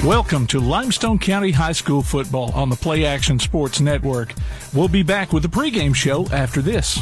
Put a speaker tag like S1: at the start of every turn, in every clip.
S1: Welcome to Limestone County High School football on the Play Action Sports Network. We'll be back with the pregame show after this.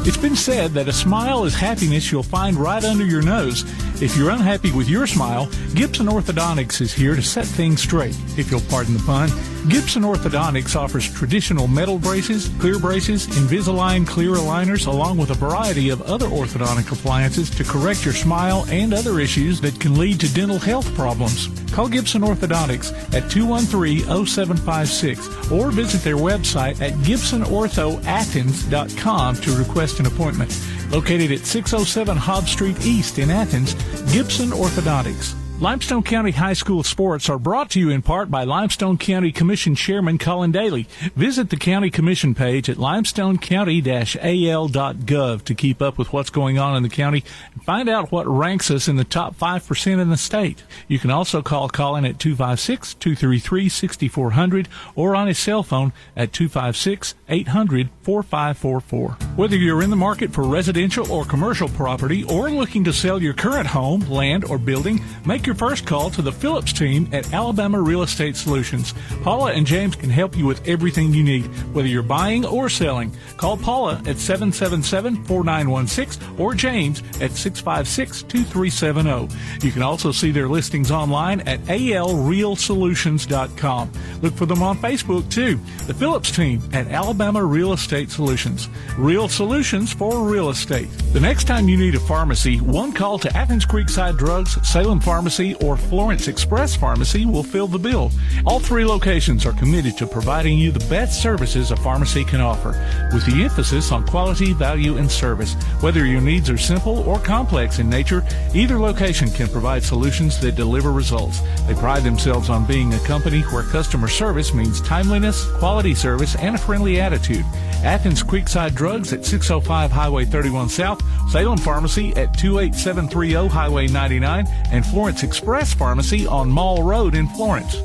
S1: It's been said that a smile is happiness you'll find right under your nose. If you're unhappy with your smile, Gibson Orthodontics is here to set things straight, if you'll pardon the pun. Gibson Orthodontics offers traditional metal braces, clear braces, Invisalign clear aligners, along with a variety of other orthodontic appliances to correct your smile and other issues that can lead to dental health problems. Call Gibson Orthodontics at 213-0756 or visit their website at gibsonorthoathens.com to request an appointment. Located at 607 Hobbs Street East in Athens, Gibson Orthodontics. Limestone County High School sports are brought to you in part by Limestone County Commission Chairman Colin Daly. Visit the County Commission page at limestonecounty-al.gov to keep up with what's going on in the county and find out what ranks us in the top 5% in the state. You can also call Colin at 256-233-6400 or on his cell phone at 256-800-4544. Whether you're in the market for residential or commercial property or looking to sell your current home, land, or building, make your first call to the Phillips team at Alabama Real Estate Solutions. Paula and James can help you with everything you need, whether you're buying or selling. Call Paula at 777-4916 or James at 656-2370. You can also see their listings online at alrealsolutions.com. Look for them on Facebook, too. The Phillips team at Alabama Real Estate Solutions. Real solutions for real estate. The next time you need a pharmacy, one call to Athens Creekside Drugs, Salem Pharmacy, or Florence Express Pharmacy will fill the bill. All three locations are committed to providing you the best services a pharmacy can offer, with the emphasis on quality, value, and service. Whether your needs are simple or complex in nature, either location can provide solutions that deliver results. They pride themselves on being a company where customer service means timeliness, quality service, and a friendly attitude. Athens Creekside Drugs at 605 Highway 31 South, Salem Pharmacy at 28730 Highway 99, and Florence Express Pharmacy on Mall Road in Florence.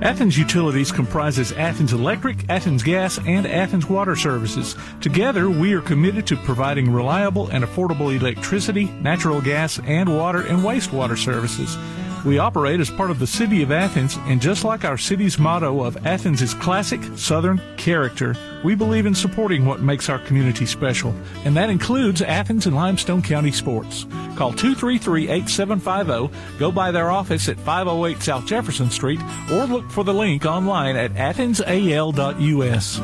S1: Athens Utilities comprises Athens Electric, Athens Gas, and Athens Water Services. Together, we are committed to providing reliable and affordable electricity, natural gas, and water and wastewater services. We operate as part of the City of Athens, and just like our city's motto of Athens is classic, Southern character, we believe in supporting what makes our community special, and that includes Athens and Limestone County sports. Call 233-8750, go by their office at 508 South Jefferson Street, or look for the link online at athensal.us.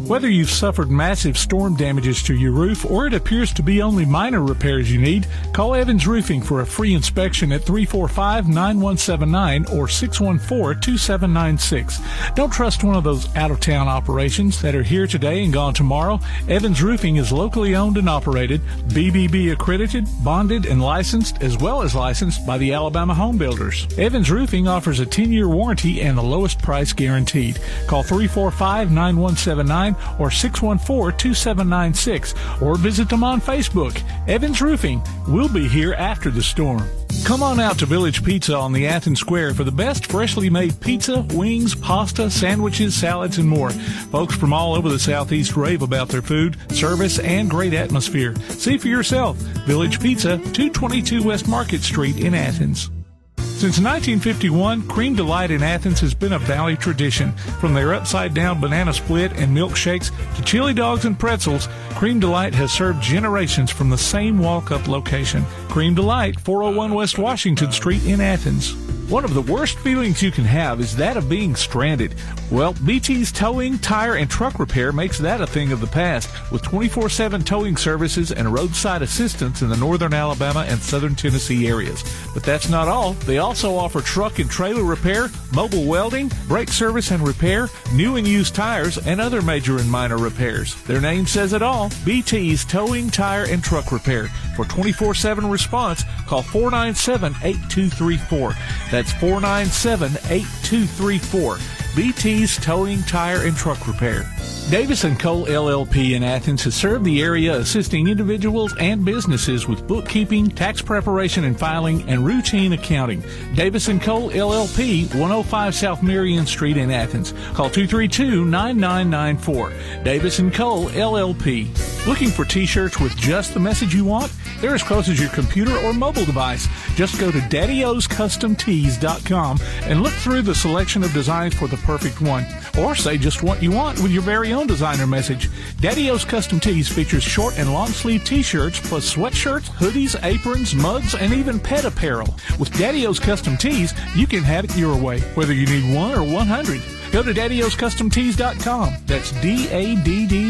S1: Whether you've suffered massive storm damages to your roof or it appears to be only minor repairs you need, call Evans Roofing for a free inspection at 345-9179 or 614-2796. Don't trust one of those out-of-town operations that are here today and gone tomorrow. Evans Roofing is locally owned and operated, BBB accredited, bonded, and licensed, as well as licensed by the Alabama Home Builders. Evans Roofing offers a 10-year warranty and the lowest price guaranteed. Call 345-9179 or 614-2796 or visit them on Facebook. Evans Roofing. We'll be here after the storm. Come on out to Village Pizza on the Athens Square for the best freshly made pizza, wings, pasta, sandwiches, salads, and more. Folks from all over the Southeast rave about their food, service, and great atmosphere. See for yourself. Village Pizza, 222 West Market Street in Athens. Since 1951, Cream Delight in Athens has been a Valley tradition. From their upside-down banana split and milkshakes to chili dogs and pretzels, Cream Delight has served generations from the same walk-up location. Cream Delight, 401 West Washington Street in Athens. One of the worst feelings you can have is that of being stranded. Well, BT's Towing, Tire, and Truck Repair makes that a thing of the past, with 24/7 towing services and roadside assistance in the northern Alabama and southern Tennessee areas. But that's not all. They also offer truck and trailer repair, mobile welding, brake service and repair, new and used tires, and other major and minor repairs. Their name says it all, BT's Towing, Tire, and Truck Repair. For 24/7 response, call 497-8234. That's 497-8234. BT's Towing, Tire, and Truck Repair. Davis & Cole LLP in Athens has served the area assisting individuals and businesses with bookkeeping, tax preparation and filing, and routine accounting. Davis & Cole LLP, 105 South Marion Street in Athens. Call 232-9994. Davis & Cole LLP. Looking for T-shirts with just the message you want? They're as close as your computer or mobile device. Just go to daddyoscustomtees.com and look through the selection of designs for the perfect one. Or say just what you want with your very own designer message. Daddy O's Custom Tees features short and long sleeve t-shirts plus sweatshirts, hoodies, aprons, mugs, and even pet apparel. With Daddy O's Custom Tees, you can have it your way, whether you need 1 or 100. Go to daddyoscustomtees.com. That's DADDYOS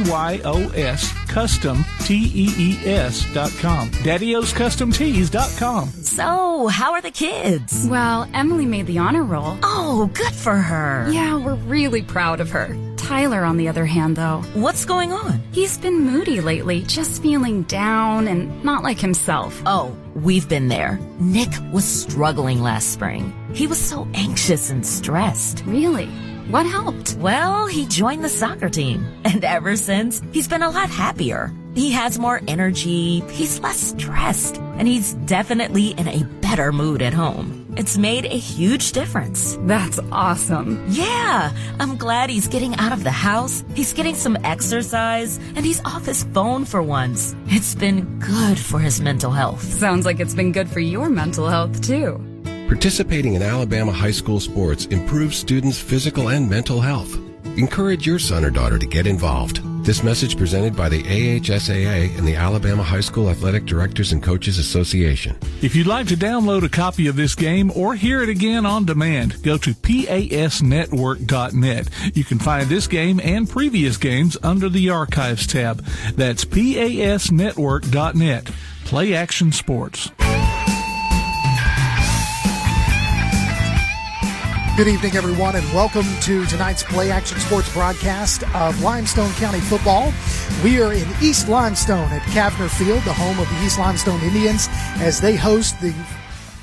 S1: Custom TEES.com. daddyoscustomtees.com.
S2: So, how are the kids?
S3: Well, Emily made the honor roll.
S2: Oh, good for her.
S3: Yeah, we're really proud of her. Tyler, on the other hand, though.
S2: What's going on?
S3: He's been moody lately, just feeling down and not like himself.
S2: Oh, we've been there. Nick was struggling last spring. He was so anxious and stressed.
S3: Really? What helped?
S2: Well, he joined the soccer team. And ever since, he's been a lot happier. He has more energy, he's less stressed, and he's definitely in a better mood at home. It's made a huge difference.
S3: That's awesome.
S2: Yeah, I'm glad he's getting out of the house, he's getting some exercise, and he's off his phone for once. It's been good for his mental health.
S3: Sounds like it's been good for your mental health, too.
S4: Participating in Alabama high school sports improves students' physical and mental health. Encourage your son or daughter to get involved. This message presented by the AHSAA and the Alabama High School Athletic Directors and Coaches Association.
S1: If you'd like to download a copy of this game or hear it again on demand, go to pasnetwork.net. You can find this game and previous games under the Archives tab. That's pasnetwork.net. Play Action Sports.
S5: Good evening, everyone, and welcome to tonight's Play Action Sports broadcast of Limestone County football. We are in East Limestone at Kavner Field, the home of the East Limestone Indians, as they host the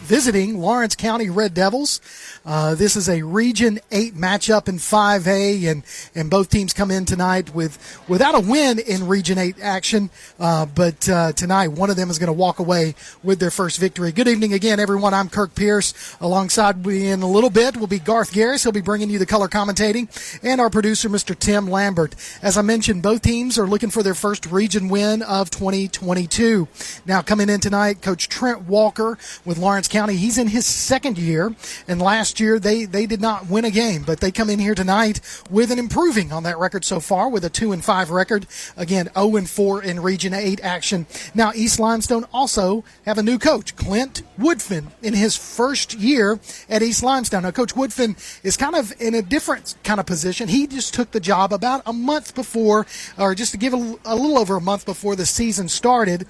S5: visiting Lawrence County Red Devils. This is a Region 8 matchup in 5A, and both teams come in tonight without a win in Region 8 action. But tonight, one of them is going to walk away with their first victory. Good evening again, everyone. I'm Kirk Pierce. Alongside me in a little bit will be Garth Garris. He'll be bringing you the color commentating, and our producer, Mr. Tim Lambert. As I mentioned, both teams are looking for their first region win of 2022. Now, coming in tonight, Coach Trent Walker with Lawrence County. He's in his second year, and last year they did not win a game, but they come in here tonight with an improving on that record so far with a 2-5 record. Again, 0-4 in Region 8 action. Now, East Limestone also have a new coach, Clint Woodfin, in his first year at East Limestone. Now, Coach Woodfin is kind of in a different kind of position. He just took the job about a month before, or just to give a little over a month before the season started.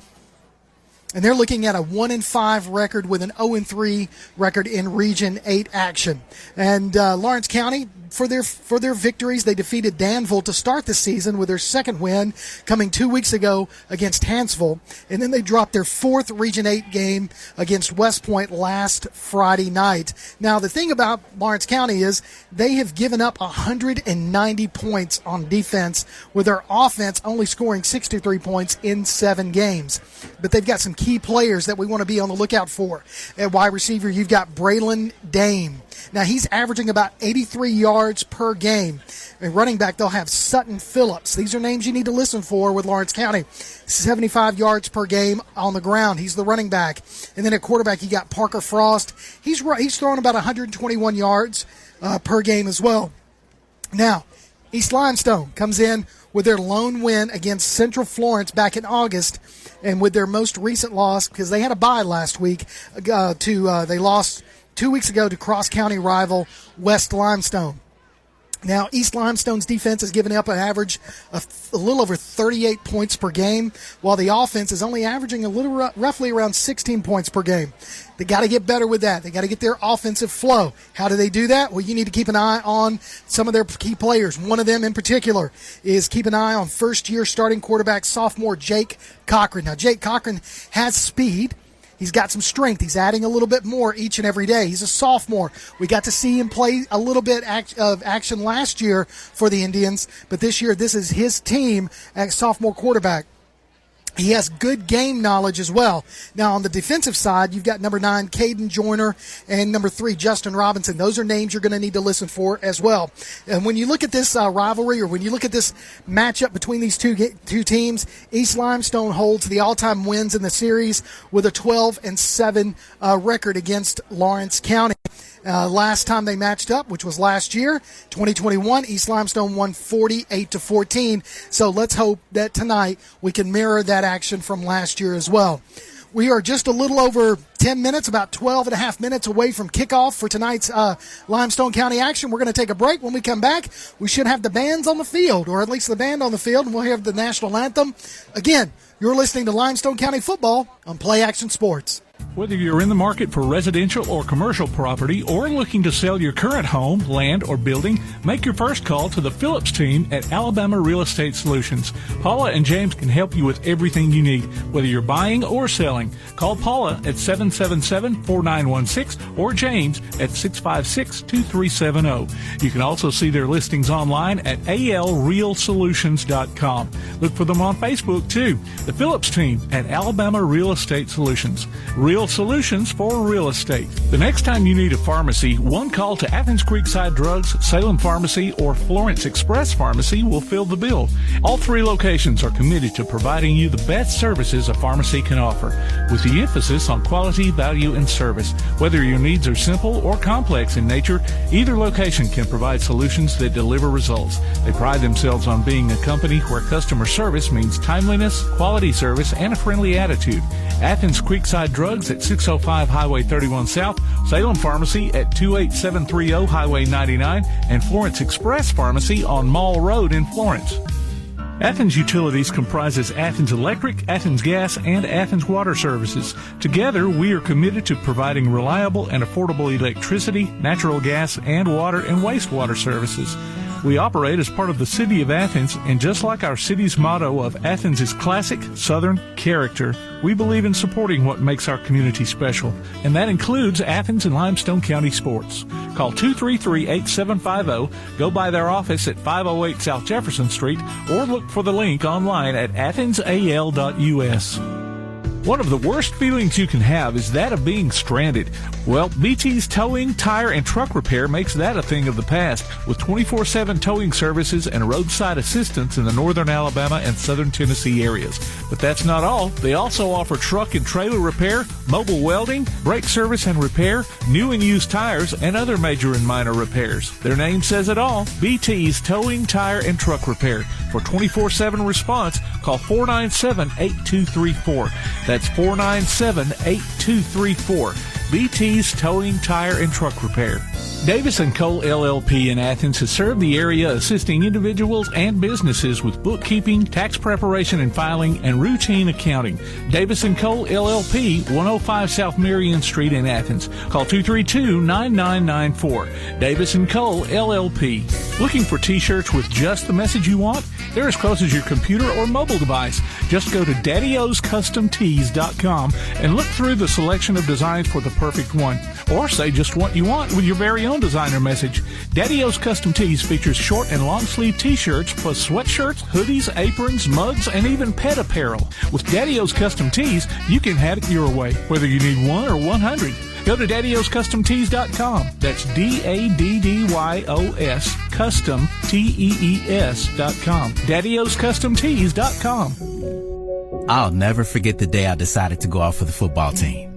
S5: And they're looking at a 1-5 record with an 0-3 record in Region 8 action. And Lawrence County, for their victories, they defeated Danville to start the season with their second win coming 2 weeks ago against Hansville. And then they dropped their fourth Region 8 game against West Point last Friday night. Now, the thing about Lawrence County is they have given up 190 points on defense, with their offense only scoring 63 points in 7 games. But they've got some key players that we want to be on the lookout for. At wide receiver, you've got Braylon Dame. Now, he's averaging about 83 yards per game. At running back, they'll have Sutton Phillips. These are names you need to listen for with Lawrence County. 75 yards per game on the ground. He's the running back. And then at quarterback, you got Parker Frost. He's throwing about 121 yards per game as well. Now, East Limestone comes in with their lone win against Central Florence back in August, and with their most recent loss, because they had a bye last week, they lost 2 weeks ago to cross-county rival West Limestone. Now, East Limestone's defense has given up an average of a little over 38 points per game, while the offense is only averaging roughly around 16 points per game. They got to get better with that. They got to get their offensive flow. How do they do that? Well, you need to keep an eye on some of their key players. One of them in particular is keep an eye on first-year starting quarterback sophomore Jake Cochran. Now, Jake Cochran has speed. He's got some strength. He's adding a little bit more each and every day. He's a sophomore. We got to see him play a little bit of action last year for the Indians, but this year this is his team at sophomore quarterback. He has good game knowledge as well. Now, on the defensive side, you've got number 9, Caden Joyner, and number 3, Justin Robinson. Those are names you're going to need to listen for as well. And when you look at this rivalry, or when you look at this matchup between these two teams, East Limestone holds the all-time wins in the series with a 12-7 record against Lawrence County. Last time they matched up, which was last year, 2021, East Limestone won 48-14. So let's hope that tonight we can mirror that action from last year as well. We are just a little over 10 minutes, about 12 and a half minutes away from kickoff for tonight's Limestone County action. We're going to take a break. When we come back, we should have the bands on the field, or at least the band on the field, and we'll have the national anthem. Again, you're listening to Limestone County Football on Play Action Sports.
S1: Whether you're in the market for residential or commercial property or looking to sell your current home, land, or building, make your first call to the Phillips team at Alabama Real Estate Solutions. Paula and James can help you with everything you need, whether you're buying or selling. Call Paula at 777-4916 or James at 656-2370. You can also see their listings online at alrealsolutions.com. Look for them on Facebook, too. The Phillips team at Alabama Real Estate Solutions. Real solutions for real estate. The next time you need a pharmacy, one call to Athens Creekside Drugs, Salem Pharmacy, or Florence Express Pharmacy will fill the bill. All 3 locations are committed to providing you the best services a pharmacy can offer, with the emphasis on quality, value, and service. Whether your needs are simple or complex in nature, either location can provide solutions that deliver results. They pride themselves on being a company where customer service means timeliness, quality service, and a friendly attitude. Athens Creekside Drugs at 605 Highway 31 South, Salem Pharmacy at 28730 Highway 99, and Florence Express Pharmacy on Mall Road in Florence. Athens Utilities comprises Athens Electric, Athens Gas, and Athens Water Services. Together, we are committed to providing reliable and affordable electricity, natural gas, and water and wastewater services. We operate as part of the City of Athens, and just like our city's motto of Athens is classic Southern character, we believe in supporting what makes our community special, and that includes Athens and Limestone County sports. Call 233-8750, go by their office at 508 South Jefferson Street, or look for the link online at athensal.us. One of the worst feelings you can have is that of being stranded. Well, BT's Towing, Tire, and Truck Repair makes that a thing of the past, with 24/7 towing services and roadside assistance in the northern Alabama and southern Tennessee areas. But that's not all. They also offer truck and trailer repair, mobile welding, brake service and repair, new and used tires, and other major and minor repairs. Their name says it all, BT's Towing, Tire, and Truck Repair. For 24/7 response, call 497-8234. That's 497-8234. BT's Towing, Tire, and Truck Repair. Davis & Cole LLP in Athens has served the area assisting individuals and businesses with bookkeeping, tax preparation and filing, and routine accounting. Davis & Cole LLP, 105 South Marion Street in Athens. Call 232-9994. Davis & Cole LLP. Looking for T-shirts with just the message you want? They're as close as your computer or mobile device. Just go to daddyoscustomtees.com and look through the selection of designs for the perfect one. Or say just what you want with your very own designer message. Daddy O's Custom Tees features short and long sleeve T-shirts plus sweatshirts, hoodies, aprons, mugs, and even pet apparel. With Daddy O's Custom Tees, you can have it your way, whether you need 1 or 100. Go to daddyoscustomtees.com. That's DADDYOS Custom TEES.com. daddyoscustomtees.com.
S6: I'll never forget the day I decided to go out for the football team.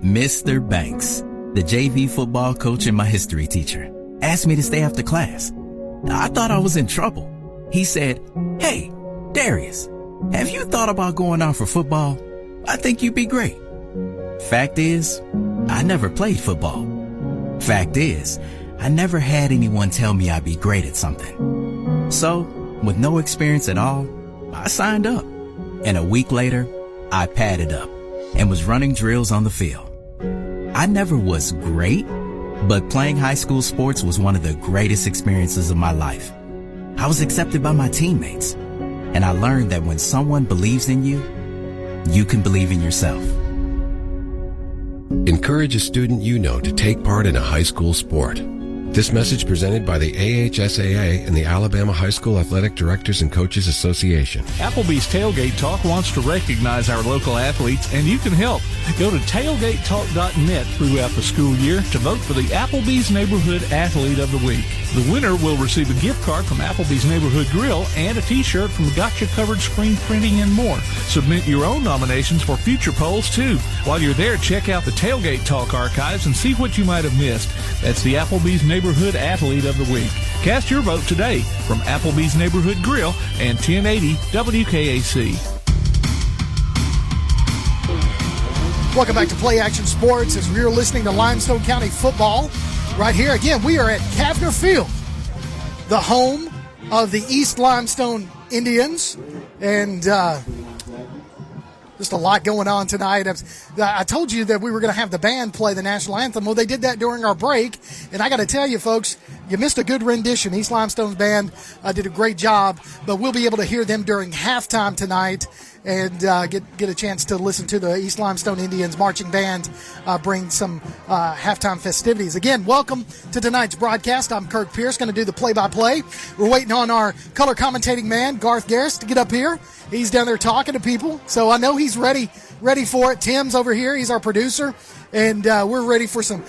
S6: Mr. Banks, the JV football coach and my history teacher, asked me to stay after class. I thought I was in trouble. He said, "Hey, Darius, have you thought about going out for football? I think you'd be great." Fact is, I never played football. Fact is, I never had anyone tell me I'd be great at something. So, with no experience at all, I signed up. And a week later, I padded up and was running drills on the field. I never was great, but playing high school sports was one of the greatest experiences of my life. I was accepted by my teammates, and I learned that when someone believes in you, you can believe in yourself.
S4: Encourage a student you know to take part in a high school sport. This message presented by the AHSAA and the Alabama High School Athletic Directors and Coaches Association.
S1: Applebee's Tailgate Talk wants to recognize our local athletes, and you can help. Go to tailgatetalk.net throughout the school year to vote for the Applebee's Neighborhood Athlete of the Week. The winner will receive a gift card from Applebee's Neighborhood Grill and a t-shirt from Gotcha Covered Screen Printing and more. Submit your own nominations for future polls, too. While you're there, check out the Tailgate Talk archives and see what you might have missed. That's the Applebee's Neighborhood Athlete of the Week. Cast your vote today from Applebee's Neighborhood Grill and 1080 WKAC.
S5: Welcome back to Play Action Sports as we're listening to Limestone County football. Right here, again, we are at Kavner Field, the home of the East Limestone Indians, and just a lot going on tonight. I told you that we were going to have the band play the national anthem. Well, they did that during our break, and I got to tell you, folks, you missed a good rendition. East Limestone's band did a great job, but we'll be able to hear them during halftime tonight and get a chance to listen to the East Limestone Indians marching band bring some halftime festivities. Again, welcome to tonight's broadcast. I'm Kirk Pierce, going to do the play-by-play. We're waiting on our color commentating man, Garth Garris, to get up here. He's down there talking to people, so I know he's ready for it. Tim's over here. He's our producer. And we're ready for some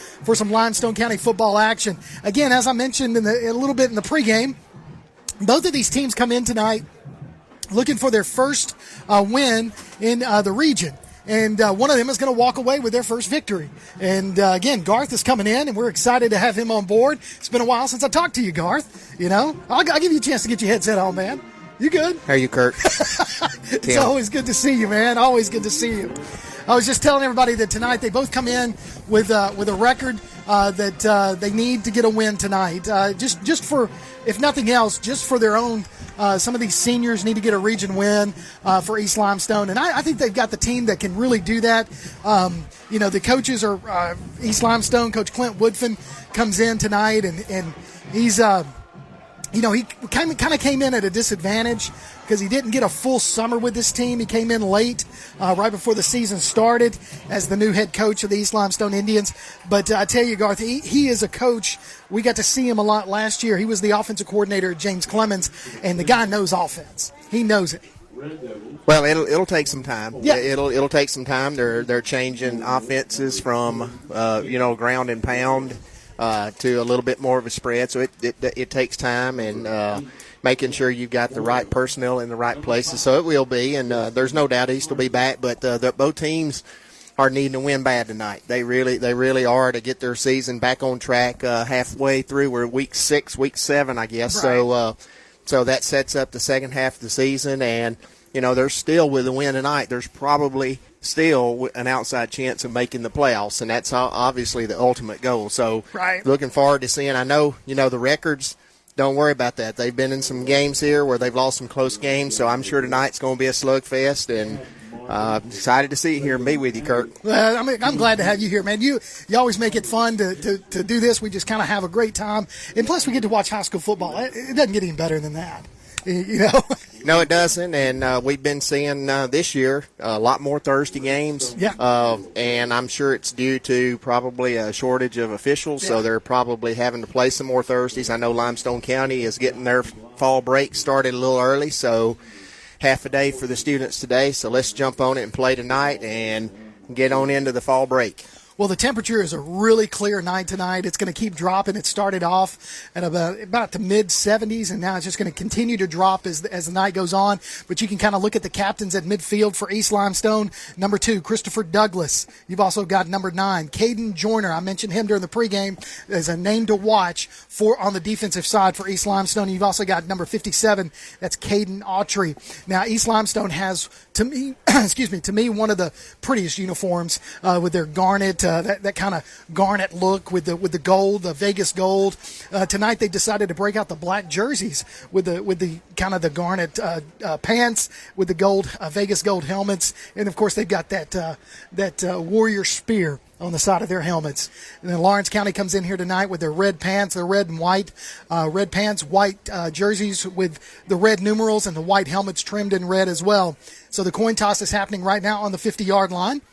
S5: Limestone County football action. Again, as I mentioned a little bit in the pregame, both of these teams come in tonight looking for their first win in the region. And one of them is going to walk away with their first victory. And, again, Garth is coming in, and we're excited to have him on board. It's been a while since I talked to you, Garth. You know, I'll give you a chance to get your headset on, man. You good?
S7: How are you, Kurt?
S5: It's always good to see you, man. Always good to see you. I was just telling everybody that tonight they both come in with a record that they need to get a win tonight. Just for, if nothing else, just for their own. Some of these seniors need to get a region win for East Limestone, and I think they've got the team that can really do that. The coaches are East Limestone. Coach Clint Woodfin comes in tonight, and he's he kind of came in at a disadvantage because he didn't get a full summer with this team. He came in late, right before the season started, as the new head coach of the East Limestone Indians. But I tell you, Garth, he is a coach. We got to see him a lot last year. He was the offensive coordinator at James Clemens, and the guy knows offense. He knows it.
S7: Well, it'll take some time.
S5: Yeah.
S7: It'll take some time. They're changing offenses from ground and pound to a little bit more of a spread. So it takes time and making sure you've got the right personnel in the right places. So it will be, and there's no doubt East will be back. But both teams are needing to win bad tonight. They really are, to get their season back on track. Halfway through, we're week 7, I guess. Right. So that sets up the second half of the season, and there's still, with a win tonight, there's probably still an outside chance of making the playoffs, and that's obviously the ultimate goal. So
S5: right.
S7: Looking forward to seeing. I know, the records, don't worry about that. They've been in some games here where they've lost some close games, so I'm sure tonight's going to be a slugfest, and excited to see you here and be with you, Kurt.
S5: Well, I'm glad to have you here, man. You always make it fun to do this. We just kind of have a great time, and plus we get to watch high school football. It doesn't get any better than that.
S7: No, it doesn't, and we've been seeing this year a lot more Thursday games.
S5: Yeah.
S7: And I'm sure it's due to probably a shortage of officials, so they're probably having to play some more Thursdays. I know Limestone County is getting their fall break started a little early, so half a day for the students today. So let's jump on it and play tonight and get on into the fall break.
S5: Well, the temperature is a really clear night tonight. It's going to keep dropping. It started off at about the mid-70s, and now it's just going to continue to drop as the night goes on. But you can kind of look at the captains at midfield for East Limestone. Number 2, Christopher Douglas. You've also got number 9, Caden Joyner. I mentioned him during the pregame as a name to watch for on the defensive side for East Limestone. You've also got number 57. That's Caden Autry. Now, East Limestone has, to me, one of the prettiest uniforms with their garnet. That kind of garnet look with the gold, the Vegas gold. Tonight they decided to break out the black jerseys with the kind of the garnet pants with the gold Vegas gold helmets, and of course they've got that warrior spear on the side of their helmets. And then Lawrence County comes in here tonight with their red pants, their red and white, red pants, white jerseys with the red numerals and the white helmets trimmed in red as well. So the coin toss is happening right now on the 50-yard line.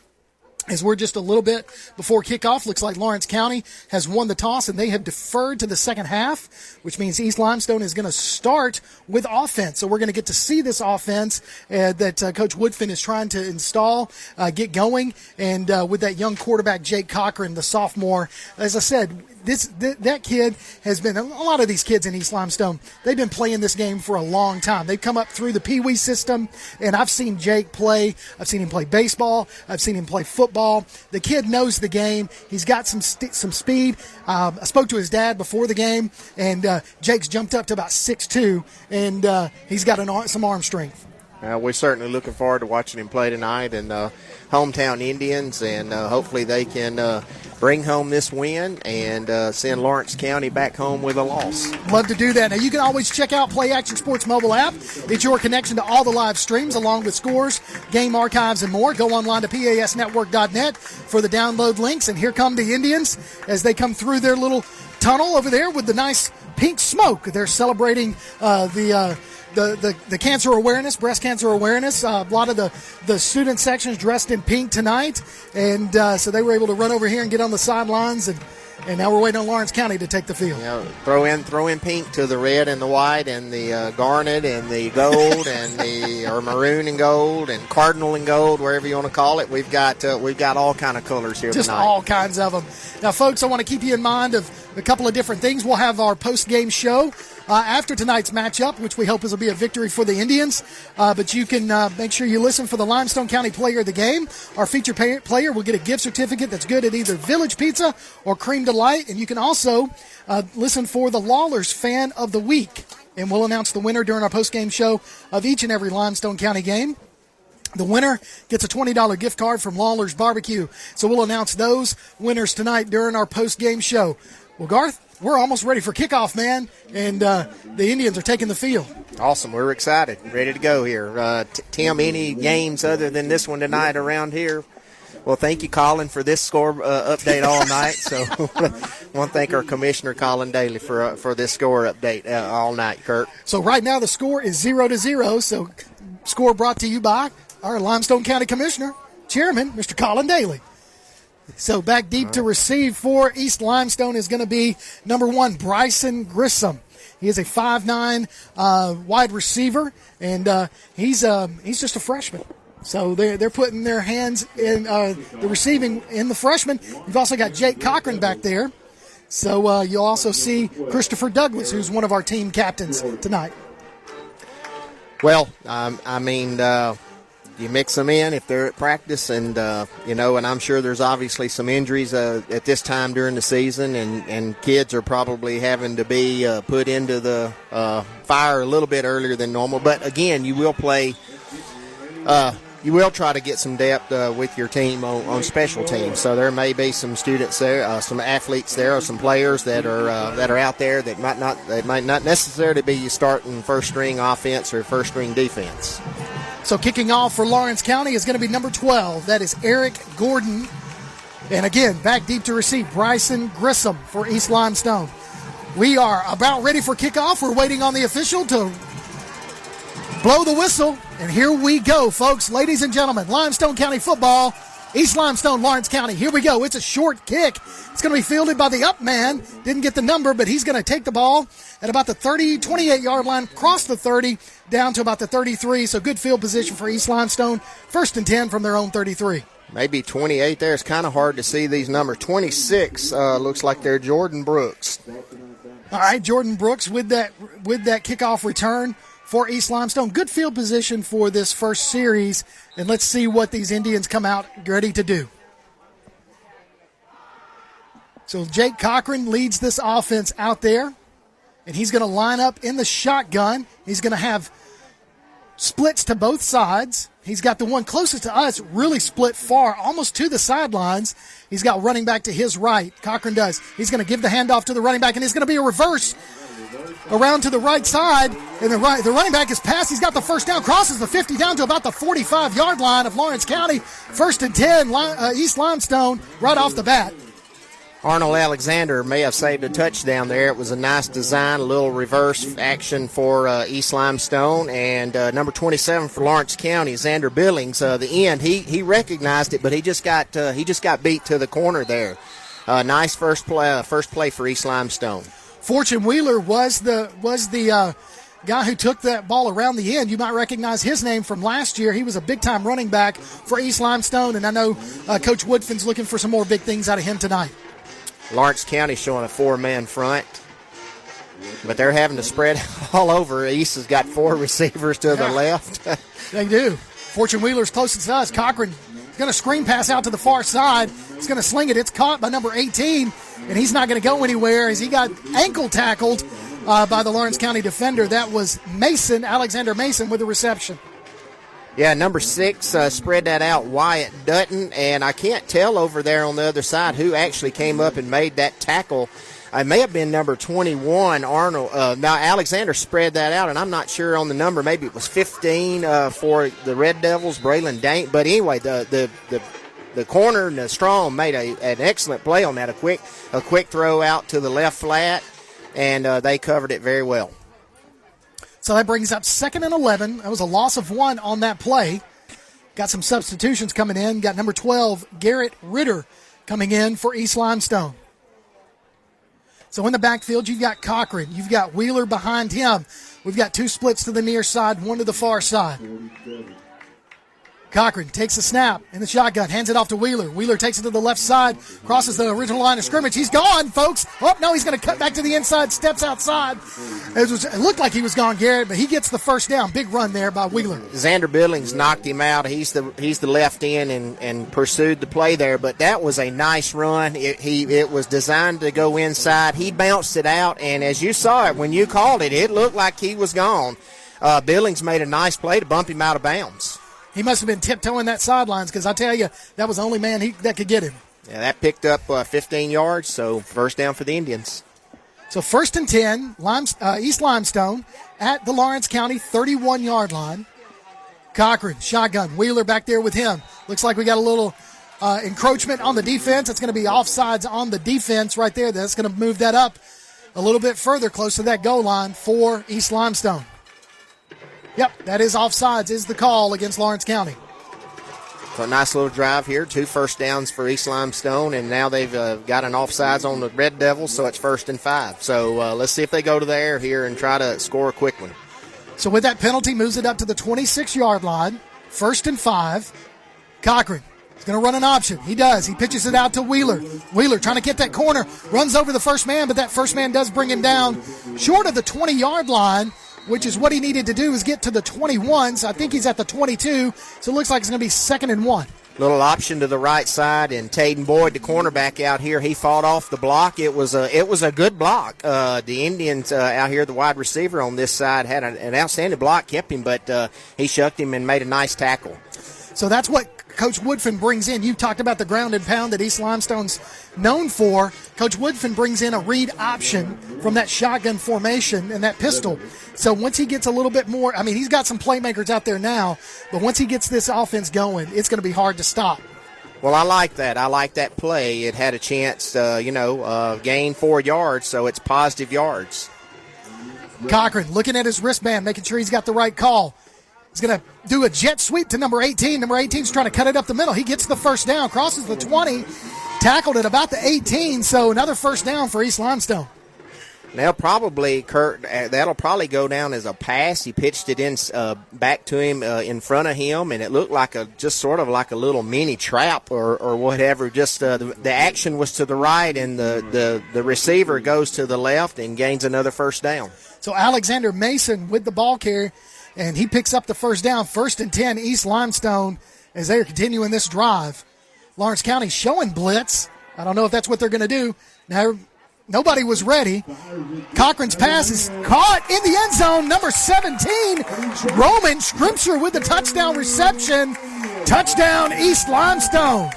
S5: As we're just a little bit before kickoff, looks like Lawrence County has won the toss, and they have deferred to the second half, which means East Limestone is going to start with offense. So we're going to get to see this offense that Coach Woodfin is trying to install, get going, and with that young quarterback, Jake Cochran, the sophomore. As I said, that kid has been, a lot of these kids in East Limestone, they've been playing this game for a long time. They've come up through the Pee Wee system, and I've seen Jake play. I've seen him play baseball. I've seen him play football. The kid knows the game. He's got some speed. I spoke to his dad before the game, and Jake's jumped up to about 6'2", and he's got some arm strength.
S7: We're certainly looking forward to watching him play tonight, and hometown Indians, and hopefully they can bring home this win and send Lawrence County back home with a loss.
S5: Love to do that. Now, you can always check out Play Action Sports mobile app. It's your connection to all the live streams along with scores, game archives, and more. Go online to pasnetwork.net for the download links. And here come the Indians as they come through their little tunnel over there with the nice pink smoke. They're celebrating the cancer awareness, breast cancer awareness. A lot of the student sections dressed in pink tonight, and so they were able to run over here and get on the sidelines, and now we're waiting on Lawrence County to take the field.
S7: Throw in pink to the red and the white and the garnet and the gold and or maroon and gold and cardinal and gold, wherever you want to call it. We've got all kind of colors here
S5: just
S7: tonight.
S5: All kinds of them. Now, folks, I want to keep you in mind of a couple of different things. We'll have our post-game show after tonight's matchup, which we hope will be a victory for the Indians. But you can make sure you listen for the Limestone County Player of the Game. Our featured player will get a gift certificate that's good at either Village Pizza or Cream Delight. And you can also listen for the Lawlers Fan of the Week. And we'll announce the winner during our post-game show of each and every Limestone County game. The winner gets a $20 gift card from Lawler's Barbecue. So we'll announce those winners tonight during our post-game show. Well, Garth, we're almost ready for kickoff, man, and the Indians are taking the field.
S7: Awesome. We're excited. Ready to go here. Tim, any games other than this one tonight around here? Well, thank you, Colin, for this score update all night. So I want to thank our commissioner, Colin Daly, for this score update all night, Kurt.
S5: So right now the score is 0-0. So score brought to you by our Limestone County Commissioner, Chairman, Mr. Colin Daly. So back deep to receive for East Limestone is going to be number 1, Bryson Grissom. He is a 5'9" wide receiver, and he's just a freshman. So they're putting their hands in the receiving in the freshman. You've also got Jake Cochran back there. So you'll also see Christopher Douglas, who's one of our team captains tonight.
S7: Well, you mix them in if they're at practice, and and I'm sure there's obviously some injuries at this time during the season, and kids are probably having to be put into the fire a little bit earlier than normal. But again, you will play. You will try to get some depth with your team on special teams. So there may be some students there, some athletes there, or some players that are out there that might not necessarily be starting first string offense or first string defense.
S5: So kicking off for Lawrence County is going to be number 12. That is Eric Gordon. And again, back deep to receive Bryson Grissom for East Limestone. We are about ready for kickoff. We're waiting on the official to blow the whistle. And here we go, folks. Ladies and gentlemen, Limestone County football, East Limestone, Lawrence County. Here we go. It's a short kick. It's going to be fielded by the up man. Didn't get the number, but he's going to take the ball at about the 28-yard line, cross the 30, down to about the 33. So good field position for East Limestone. 1st and 10 from their own 33.
S7: Maybe 28 there. It's kind of hard to see these numbers. 26 looks like they're Jordan Brooks.
S5: All right, Jordan Brooks with that kickoff return for East Limestone. Good field position for this first series, and let's see what these Indians come out ready to do. So Jake Cochran leads this offense out there, and he's going to line up in the shotgun. He's going to have splits to both sides. He's got the one closest to us really split far, almost to the sidelines. He's got running back to his right. Cochran does. He's going to give the handoff to the running back, and it's going to be a reverse around to the right side, and the running back is passed. He's got the first down, crosses the 50 down to about the 45-yard line of Lawrence County. 1st and 10, East Limestone right off the bat.
S7: Arnold Alexander may have saved a touchdown there. It was a nice design, a little reverse action for East Limestone. And number 27 for Lawrence County, Xander Billings, the end. He recognized it, but he just got beat to the corner there. Nice first play for East Limestone.
S5: Fortune Wheeler was the guy who took that ball around the end. You might recognize his name from last year. He was a big-time running back for East Limestone, and I know Coach Woodfin's looking for some more big things out of him tonight.
S7: Lawrence County showing a 4-man front, but they're having to spread all over. East has got 4 receivers to the left.
S5: They do. Fortune Wheeler's closest to us. Cochran is going to screen pass out to the far side. He's going to sling it. It's caught by number 18, and he's not going to go anywhere as he got ankle tackled by the Lawrence County defender. That was Alexander Mason with the reception.
S7: Yeah, number 6 spread that out, Wyatt Dutton, and I can't tell over there on the other side who actually came up and made that tackle. It may have been number 21, Arnold. Now, Alexander spread that out, and I'm not sure on the number. Maybe it was 15 for the Red Devils, Braylon Dank. But anyway, the corner and the strong made an excellent play on that, a quick throw out to the left flat, and they covered it very well.
S5: So that brings up 2nd and 11. That was a loss of 1 on that play. Got some substitutions coming in. Got number 12, Garrett Ritter, coming in for East Limestone. So in the backfield, you've got Cochran. You've got Wheeler behind him. We've got 2 splits to the near side, 1 to the far side. Cochran takes the snap in the shotgun, hands it off to Wheeler. Wheeler takes it to the left side, crosses the original line of scrimmage. He's gone, folks. Oh, no, he's going to cut back to the inside, steps outside. It looked like he was gone, Garrett, but he gets the first down. Big run there by Wheeler.
S7: Xander Billings knocked him out. He's the left end and pursued the play there, but that was a nice run. It was designed to go inside. He bounced it out, and as you saw it, when you called it, it looked like he was gone. Billings made a nice play to bump him out of bounds.
S5: He must have been tiptoeing that sidelines because I tell you, that was the only man that could get him.
S7: Yeah, that picked up 15 yards, so first down for the Indians.
S5: So 1st and 10, East Limestone at the Lawrence County 31-yard line. Cochran, shotgun, Wheeler back there with him. Looks like we got a little encroachment on the defense. It's going to be offsides on the defense right there. That's going to move that up a little bit further, close to that goal line for East Limestone. Yep, that is offsides is the call against Lawrence County.
S7: So a nice little drive here, 2 first downs for East Limestone, and now they've got an offsides on the Red Devils, so it's 1st and 5. So let's see if they go to the air here and try to score a quick one.
S5: So with that penalty, moves it up to the 26-yard line, 1st and 5. Cochran is going to run an option. He does. He pitches it out to Wheeler. Wheeler trying to get that corner, runs over the first man, but that first man does bring him down short of the 20-yard line, which is what he needed to do is get to the 21. So I think he's at the 22. So it looks like it's going to be 2nd and 1.
S7: Little option to the right side, and Taden Boyd, the cornerback out here, he fought off the block. It was a good block. The Indians out here, the wide receiver on this side, had an outstanding block, kept him, but he shucked him and made a nice tackle.
S5: So that's what Coach Woodfin brings in. You talked about the ground and pound that East Limestone's known for. Coach Woodfin brings in a read option from that shotgun formation and that pistol. So once he gets a little bit more, he's got some playmakers out there now, but once he gets this offense going, it's going to be hard to stop.
S7: Well, I like that. I like that play. It had a chance to, gain 4 yards, so it's positive yards.
S5: Cochran looking at his wristband, making sure he's got the right call. He's going to do a jet sweep to number 18. Number 18's trying to cut it up the middle. He gets the first down, crosses the 20, tackled at about the 18, so another first down for East Limestone.
S7: That'll probably go down as a pass. He pitched it in back to him in front of him, and it looked like just sort of like a little mini trap or whatever. Just the action was to the right, and the receiver goes to the left and gains another first down.
S5: So Alexander Mason with the ball carrier, and he picks up the first down. 1st and 10, East Limestone, as they are continuing this drive. Lawrence County showing blitz. I don't know if that's what they're going to do. Now, nobody was ready. Cochran's pass is caught in the end zone. Number 17, Roman Scrimpsher with the touchdown reception. Touchdown, East Limestone.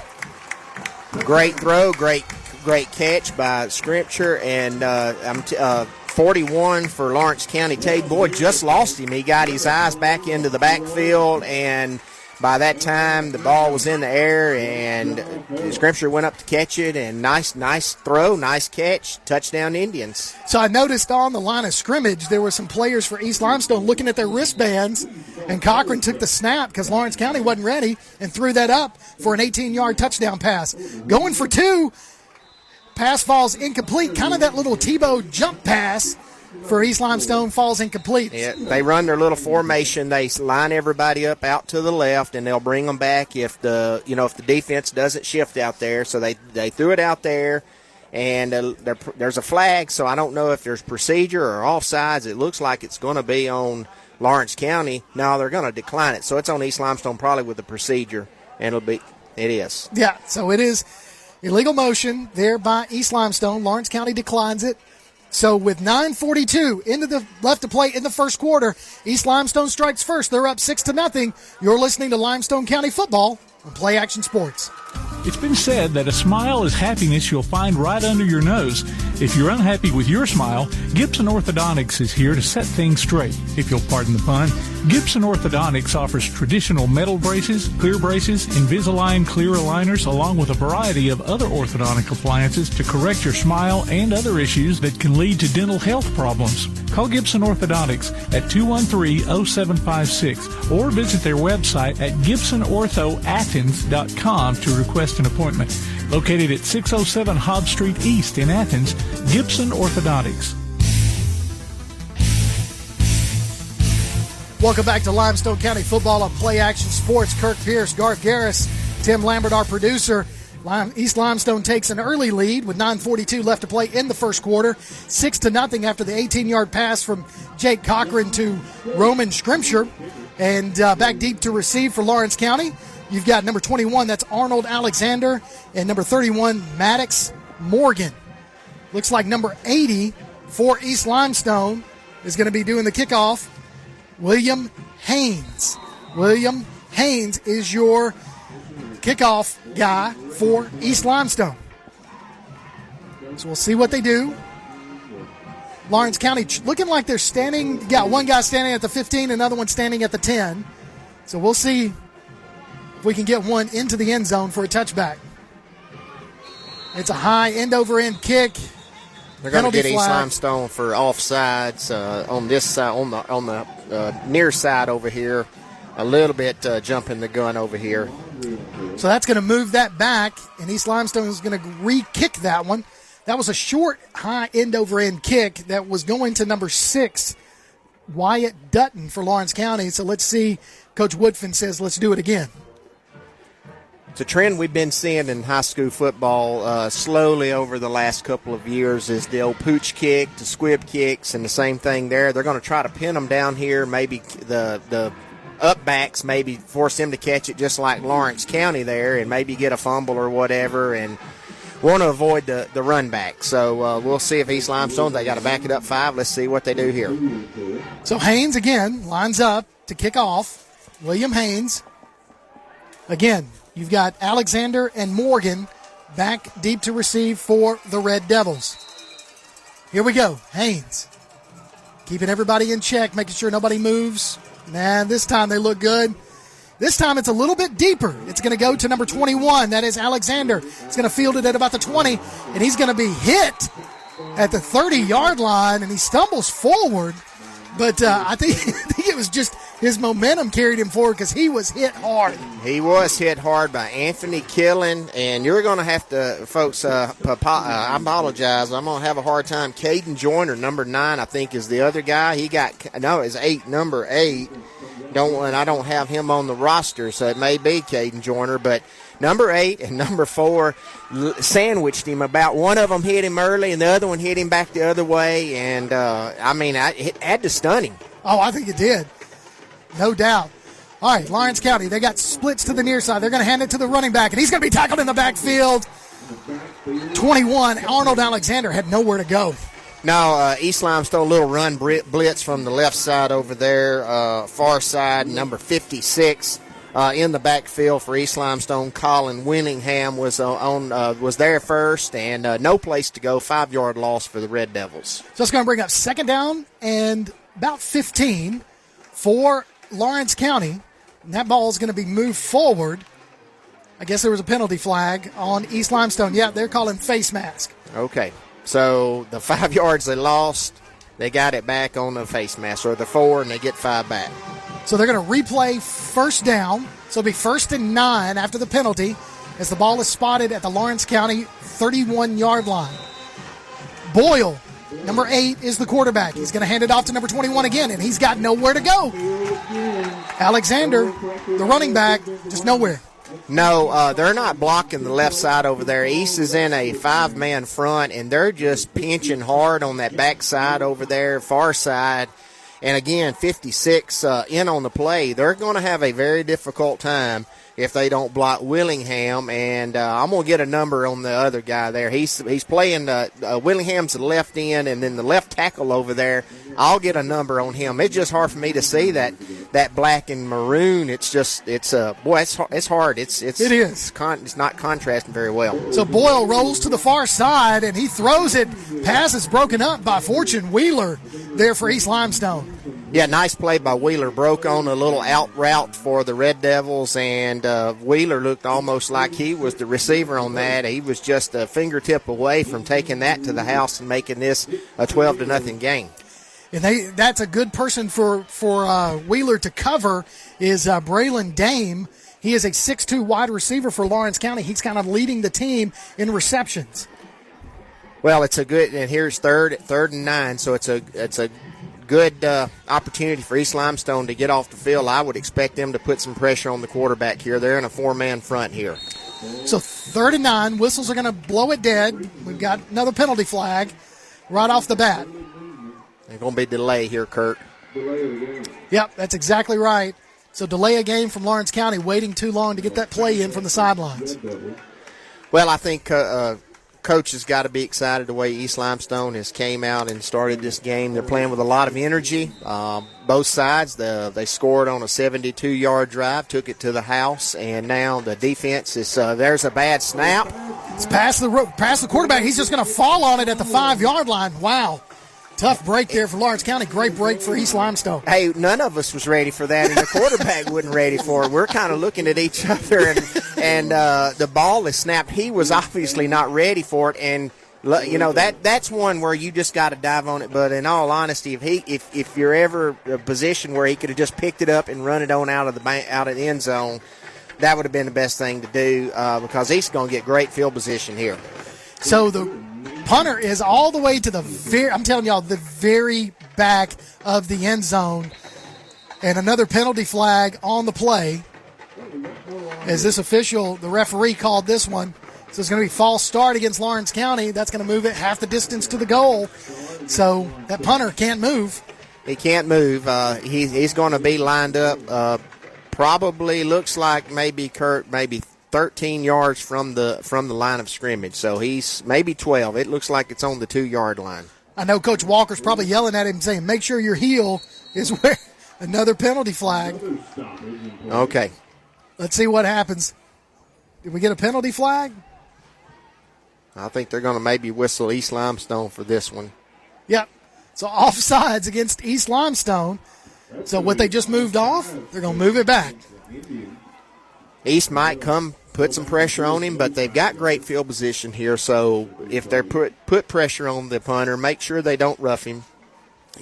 S7: Great throw, great catch by Scrimpsher, and 41 for Lawrence County. Tate Boyd just lost him. He got his eyes back into the backfield and by that time, the ball was in the air, and Scrimshire went up to catch it, and nice throw, nice catch, touchdown Indians.
S5: So I noticed on the line of scrimmage there were some players for East Limestone looking at their wristbands, and Cochran took the snap because Lawrence County wasn't ready and threw that up for an 18-yard touchdown pass. Going for two, pass falls incomplete, kind of that little Tebow jump pass for East Limestone falls incomplete.
S7: Yeah, they run their little formation. They line everybody up out to the left, and they'll bring them back if the defense doesn't shift out there. So they threw it out there, and there's a flag. So I don't know if there's procedure or offsides. It looks like it's going to be on Lawrence County. No, they're going to decline it. So it's on East Limestone probably with the procedure, and it is.
S5: Yeah, so it is illegal motion there by East Limestone. Lawrence County declines it. So with 9:42 into the left to play in the first quarter, East Limestone strikes first. They're up 6-0. You're listening to Limestone County football on Play Action Sports.
S1: It's been said that a smile is happiness you'll find right under your nose. If you're unhappy with your smile, Gibson Orthodontics is here to set things straight. If you'll pardon the pun, Gibson Orthodontics offers traditional metal braces, clear braces, Invisalign clear aligners, along with a variety of other orthodontic appliances to correct your smile and other issues that can lead to dental health problems. Call Gibson Orthodontics at 213-0756 or visit their website at gibsonorthoathens.com to request an appointment. Located at 607 Hobbs Street East in Athens, Gibson Orthodontics.
S5: Welcome back to Limestone County football on Play Action Sports. Kirk Pierce, Garth Garris, Tim Lambert, our producer. East Limestone takes an early lead with 9:42 left to play in the first quarter. 6-0 after the 18-yard pass from Jake Cochran to Roman Scrimshire. And back deep to receive for Lawrence County. You've got number 21, that's Arnold Alexander, and number 31, Maddox Morgan. Looks like number 80 for East Limestone is going to be doing the kickoff, William Haynes. William Haynes is your kickoff guy for East Limestone. So we'll see what they do. Lawrence County looking like they're standing. Got one guy standing at the 15, another one standing at the 10. So we'll see if we can get one into the end zone for a touchback. It's a high end-over-end kick.
S7: They're going to get East Limestone for offsides on this side, on the near side over here. A little bit jumping the gun over here.
S5: So that's going to move that back, and East Limestone is going to re-kick that one. That was a short, high end-over-end kick that was going to number 6, Wyatt Dutton for Lawrence County. So let's see. Coach Woodfin says, let's do it again.
S7: It's a trend we've been seeing in high school football slowly over the last couple of years is the old pooch kick, the squib kicks, and the same thing there. They're going to try to pin them down here, maybe the up-backs, maybe force them to catch it just like Lawrence County there and maybe get a fumble or whatever, and want to avoid the run back. So we'll see if East Limestone, they got to back it up 5. Let's see what they do here.
S5: So Haynes, again, lines up to kick off. William Haynes. Again, you've got Alexander and Morgan back deep to receive for the Red Devils. Here we go. Haynes keeping everybody in check, making sure nobody moves. And this time they look good. This time it's a little bit deeper. It's going to go to number 21. That is Alexander. He's going to field it at about the 20, and he's going to be hit at the 30-yard line, and he stumbles forward. But I think it was just his momentum carried him forward because he was hit hard.
S7: He was hit hard by Anthony Killen, and you're going to have to, folks, I apologize. I'm going to have a hard time. Caden Joyner, number 9, I think, is the other guy. It's 8, number 8. I don't have him on the roster, so it may be Caden Joyner, but number 8 and number 4 sandwiched him about. One of them hit him early, and the other one hit him back the other way, and, it had to stun him.
S5: Oh, I think it did. No doubt. All right, Lawrence County, they got splits to the near side. They're going to hand it to the running back, and he's going to be tackled in the backfield. 21, Arnold Alexander had nowhere to go.
S7: Now, East Limestone, little run blitz from the left side over there, far side, number 56 in the backfield for East Limestone. Colin Winningham was there first, and no place to go. 5-yard loss for the Red Devils.
S5: So it's going to bring up second down and about 15 for Lawrence County. And that ball is going to be moved forward. I guess there was a penalty flag on East Limestone. Yeah, they're calling face mask.
S7: Okay. So the 5 yards they lost, they got it back on the face mask, or the 4, and they get 5 back.
S5: So they're going to replay first down. So it'll be 1st and 9 after the penalty as the ball is spotted at the Lawrence County 31-yard line. Boyle, number 8, is the quarterback. He's going to hand it off to number 21 again, and he's got nowhere to go. Alexander, the running back, just nowhere.
S7: No, they're not blocking the left side over there. East is in a 5-man front, and they're just pinching hard on that back side over there, far side. And again, 56 in on the play. They're going to have a very difficult time if they don't block Willingham. And I'm going to get a number on the other guy there. He's playing Willingham's the left end, and then the left tackle over there, I'll get a number on him. It's just hard for me to see that black and maroon. It's hard. It is. It's not contrasting very well.
S5: So Boyle rolls to the far side, and he throws it. Pass is broken up by Fortune Wheeler there for East Limestone.
S7: Yeah, nice play by Wheeler. Broke on a little out route for the Red Devils, and Wheeler looked almost like he was the receiver on that. He was just a fingertip away from taking that to the house and making this a 12-0 game.
S5: And that's a good person for Wheeler to cover is Braylon Dame. He is a 6'2" wide receiver for Lawrence County. He's kind of leading the team in receptions.
S7: Well, it's a good, and here's third and 9, so it's a good opportunity for East Limestone to get off the field. I would expect them to put some pressure on the quarterback here. They're in a 4-man front here.
S5: So 3rd and 9, whistles are going to blow it dead. We've got another penalty flag right off the bat.
S7: There's going to be delay here, Kurt.
S5: Yep, that's exactly right. So delay a game from Lawrence County, waiting too long to get that play in from the sidelines.
S7: Well, I think Coach has got to be excited the way East Limestone has came out and started this game. They're playing with a lot of energy. Both sides, they scored on a 72-yard drive, took it to the house, and now the defense is there's a bad snap.
S5: It's past the quarterback. He's just going to fall on it at the 5-yard line. Wow. Tough break there for Lawrence County. Great break for East Limestone.
S7: Hey, none of us was ready for that, and the quarterback wasn't ready for it. We're kind of looking at each other, and the ball is snapped. He was obviously not ready for it, and you know that's one where you just got to dive on it. But in all honesty, if you're ever in a position where he could have just picked it up and run it on out of the end zone, that would have been the best thing to do because he's going to get great field position here.
S5: So the punter is all the way to the very back of the end zone. And another penalty flag on the play. As this official, the referee, called this one. So it's going to be false start against Lawrence County. That's going to move it half the distance to the goal. So that punter can't move.
S7: He can't move. He's going to be lined up. Probably looks like maybe 13 yards from the line of scrimmage. So he's maybe 12. It looks like it's on the 2-yard line.
S5: I know Coach Walker's probably yelling at him saying, make sure your heel is where another penalty flag.
S7: Okay.
S5: Let's see what happens. Did we get a penalty flag?
S7: I think they're going to maybe whistle East Limestone for this one.
S5: Yep. So offsides against East Limestone. So what they just moved off, they're going to move it back.
S7: East might come put some pressure on him, but they've got great field position here. So if they put pressure on the punter, make sure they don't rough him.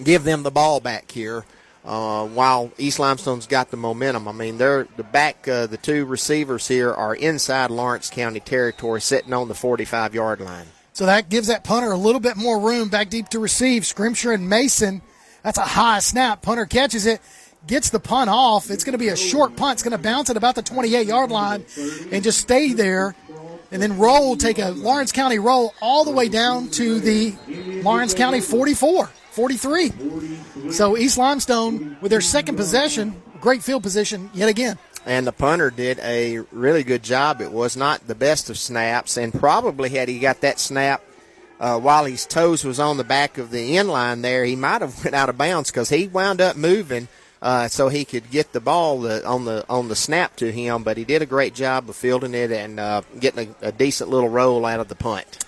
S7: Give them the ball back here while East Limestone's got the momentum. I mean, the two receivers here are inside Lawrence County territory, sitting on the 45-yard line.
S5: So that gives that punter a little bit more room back deep to receive. Scrimshire and Mason, that's a high snap. Punter catches it. Gets the punt off. It's going to be a short punt. It's going to bounce at about the 28-yard line and just stay there and then take a Lawrence County roll all the way down to the Lawrence County 43. So East Limestone, with their second possession, great field position yet again.
S7: And the punter did a really good job. It was not the best of snaps, and probably had he got that snap while his toes was on the back of the end line there, he might have went out of bounds because he wound up moving so he could get the ball on the snap to him. But he did a great job of fielding it and getting a decent little roll out of the punt.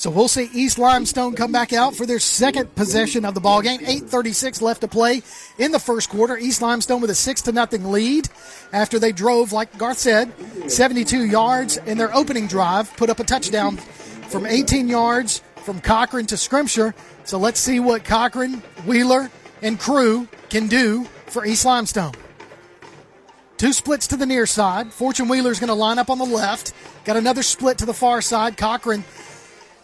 S5: So we'll see East Limestone come back out for their second possession of the ball game. 8:36 left to play in the first quarter. East Limestone with a 6-0 lead after they drove, like Garth said, 72 yards in their opening drive, put up a touchdown from 18 yards from Cochran to Scrimshire. So let's see what Cochran, Wheeler, and crew can do for East Limestone. Two splits to the near side. Fortune Wheeler's going to line up on the left. Got another split to the far side. Cochran,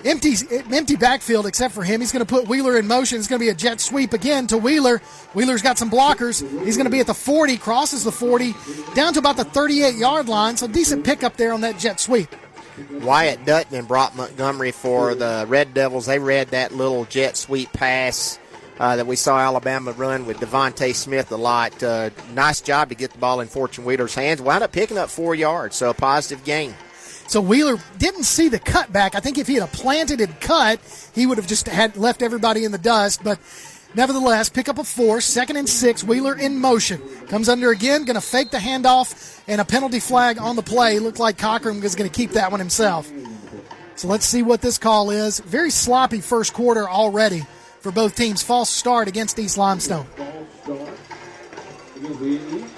S5: empty backfield except for him. He's going to put Wheeler in motion. It's going to be a jet sweep again to Wheeler. Wheeler's got some blockers. He's going to be at the 40, crosses the 40, down to about the 38-yard line. So decent pickup there on that jet sweep.
S7: Wyatt Dutton and Brock Montgomery for the Red Devils. They read that little jet sweep pass that we saw Alabama run with Devontae Smith a lot. Nice job to get the ball in Fortune Wheeler's hands. Wound up picking up 4 yards, so a positive gain.
S5: So Wheeler didn't see the cutback. I think if he had planted and cut, he would have just had left everybody in the dust. But nevertheless, pick up a 4, 2nd and 6. Wheeler in motion. Comes under again, going to fake the handoff, and a penalty flag on the play. Looked like Cochran was going to keep that one himself. So let's see what this call is. Very sloppy first quarter already for both teams. False start against East Limestone.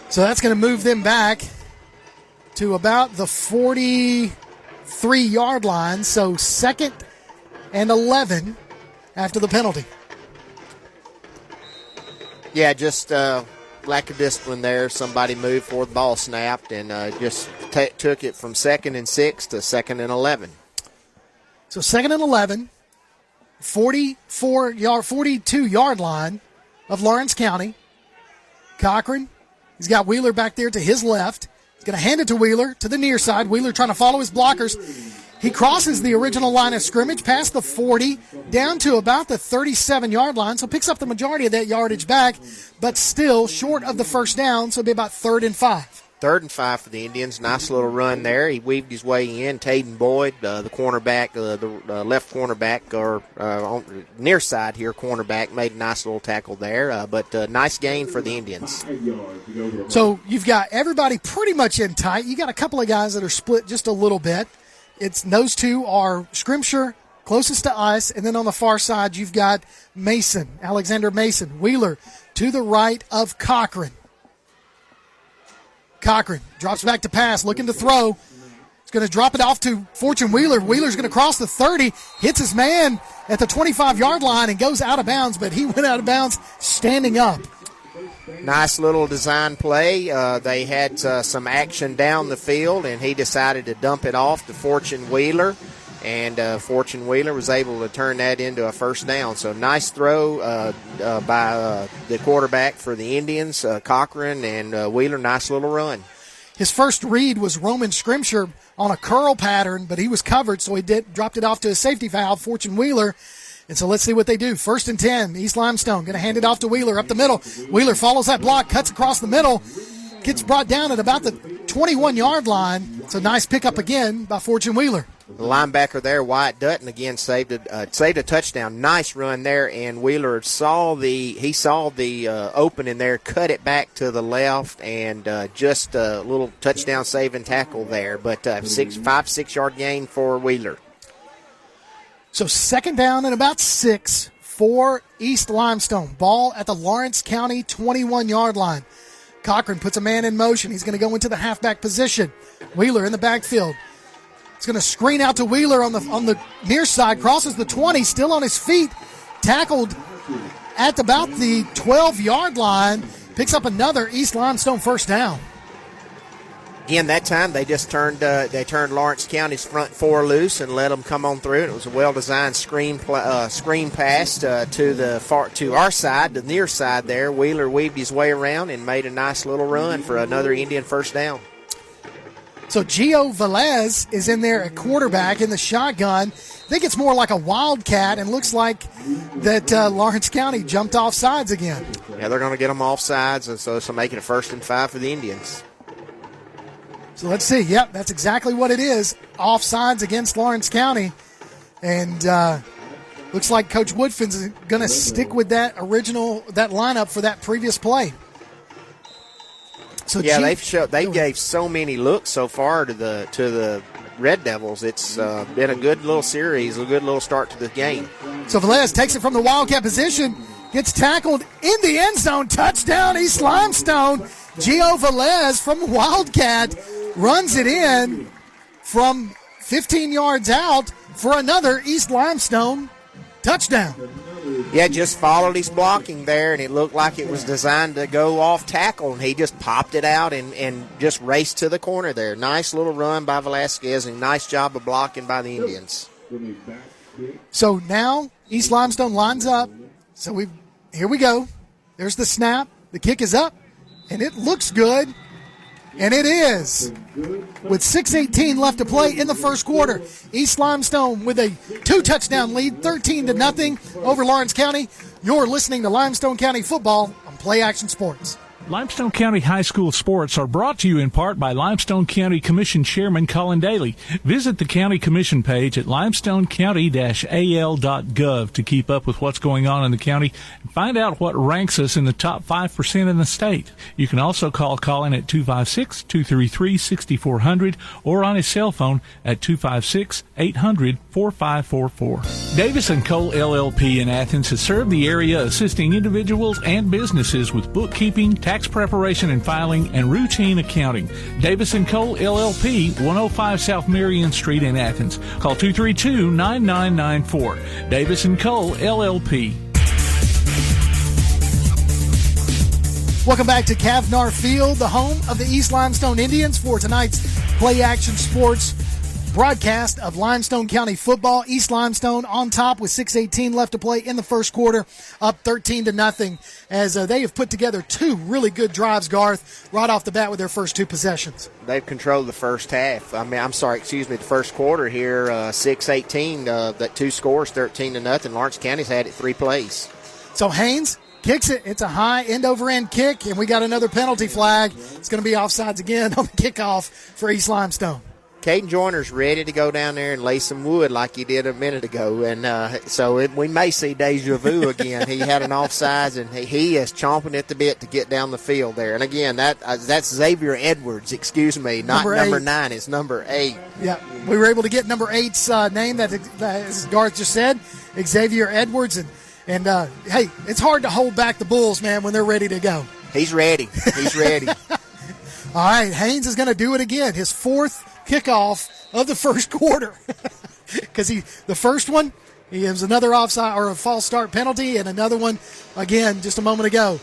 S5: So that's going to move them back to about the 43-yard line. So 2nd and 11 after the penalty. Yeah,
S7: just lack of discipline there. Somebody moved before the ball snapped and just took it from 2nd and 6 to 2nd and 11.
S5: So 2nd and 11, 42-yard line of Lawrence County. Cochran, he's got Wheeler back there to his left. He's going to hand it to Wheeler to the near side. Wheeler trying to follow his blockers. He crosses the original line of scrimmage past the 40 down to about the 37-yard line, so picks up the majority of that yardage back, but still short of the first down, so it'll be about 3rd and 5.
S7: 3rd and 5 for the Indians. Nice little run there. He weaved his way in. Taden Boyd, the cornerback, the left cornerback, or on near side here, cornerback, made a nice little tackle there. But nice gain for the Indians.
S5: So you've got everybody pretty much in tight. You got a couple of guys that are split just a little bit. Those two are Scrimshire, closest to us, and then on the far side you've got Mason, Alexander Mason. Wheeler to the right of Cochran. Cochran drops back to pass, looking to throw. He's going to drop it off to Fortune Wheeler. Wheeler's going to cross the 30, hits his man at the 25-yard line and goes out of bounds, but he went out of bounds standing up.
S7: Nice little design play. They had some action down the field, and he decided to dump it off to Fortune Wheeler, and Fortune Wheeler was able to turn that into a first down. So nice throw by the quarterback for the Indians, Cochran, and Wheeler. Nice little run.
S5: His first read was Roman Scrimshire on a curl pattern, but he was covered, so he dropped it off to a safety valve, Fortune Wheeler. And so let's see what they do. 1st and 10, East Limestone going to hand it off to Wheeler up the middle. Wheeler follows that block, cuts across the middle, gets brought down at about the 21-yard line. It's a nice pickup again by Fortune Wheeler.
S7: The linebacker there, Wyatt Dutton, again saved a touchdown. Nice run there, and Wheeler saw the opening there, cut it back to the left, and just a little touchdown saving tackle there. But 5-6 yard gain for Wheeler.
S5: So 2nd down and about 6 for East Limestone. Ball at the Lawrence County 21-yard line. Cochran puts a man in motion. He's going to go into the halfback position. Wheeler in the backfield. He's going to screen out to Wheeler on the near side. Crosses the 20, still on his feet. Tackled at about the 12-yard line. Picks up another East Limestone first down.
S7: Again, that time they just turned Lawrence County's front 4 loose and let them come on through. It was a well-designed screen pass to our side, the near side there. Wheeler weaved his way around and made a nice little run for another Indian first down.
S5: So Gio Velez is in there at quarterback in the shotgun. I think it's more like a wildcat, and looks like that Lawrence County jumped off sides again.
S7: Yeah, they're going to get them off sides, and so make it a 1st and 5 for the Indians.
S5: So let's see. Yep, that's exactly what it is. Offsides against Lawrence County. And looks like Coach Woodfin's going to stick with that lineup for that previous play. So
S7: yeah, they gave so many looks so far to the Red Devils. It's been a good little series, a good little start to the game.
S5: So Velez takes it from the Wildcat position, gets tackled in the end zone, touchdown East Limestone. Gio Velez from Wildcat runs it in from 15 yards out for another East Limestone touchdown.
S7: Yeah, just followed his blocking there, and it looked like it was designed to go off tackle, and he just popped it out and just raced to the corner there. Nice little run by Velasquez, and nice job of blocking by the Indians.
S5: So now East Limestone lines up. So here we go. There's the snap. The kick is up, and it looks good. And it is. With 6:18 left to play in the first quarter, East Limestone with a 2-touchdown lead, 13-0 over Lawrence County. You're listening to Limestone County Football on Play Action Sports.
S1: Limestone County High School sports are brought to you in part by Limestone County Commission Chairman Colin Daly. Visit the County Commission page at limestonecounty-al.gov to keep up with what's going on in the county and find out what ranks us in the top 5% in the state. You can also call Colin at 256-233-6400 or on his cell phone at 256-800-4544. Davis & Cole LLP in Athens has served the area assisting individuals and businesses with bookkeeping, tax preparation and filing, and routine accounting. Davis & Cole LLP, 105 South Marion Street in Athens. Call 232-9994. Davis & Cole LLP.
S5: Welcome back to Kavnar Field, the home of the East Limestone Indians, for tonight's Play Action Sports broadcast of Limestone County football. East Limestone on top with 6:18 left to play in the first quarter, up 13-0, as they have put together two really good drives, Garth, right off the bat with their first two possessions.
S7: They've controlled the first half. The first quarter here, 6:18, that two scores, 13-0. Lawrence County's had it 3 plays.
S5: So Haynes kicks it. It's a high end-over-end kick, and we got another penalty flag. It's going to be offsides again on the kickoff for East Limestone.
S7: Caden Joyner's ready to go down there and lay some wood like he did a minute ago, and we may see deja vu again. He had an offsides, and he is chomping at the bit to get down the field there. And again, that's Xavier Edwards, not number 9, it's number 8.
S5: Yeah, we were able to get number 8's name, that as Garth just said, Xavier Edwards, and hey, it's hard to hold back the Bulls, man, when they're ready to go.
S7: He's ready.
S5: All right, Haynes is going to do it again, his 4th kickoff of the first quarter, because the first one, he has another offside or a false start penalty, and another one again just a moment ago.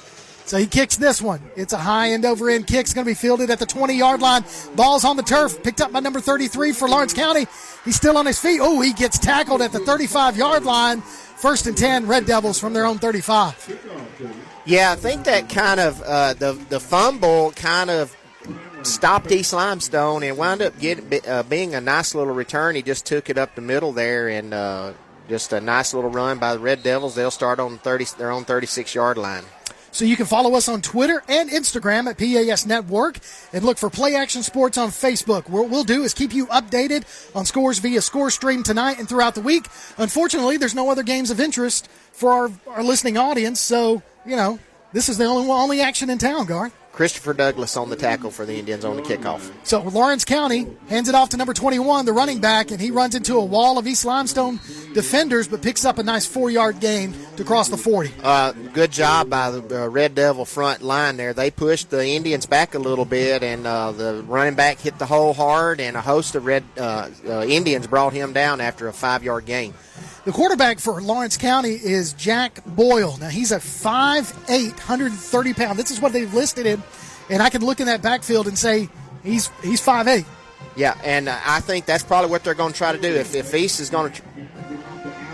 S5: So he kicks this one. It's a high end over end kick. It's going to be fielded at the 20-yard line. Ball's on the turf, picked up by number 33 for Lawrence County. He's still on his feet. Oh, he gets tackled at the 35-yard line. 1st and 10, Red Devils from their own 35.
S7: Yeah, I think that kind of the fumble kind of stopped East Limestone and wound up being a nice little return. He just took it up the middle there, and just a nice little run by the Red Devils. They'll start on their own 36-yard line.
S5: So you can follow us on Twitter and Instagram at PAS Network, and look for Play Action Sports on Facebook. What we'll do is keep you updated on scores via Score Stream tonight and throughout the week. Unfortunately, there's no other games of interest for our listening audience, so, this is the only action in town, Garth.
S7: Christopher Douglas on the tackle for the Indians on the kickoff.
S5: So Lawrence County hands it off to number 21, the running back, and he runs into a wall of East Limestone defenders, but picks up a nice 4-yard gain to cross the 40.
S7: Good job by the Red Devil front line there. They pushed the Indians back a little bit, and the running back hit the hole hard, and a host of Red Indians brought him down after a 5-yard gain.
S5: The quarterback for Lawrence County is Jack Boyle. Now, he's a 5'8", 130-pound. This is what they've listed him, and I can look in that backfield and say he's 5'8".
S7: Yeah, and I think that's probably what they're going to try to do. If East is going to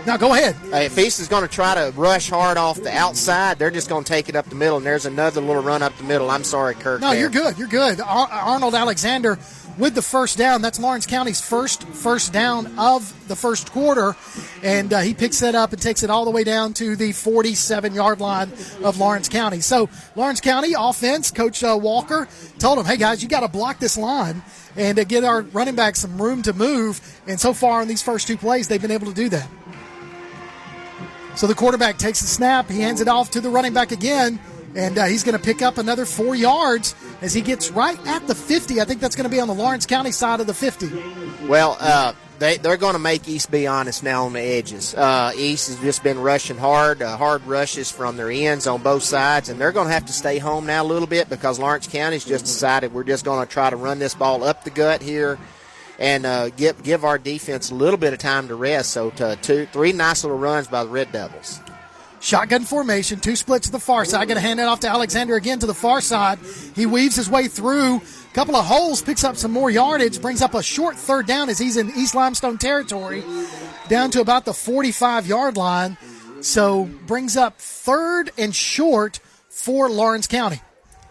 S5: Now, go ahead.
S7: If East is going to try to rush hard off the outside, they're just going to take it up the middle, and there's another little run up the middle. I'm sorry, Kirk.
S5: No, you're good. You're good. Arnold Alexander with the first down. That's Lawrence County's first down of the first quarter, and he picks that up and takes it all the way down to the 47-yard line of Lawrence County. So Lawrence County offense, Coach Walker told them, hey, guys, you got to block this line and get our running back some room to move, and so far in these first 2 plays, they've been able to do that. So the quarterback takes the snap. He hands it off to the running back again, and he's going to pick up another 4 yards as he gets right at the 50. I think that's going to be on the Lawrence County side of the 50.
S7: Well, they're going to make East be honest now on the edges. East has just been rushing hard rushes from their ends on both sides, and they're going to have to stay home now a little bit because Lawrence County's just decided we're just going to try to run this ball up the gut here and give our defense a little bit of time to rest. So three nice little runs by the Red Devils.
S5: Shotgun formation, 2 splits to the far side. Going to hand it off to Alexander again to the far side. He weaves his way through a couple of holes, picks up some more yardage, brings up a short third down as he's in East Limestone territory, down to about the 45-yard line. So brings up 3rd and short for Lawrence County.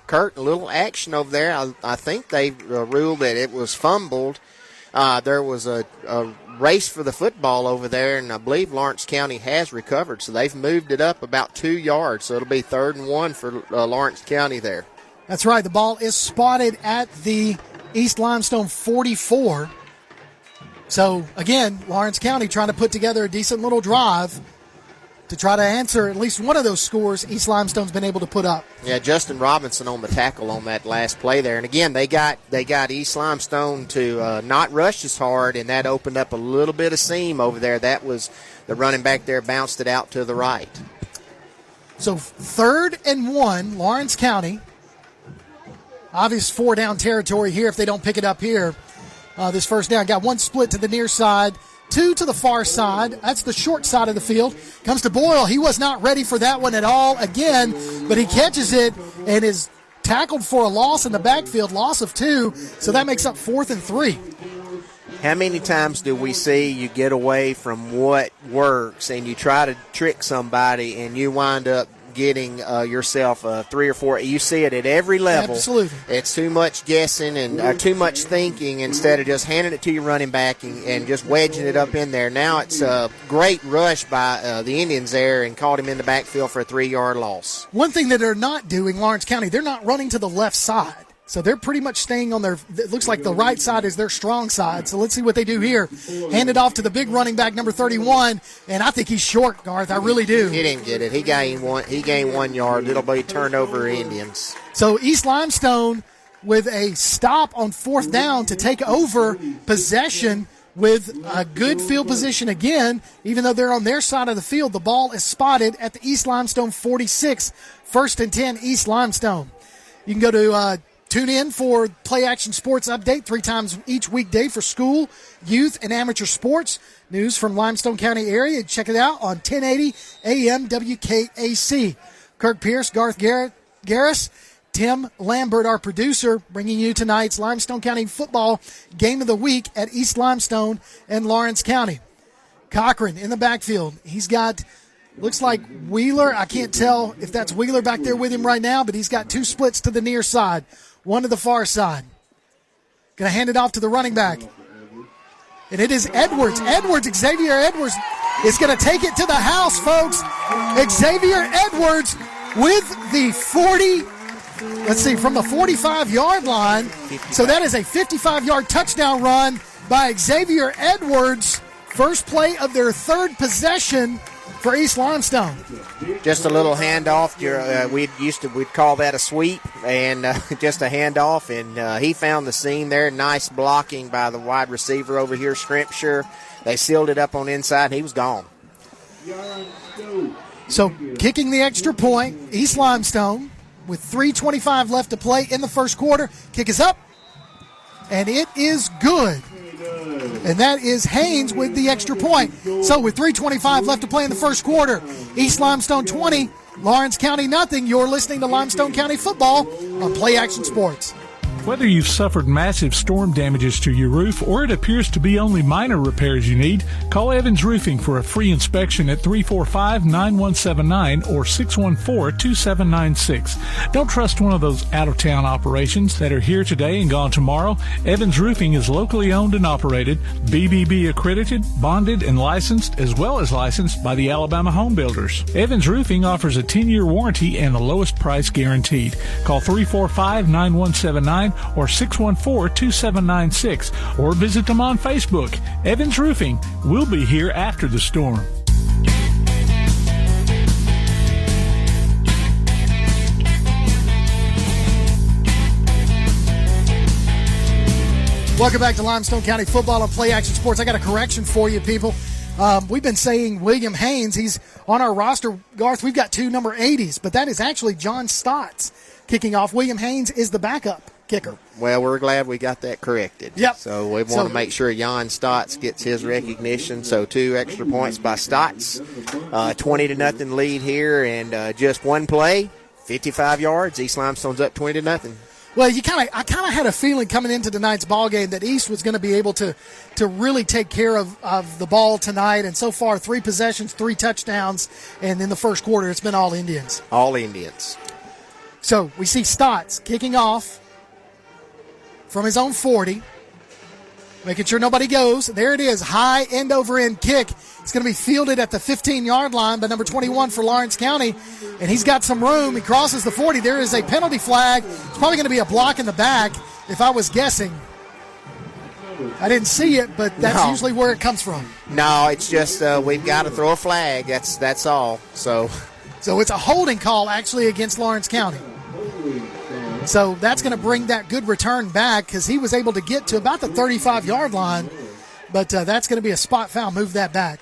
S7: Kurt, a little action over there. I think they ruled that it was fumbled. There was a race for the football over there, and I believe Lawrence County has recovered. So they've moved it up about 2 yards. So it'll be 3rd and 1 for Lawrence County there.
S5: That's right. The ball is spotted at the East Limestone 44. So, again, Lawrence County trying to put together a decent little drive to try to answer at least one of those scores East Limestone's been able to put up.
S7: Yeah, Justin Robinson on the tackle on that last play there. And, again, they got East Limestone to not rush as hard, and that opened up a little bit of seam over there. That was the running back there bounced it out to the right.
S5: So 3rd and 1, Lawrence County. Obvious 4-down territory here if they don't pick it up here. This first down. Got 1 split to the near side, 2 to the far side. That's the short side of the field. Comes to Boyle. He was not ready for that one at all again, but he catches it and is tackled for a loss in the backfield, loss of 2. So that makes up 4th and 3.
S7: How many times do we see you get away from what works and you try to trick somebody and you wind up getting yourself 3 or 4? You see it at every level.
S5: Absolutely.
S7: It's too much guessing and too much thinking instead of just handing it to your running back and just wedging it up in there. Now it's a great rush by the Indians there and caught him in the backfield for a 3-yard loss.
S5: One thing that they're not doing, Lawrence County, they're not running to the left side. So they're pretty much staying on it looks like the right side is their strong side. So let's see what they do here. Hand it off to the big running back, number 31, and I think he's short, Garth. I really do.
S7: He didn't get it. He gained 1 yard. It'll be turnover Indians.
S5: So East Limestone with a stop on 4th down to take over possession with a good field position again. Even though they're on their side of the field, the ball is spotted at the East Limestone 46. 1st and 10, East Limestone. You can go to tune in for Play Action Sports Update 3 times each weekday for school, youth, and amateur sports. News from Limestone County area. Check it out on 1080 AM WKAC. Kirk Pierce, Garth Garris, Tim Lambert, our producer, bringing you tonight's Limestone County football game of the week at East Limestone and Lawrence County. Cochran in the backfield. He's got, looks like Wheeler. I can't tell if that's Wheeler back there with him right now, but he's got 2 splits to the near side, 1 to the far side. Going to hand it off to the running back. And it is Edwards. Xavier Edwards is going to take it to the house, folks. Xavier Edwards with the 40, from the 45-yard line. So that is a 55-yard touchdown run by Xavier Edwards. First play of their 3rd possession for East Limestone.
S7: Just a little handoff. We'd call that a sweep, and just a handoff, and he found the seam there. Nice blocking by the wide receiver over here, Shrimpshire. They sealed it up on inside, and he was gone.
S5: So kicking the extra point, East Limestone with 3:25 left to play in the first quarter. Kick is up, and it is good. And that is Haynes with the extra point. So with 3:25 left to play in the first quarter, East Limestone 20, Lawrence County nothing. You're listening to Limestone County football on Play Action Sports.
S1: Whether you've suffered massive storm damages to your roof or it appears to be only minor repairs you need, call Evans Roofing for a free inspection at 345-9179 or 614-2796. Don't trust one of those out-of-town operations that are here today and gone tomorrow. Evans Roofing is locally owned and operated, BBB accredited, bonded, and licensed, as well as licensed by the Alabama Home Builders. Evans Roofing offers a 10-year warranty and the lowest price guaranteed. Call 345-9179 or 614-2796 or visit them on Facebook. Evans Roofing. We'll be here after the storm.
S5: Welcome back to Limestone County Football on Play Action Sports. I got a correction for you, people. We've been saying William Haynes. He's on our roster, Garth. We've got 2 number 80s, but that is actually John Stotts kicking off. William Haynes is the backup kicker.
S7: Well, we're glad we got that corrected.
S5: Yep.
S7: So we want to make sure Jan Stotts gets his recognition. So 2 extra points by Stotts. 20-0 lead here, and just one play, 55 yards. East Limestone's up 20-0.
S5: Well, I kind of had a feeling coming into tonight's ball game that East was going to be able to really take care of the ball tonight. And so far, 3 possessions, 3 touchdowns, and in the first quarter, it's been all Indians.
S7: All Indians.
S5: So we see Stotts kicking off from his own 40, making sure nobody goes. There it is, high end-over-end kick. It's going to be fielded at the 15-yard line by number 21 for Lawrence County, and he's got some room. He crosses the 40. There is a penalty flag. It's probably going to be a block in the back, if I was guessing. I didn't see it, but that's usually where it comes from.
S7: No, it's just we've got to throw a flag. That's all. So
S5: it's a holding call, actually, against Lawrence County. So that's going to bring that good return back because he was able to get to about the 35-yard line, but that's going to be a spot foul. Move that back.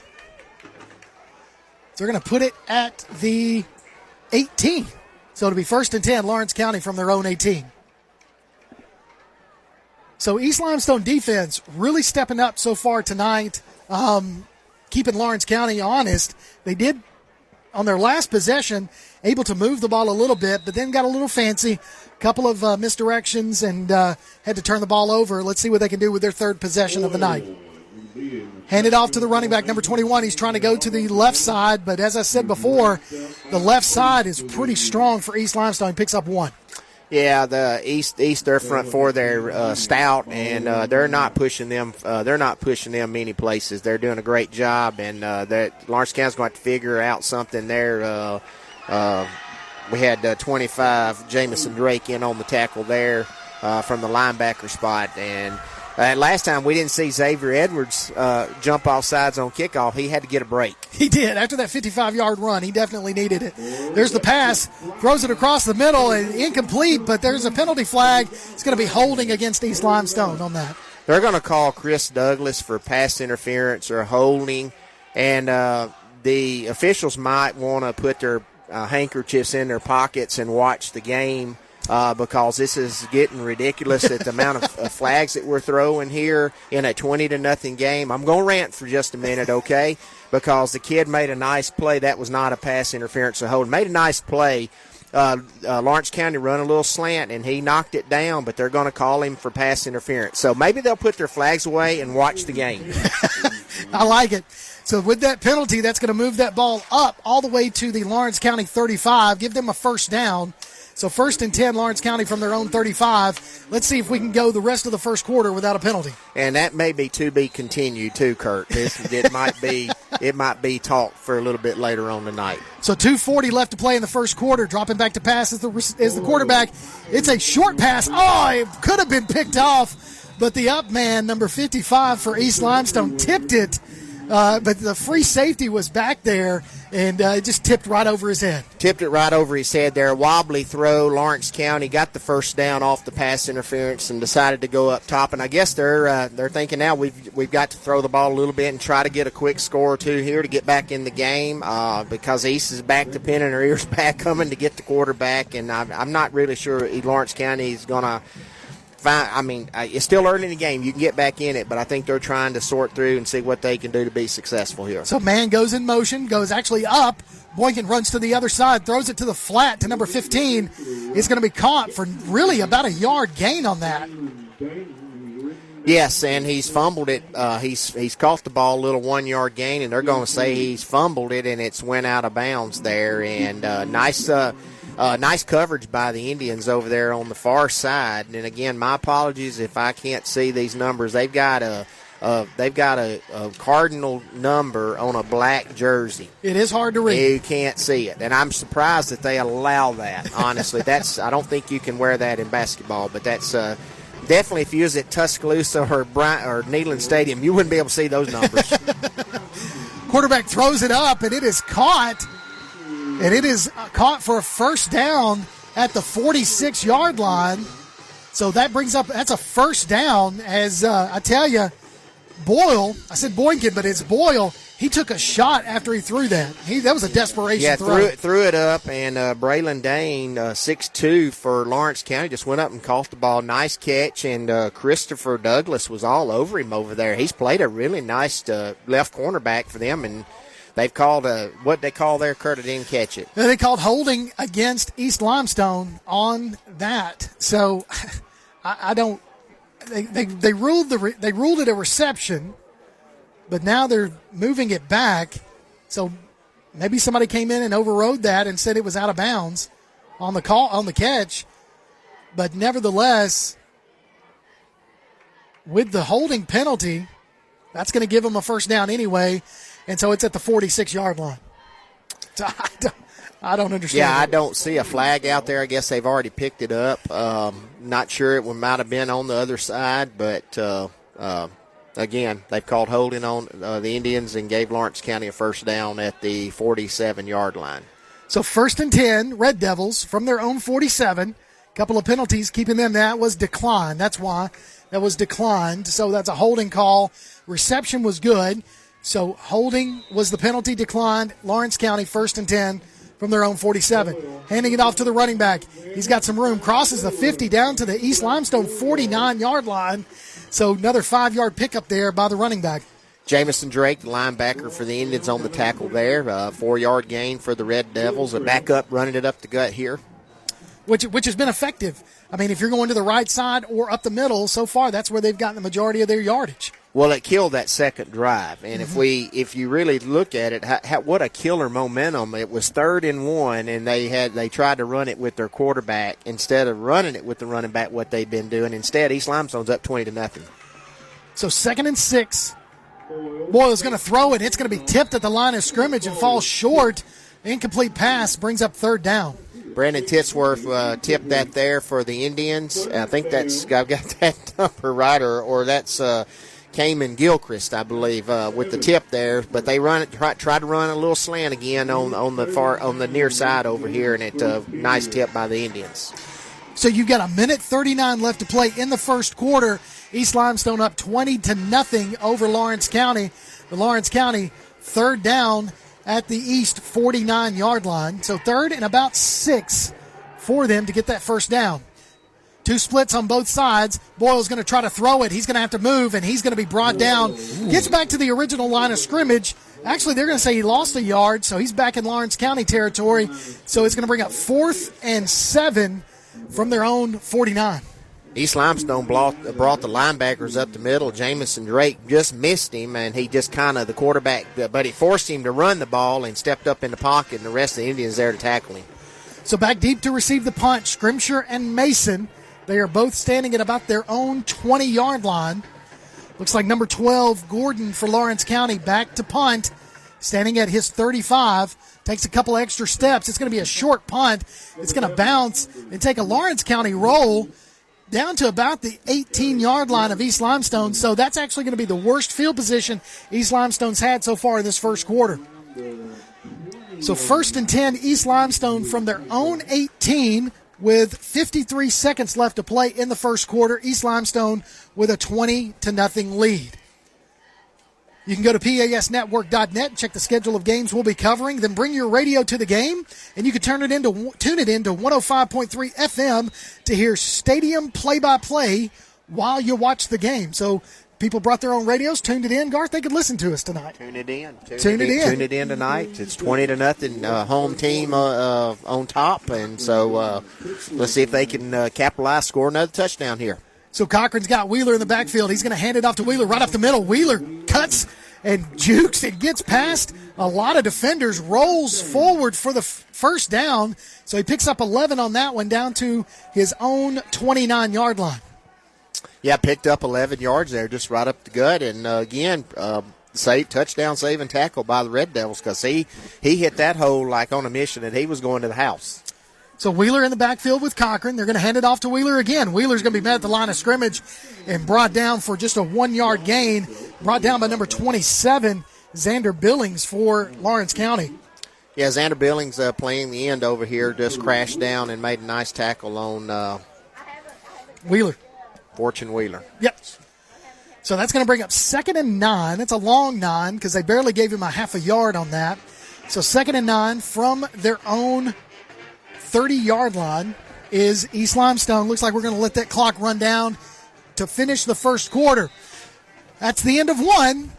S5: So they're going to put it at the 18. So it'll be 1st and 10, Lawrence County from their own 18. So East Limestone defense really stepping up so far tonight, keeping Lawrence County honest. They did, on their last possession, able to move the ball a little bit, but then got a little fancy. Couple of misdirections and had to turn the ball over. Let's see what they can do with their 3rd possession of the night. Handed off to the running back, number 21. He's trying to go to the left side, but as I said before, the left side is pretty strong for East Limestone. He picks up 1.
S7: Yeah, the East their front 4, they're stout, and they're not pushing them. They're not pushing them many places. They're doing a great job, and that Lawrence County's going to have to figure out something there. We had 25 Jamison Drake in on the tackle there from the linebacker spot, and last time we didn't see Xavier Edwards jump off sides on kickoff. He had to get a break.
S5: He did. After that 55-yard run, he definitely needed it. There's the pass, throws it across the middle, and incomplete, but there's a penalty flag. It's going to be holding against East Limestone on that.
S7: They're going to call Chris Douglas for pass interference or holding, and the officials might want to put their handkerchiefs in their pockets and watch the game because this is getting ridiculous at the amount of flags that we're throwing here in a 20-0 game. I'm going to rant for just a minute, okay, because the kid made a nice play. That was not a pass interference or hold. Made a nice play. Lawrence County run a little slant, and he knocked it down, but they're going to call him for pass interference. So maybe they'll put their flags away and watch the game.
S5: I like it. So with that penalty, that's going to move that ball up all the way to the Lawrence County 35, give them a 1st down. So 1st and 10, Lawrence County from their own 35. Let's see if we can go the rest of the first quarter without a penalty.
S7: And that may be to be continued too, Kurt. It might be talked for a little bit later on tonight.
S5: So 2:40 left to play in the first quarter. Dropping back to pass is the quarterback. It's a short pass. Oh, it could have been picked off, but the up man, number 55 for East Limestone, tipped it. But the free safety was back there, and it just tipped right over his head. Tipped it right over his head there. Wobbly throw. Lawrence County got the 1st down off the pass interference and decided to go up top. And I guess they're thinking now we've got to throw the ball a little bit and try to get a quick score or 2 here to get back in the game because East is back to pinning their ears back, coming to get the quarterback. And I'm not really sure Lawrence County is going to it's still early in the game. You can get back in it, but I think they're trying to sort through and see what they can do to be successful here. So man goes in motion, goes actually up. Boykin runs to the other side, throws it to the flat to number 15. It's going to be caught for really about a yard gain on that. Yes, and he's fumbled it. He's caught the ball a little 1-yard gain, and they're going to say he's fumbled it, and it's went out of bounds there. And nice coverage by the Indians over there on the far side. And again, my apologies if I can't see these numbers. They've got a cardinal number on a black jersey. It is hard to read. You can't see it, and I'm surprised that they allow that. Honestly, I don't think you can wear that in basketball, but that's definitely if you was at Tuscaloosa or Neyland Stadium, you wouldn't be able to see those numbers. Quarterback throws it up, and it is caught. And it is caught for a 1st down at the 46-yard line. So that brings up, that's a first down as I tell you, Boyle, I said Boykin, but it's Boyle. He took a shot after he threw that. That was a desperation throw.
S7: Yeah, threw it up, and Braylon Dane, 6'2" for Lawrence County, just went up and caught the ball. Nice catch, and Christopher Douglas was all over him over there. He's played a really nice left cornerback for them, and they've called what they call there, Kurt, I didn't catch it.
S5: They called holding against East Limestone on that. So I don't. They ruled it a reception, but now they're moving it back. So maybe somebody came in and overrode that and said it was out of bounds on the catch. But nevertheless, with the holding penalty, that's going to give them a first down anyway, and so it's at the 46-yard line. So I don't understand.
S7: Yeah, I don't see a flag out there. I guess they've already picked it up. Not sure it might have been on the other side, but again, they've called holding on the Indians and gave Lawrence County a first down at the 47-yard line.
S5: So 1st and 10, Red Devils from their own 47. Couple of penalties keeping them. That was declined. That's why that was declined. So that's a holding call. Reception was good. So holding was the penalty, declined. Lawrence County 1st and 10 from their own 47. Handing it off to the running back. He's got some room. Crosses the 50 down to the East Limestone 49-yard line. So another 5-yard pickup there by the running back.
S7: Jamison Drake, the linebacker for the Indians, on the tackle there. 4-yard gain for the Red Devils. A back up, running it up the gut here.
S5: Which has been effective. I mean, if you're going to the right side or up the middle, so far that's where they've gotten the majority of their yardage.
S7: Well, it killed that second drive, and if you really look at it, what a killer momentum! It was 3rd and 1, and they tried to run it with their quarterback instead of running it with the running back. What they've been doing instead, East Limestone's up 20-0.
S5: So 2nd and 6. Boyle's going to throw it. It's going to be tipped at the line of scrimmage and falls short. Incomplete pass brings up 3rd down.
S7: Brandon Titsworth tipped that there for the Indians. I think I've got that number right, or that's Cayman Gilchrist, I believe, with the tip there. But they try to run a little slant again on the near side over here, and it's nice tip by the Indians.
S5: So you've got 1:39 left to play in the first quarter. East Limestone up 20-0 over Lawrence County. The Lawrence County 3rd down at the East 49-yard line. So 3rd and about 6 for them to get that first down. 2 splits on both sides. Boyle's going to try to throw it. He's going to have to move, and he's going to be brought down. Gets back to the original line of scrimmage. Actually, they're going to say he lost a yard, so he's back in Lawrence County territory. So it's going to bring up 4th and 7 from their own 49.
S7: East Limestone brought the linebackers up the middle. Jamison Drake just missed him, and he just the quarterback, but he forced him to run the ball and stepped up in the pocket, and the rest of the Indians there to tackle him.
S5: So back deep to receive the punt, Scrimshire and Mason. They are both standing at about their own 20-yard line. Looks like number 12, Gordon for Lawrence County, back to punt, standing at his 35. Takes a couple extra steps. It's going to be a short punt. It's going to bounce and take a Lawrence County roll down to about the 18-yard line of East Limestone. So that's actually going to be the worst field position East Limestone's had so far in this first quarter. So 1st and 10, East Limestone from their own 18 with 53 seconds left to play in the first quarter. East Limestone with a 20-0 lead. You can go to PASnetwork.net and check the schedule of games we'll be covering. Then bring your radio to the game, and you can tune it into 105.3 FM to hear stadium play-by-play while you watch the game. So people brought their own radios, tuned it in. Garth, they could listen to us tonight.
S7: Tune it in.
S5: Tune
S7: it in tonight. It's 20-0 home team on top, and so let's see if they can capitalize, score another touchdown here.
S5: So Cochran's got Wheeler in the backfield. He's going to hand it off to Wheeler right up the middle. Wheeler cuts and jukes and gets past a lot of defenders, rolls forward for the first down. So he picks up 11 on that one down to his own 29-yard line.
S7: Yeah, picked up 11 yards there, just right up the gut. And, again, touchdown saving tackle by the Red Devils because he hit that hole like on a mission and he was going to the house.
S5: So Wheeler in the backfield with Cochran. They're going to hand it off to Wheeler again. Wheeler's going to be met at the line of scrimmage and brought down for just a 1-yard gain. Brought down by number 27, Xander Billings for Lawrence County.
S7: Yeah, Xander Billings playing the end over here just crashed down and made a nice tackle on
S5: Wheeler.
S7: Fortune Wheeler.
S5: Yep. So that's going to bring up 2nd and 9. That's a long 9 because they barely gave him a half a yard on that. So 2nd and 9 from their own 30-yard line is East Limestone. Looks like we're going to let that clock run down to finish the first quarter. That's the end of one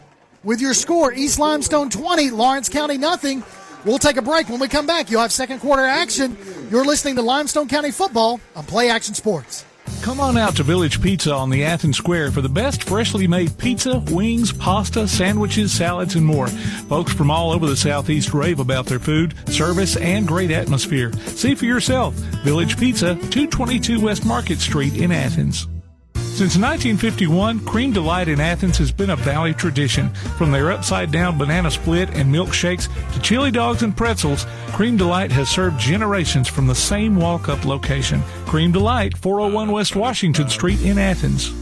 S5: with your score. East Limestone 20, Lawrence County nothing. We'll take a break. When we come back, you'll have second quarter action. You're listening to Limestone County Football on Play Action Sports.
S1: Come on out to Village Pizza on the Athens Square for the best freshly made pizza, wings, pasta, sandwiches, salads, and more. Folks from all over the Southeast rave about their food, service, and great atmosphere. See for yourself. Village Pizza, 222 West Market Street in Athens. Since 1951, Cream Delight in Athens has been a Valley tradition. From their upside-down banana split and milkshakes to chili dogs and pretzels, Cream Delight has served generations from the same walk-up location. Cream Delight, 401 West Washington Street in Athens.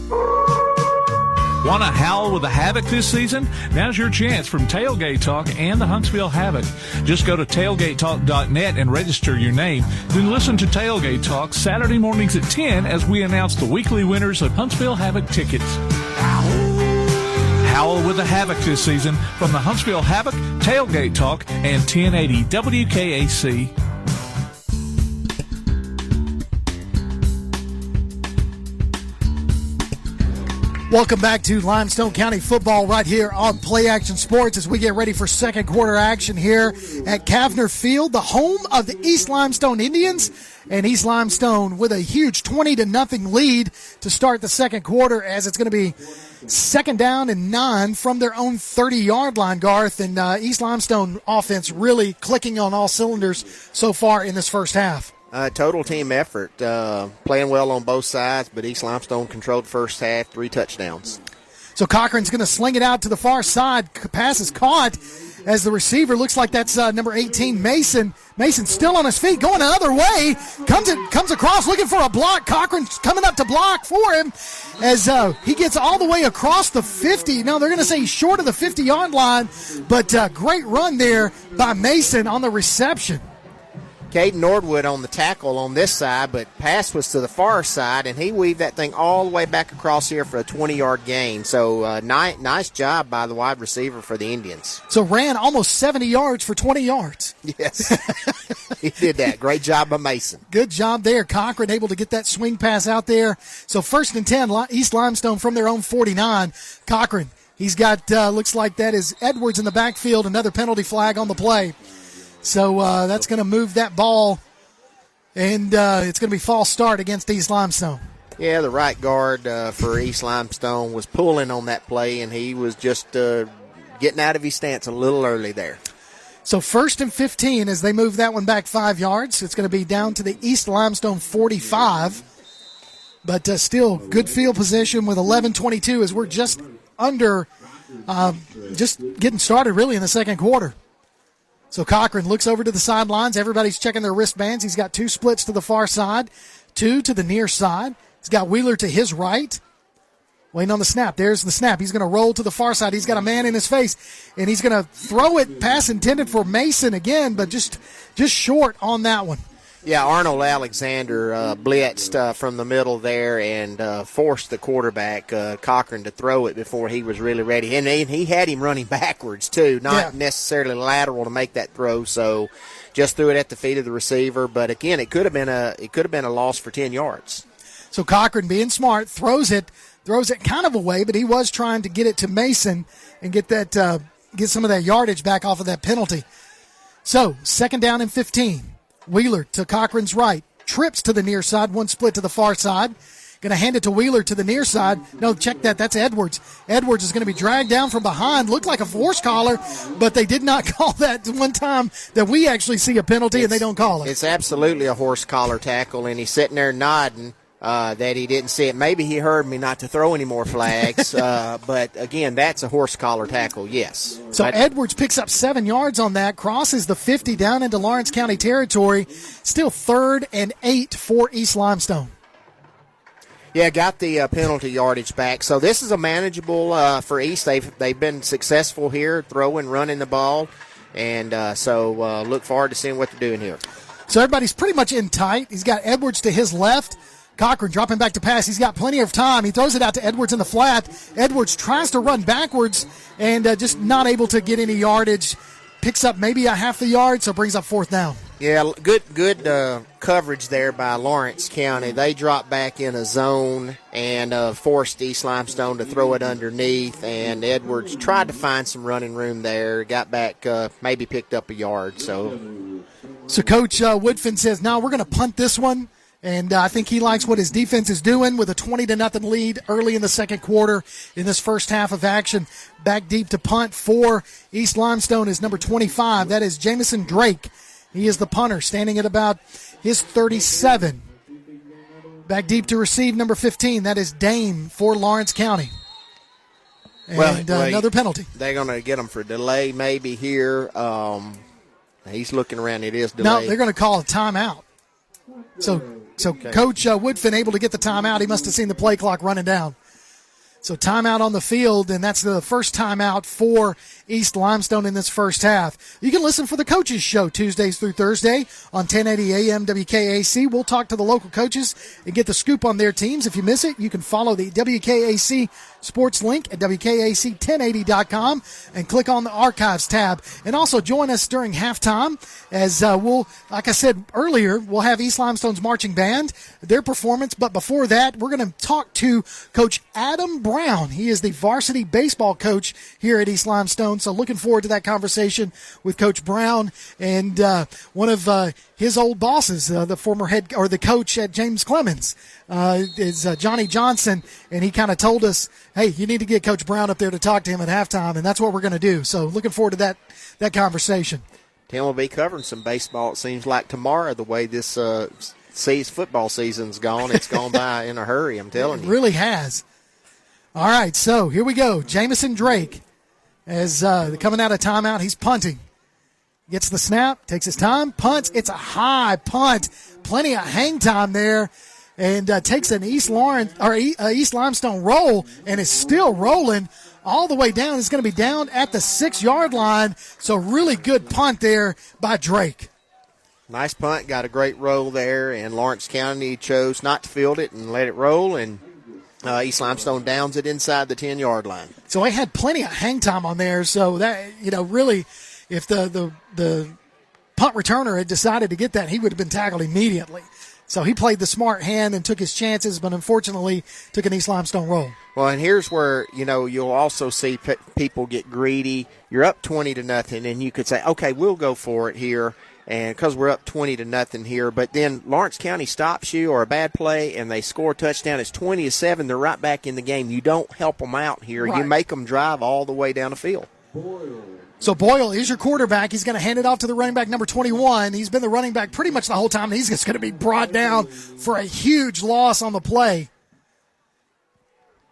S1: Want to howl with the Havoc this season? Now's your chance from Tailgate Talk and the Huntsville Havoc. Just go to tailgatetalk.net and register your name. Then listen to Tailgate Talk Saturday mornings at 10 as we announce the weekly winners of Huntsville Havoc tickets. Howl with the Havoc this season from the Huntsville Havoc, Tailgate Talk, and 1080 WKAC.
S5: Welcome back to Limestone County Football right here on Play Action Sports as we get ready for second quarter action here at Kavner Field, the home of the East Limestone Indians. And East Limestone with a huge 20-0 lead to start the second quarter as it's going to be 2nd down and 9 from their own 30-yard line, Garth. And East Limestone offense really clicking on all cylinders so far in this first half.
S7: Total team effort, playing well on both sides, but East Limestone controlled first half, 3 touchdowns.
S5: So Cochran's going to sling it out to the far side. Pass is caught as the receiver. Looks like that's number 18, Mason. Mason still on his feet, going the other way. Comes across looking for a block. Cochran's coming up to block for him as he gets all the way across the 50. No, they're going to say he's short of the 50-yard line, but great run there by Mason on the reception.
S7: Caden Nordwood on the tackle on this side, but pass was to the far side, and he weaved that thing all the way back across here for a 20-yard gain. So nice job by the wide receiver for the Indians.
S5: So ran almost 70 yards for 20 yards.
S7: Yes, he did that. Great job by Mason.
S5: Good job there. Cochran able to get that swing pass out there. So 1st and 10, East Limestone from their own 49. Cochran, he's got, looks like that is Edwards in the backfield, another penalty flag on the play. So that's going to move that ball, and it's going to be false start against East Limestone.
S7: Yeah, the right guard for East Limestone was pulling on that play, and he was just getting out of his stance a little early there.
S5: So 1st and 15 as they move that one back 5 yards. It's going to be down to the East Limestone 45. But still good field position with 11:22 as we're just under, just getting started really in the second quarter. So Cochran looks over to the sidelines. Everybody's checking their wristbands. He's got 2 splits to the far side, 2 to the near side. He's got Wheeler to his right. Waiting on the snap. There's the snap. He's going to roll to the far side. He's got a man in his face, and he's going to throw it. Pass intended for Mason again, but just short on that one.
S7: Yeah, Arnold Alexander blitzed from the middle there and forced the quarterback, Cochran, to throw it before he was really ready. And he had him running backwards, too, not necessarily lateral to make that throw, so just threw it at the feet of the receiver. But, again, it could have been a loss for 10 yards.
S5: So Cochran, being smart, throws it kind of away, but he was trying to get it to Mason and get some of that yardage back off of that penalty. So 2nd down and 15. Wheeler to Cochran's right. Trips to the near side. 1 split to the far side. Going to hand it to Wheeler to the near side. No, check that. That's Edwards. Edwards is going to be dragged down from behind. Looked like a horse collar, but they did not call that one time that we actually see a penalty and they don't call it.
S7: It's absolutely a horse collar tackle, and he's sitting there nodding that he didn't see it. Maybe he heard me not to throw any more flags, but, again, that's a horse collar tackle, yes.
S5: So Edwards picks up 7 yards on that, crosses the 50 down into Lawrence County territory. Still 3rd and 8 for East Limestone.
S7: Yeah, got the penalty yardage back. So this is a manageable for East. They've been successful here, running the ball, and so look forward to seeing what they're doing here.
S5: So everybody's pretty much in tight. He's got Edwards to his left. Cochran dropping back to pass. He's got plenty of time. He throws it out to Edwards in the flat. Edwards tries to run backwards and just not able to get any yardage. Picks up maybe a half the yard, so brings up 4th down.
S7: Yeah, good coverage there by Lawrence County. They dropped back in a zone and forced East Limestone to throw it underneath, and Edwards tried to find some running room there. Got back, maybe picked up a yard. So
S5: Coach Woodfin says, no, we're going to punt this one. And I think he likes what his defense is doing with a 20-0 lead early in the second quarter in this first half of action. Back deep to punt for East Limestone is number 25. That is Jamison Drake. He is the punter, standing at about his 37. Back deep to receive, number 15. That is Dane for Lawrence County. And another penalty.
S7: They're going to get him for delay maybe here. He's looking around. It is delay.
S5: No, they're going to call a timeout. So okay. Coach Woodfin able to get the timeout. He must have seen the play clock running down. So timeout on the field, and that's the first timeout for East Limestone in this first half. You can listen for the Coaches Show Tuesdays through Thursday on 1080 AM WKAC. We'll talk to the local coaches and get the scoop on their teams. If you miss it, you can follow the WKAC Sports link at WKAC1080.com and click on the Archives tab. And also join us during halftime as we'll, like I said earlier, we'll have East Limestone's marching band, their performance. But before that, we're going to talk to Coach Adam Brown. He is the varsity baseball coach here at East Limestone. So looking forward to that conversation with Coach Brown and one of his old bosses, the former head or the coach at James Clemens, is Johnny Johnson. And he kind of told us, hey, you need to get Coach Brown up there to talk to him at halftime, and that's what we're going to do. So looking forward to that conversation.
S7: Tim will be covering some baseball, it seems like, tomorrow, the way this football season's gone. It's gone by in a hurry, I'm telling you.
S5: It really has. All right, so here we go. Jamison Drake is coming out of timeout. He's punting. Gets the snap, takes his time, punts. It's a high punt. Plenty of hang time there. And takes an East Limestone roll and is still rolling all the way down. It's going to be down at the 6-yard line. So really good punt there by Drake.
S7: Nice punt, got a great roll there, and Lawrence County chose not to field it and let it roll, and East Limestone downs it inside the 10-yard line.
S5: So they had plenty of hang time on there. So that, really, if the punt returner had decided to get that, he would have been tackled immediately. So he played the smart hand and took his chances, but unfortunately took an East Limestone roll.
S7: Well, and here's where, you'll also see people get greedy. You're up 20-0, and you could say, okay, we'll go for it here, and because we're up 20-0 here. But then Lawrence County stops you or a bad play, and they score a touchdown. It's 20-7. They're right back in the game. You don't help them out here. Right. You make them drive all the way down the field.
S5: So Boyle is your quarterback. He's going to hand it off to the running back, number 21. He's been the running back pretty much the whole time. He's just going to be brought down for a huge loss on the play.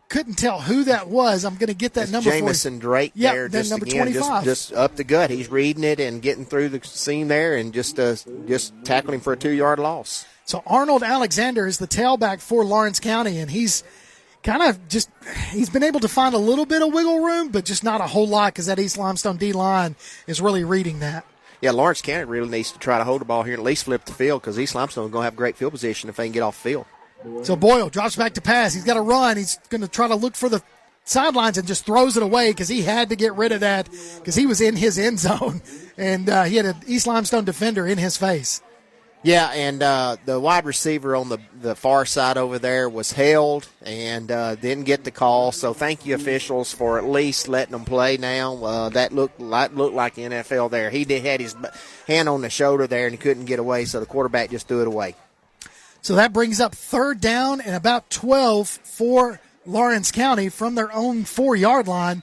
S5: Couldn't tell who that was. I'm going to get that
S7: it's
S5: number
S7: Jamison Drake there.
S5: Just number
S7: again,
S5: 25.
S7: Just up the gut. He's reading it and getting through the seam there and just tackling for a 2-yard loss.
S5: So Arnold Alexander is the tailback for Lawrence County, and he's he's been able to find a little bit of wiggle room, but just not a whole lot because that East Limestone D-line is really reading that.
S7: Yeah, Lawrence County really needs to try to hold the ball here and at least flip the field because East Limestone is going to have great field position if they can get off the field.
S5: So Boyle drops back to pass. He's got to run. He's going to try to look for the sidelines and just throws it away because he had to get rid of that because he was in his end zone, and he had an East Limestone defender in his face.
S7: Yeah, and the wide receiver on the far side over there was held and didn't get the call. So thank you, officials, for at least letting them play now. That looked like the NFL there. He had his hand on the shoulder there and he couldn't get away, so the quarterback just threw it away.
S5: So that brings up 3rd down and about 12 for Lawrence County from their own 4-yard line.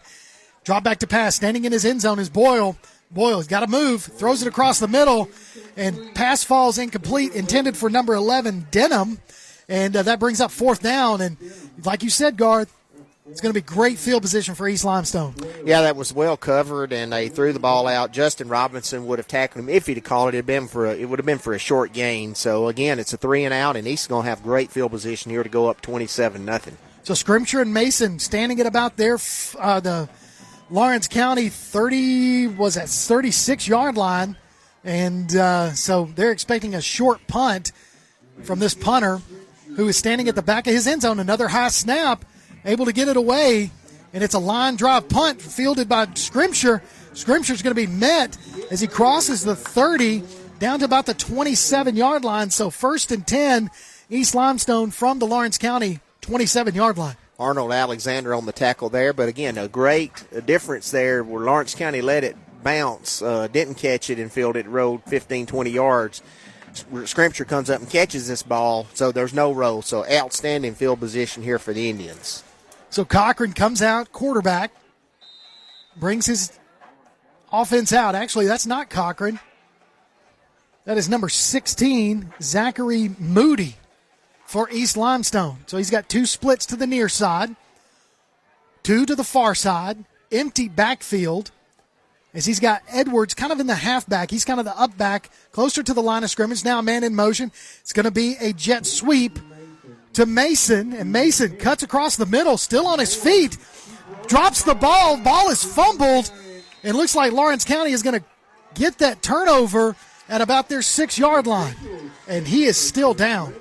S5: Drop back to pass. Standing in his end zone is Boyle. Boyle's got to move, throws it across the middle, and pass falls incomplete, intended for number 11, Denham. And that brings up 4th down. And like you said, Garth, it's going to be great field position for East Limestone.
S7: Yeah, that was well covered, and they threw the ball out. Justin Robinson would have tackled him if he'd have called it. It would have been for a short gain. So, again, it's a 3-and-out, and East is going to have great field position here to go up 27-0.
S5: So Scrimsher and Mason standing at about the Lawrence County 36-yard line. And so they're expecting a short punt from this punter. who is standing at the back of his end zone. Another high snap, able to get it away, and it's a line drive punt fielded by Scrimshire. Scrimshire's going to be met as he crosses the 30 down to about the 27-yard line. So 1st and 10, East Limestone from the Lawrence County 27-yard line.
S7: Arnold Alexander on the tackle there, but again, a great difference there where Lawrence County let it bounce, didn't catch it and fielded it, rolled 15, 20 yards. Scrimshire comes up and catches this ball, so there's no roll. So outstanding field position here for the Indians.
S5: So Cochran comes out, quarterback, brings his offense out. Actually, that's not Cochran. That is number 16, Zachary Moody for East Limestone. So he's got 2 splits to the near side, 2 to the far side, empty backfield, as he's got Edwards kind of in the halfback. He's kind of the up back, closer to the line of scrimmage. Now a man in motion. It's going to be a jet sweep to Mason, and Mason cuts across the middle, still on his feet, drops the ball. Ball is fumbled. It looks like Lawrence County is going to get that turnover at about their 6-yard line, and he is still down.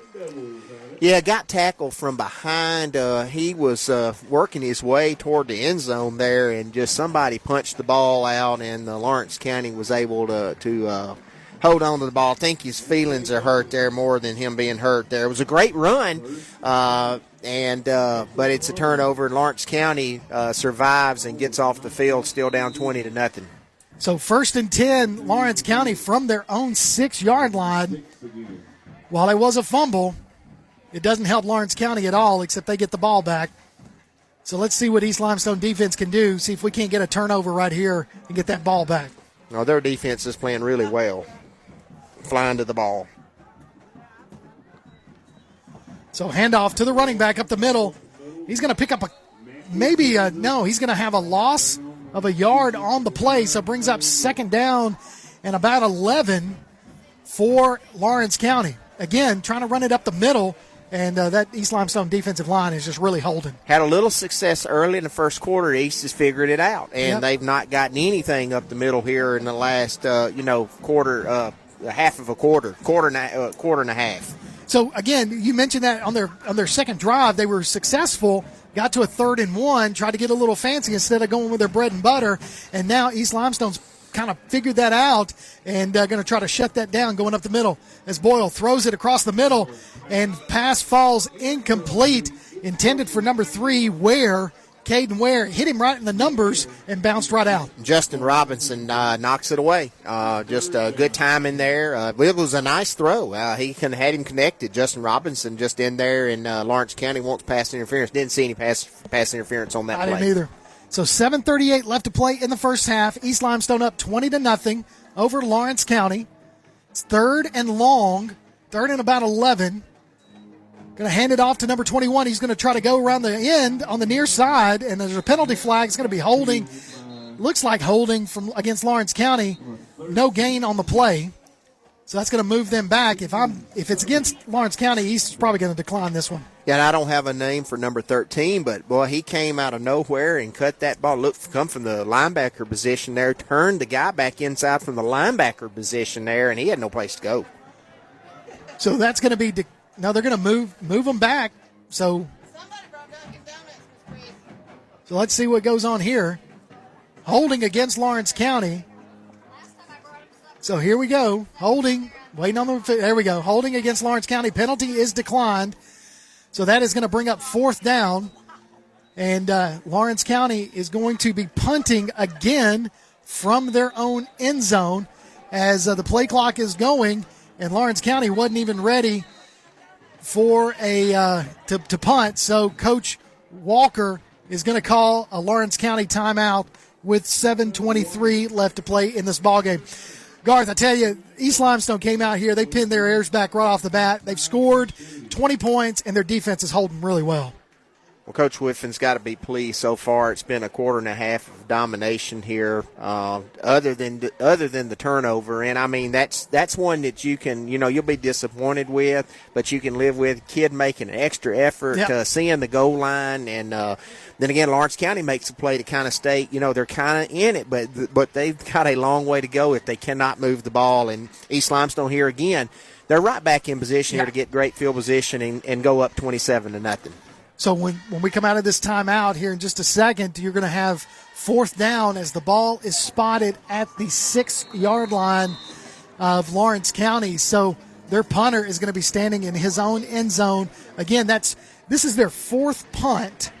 S7: Yeah, got tackled from behind. He was working his way toward the end zone there, and just somebody punched the ball out, and Lawrence County was able to hold on to the ball. I think his feelings are hurt there more than him being hurt there. It was a great run, but it's a turnover, and Lawrence County survives and gets off the field, still down 20-0.
S5: So 1st and 10, Lawrence County from their own 6-yard line. While it was a fumble, it doesn't help Lawrence County at all, except they get the ball back. So let's see what East Limestone defense can do, see if we can't get a turnover right here and get that ball back.
S7: No, their defense is playing really well, flying to the ball.
S5: So handoff to the running back up the middle. He's going to pick up he's going to have a loss of a yard on the play, so brings up 2nd down and about 11 for Lawrence County. Again, trying to run it up the middle, and that East Limestone defensive line is just really holding.
S7: Had a little success early in the first quarter. East has figured it out, and they've not gotten anything up the middle here in the last, quarter, half of a quarter and a half.
S5: So again, you mentioned that on their second drive, they were successful. Got to a 3rd and 1, tried to get a little fancy instead of going with their bread and butter, and now East Limestone's kind of figured that out and going to try to shut that down going up the middle as Boyle throws it across the middle, and pass falls incomplete, intended for number 3, Caden Ware hit him right in the numbers and bounced right out.
S7: Justin Robinson knocks it away. Just a good time in there. It was a nice throw. He had him connected. Justin Robinson just in there, and Lawrence County wants pass interference. Didn't see any pass interference on that play.
S5: I didn't either. So 7:38 left to play in the first half. East Limestone up 20-0 over Lawrence County. It's 3rd and long, 3rd and about 11. Going to hand it off to number 21. He's going to try to go around the end on the near side, and there's a penalty flag. It's going to be holding. Looks like holding against Lawrence County. No gain on the play. So that's going to move them back. If it's against Lawrence County, East is probably going to decline this one.
S7: Yeah, and I don't have a name for number 13, but, boy, he came out of nowhere and cut that ball. Come from the linebacker position there, turned the guy back inside from the linebacker position there, and he had no place to go.
S5: So that's going to be they're going to move them back. So let's see what goes on here. Holding against Lawrence County. So here we go. Holding. There we go. Holding against Lawrence County. Penalty is declined. So that is going to bring up 4th down. And Lawrence County is going to be punting again from their own end zone as the play clock is going. And Lawrence County wasn't even ready for to punt. So Coach Walker is going to call a Lawrence County timeout with 7:23 left to play in this ballgame. Garth, I tell you, East Limestone came out here. They pinned their ears back right off the bat. They've scored 20 points, and their defense is holding really well.
S7: Well, Coach Whitfin's got to be pleased so far. It's been a quarter and a half of domination here, other than the turnover. And I mean, that's one that you can, you'll be disappointed with, but you can live with. Kid making an extra effort, seeing the goal line, and then again, Lawrence County makes a play to kind of stay. They're kind of in it, but they've got a long way to go if they cannot move the ball. And East Limestone here again, they're right back in position here to get great field position and go up 27-0.
S5: So when we come out of this timeout here in just a second, you're going to have 4th down as the ball is spotted at the 6-yard line of Lawrence County. So their punter is going to be standing in his own end zone. Again, this is their 4th punt.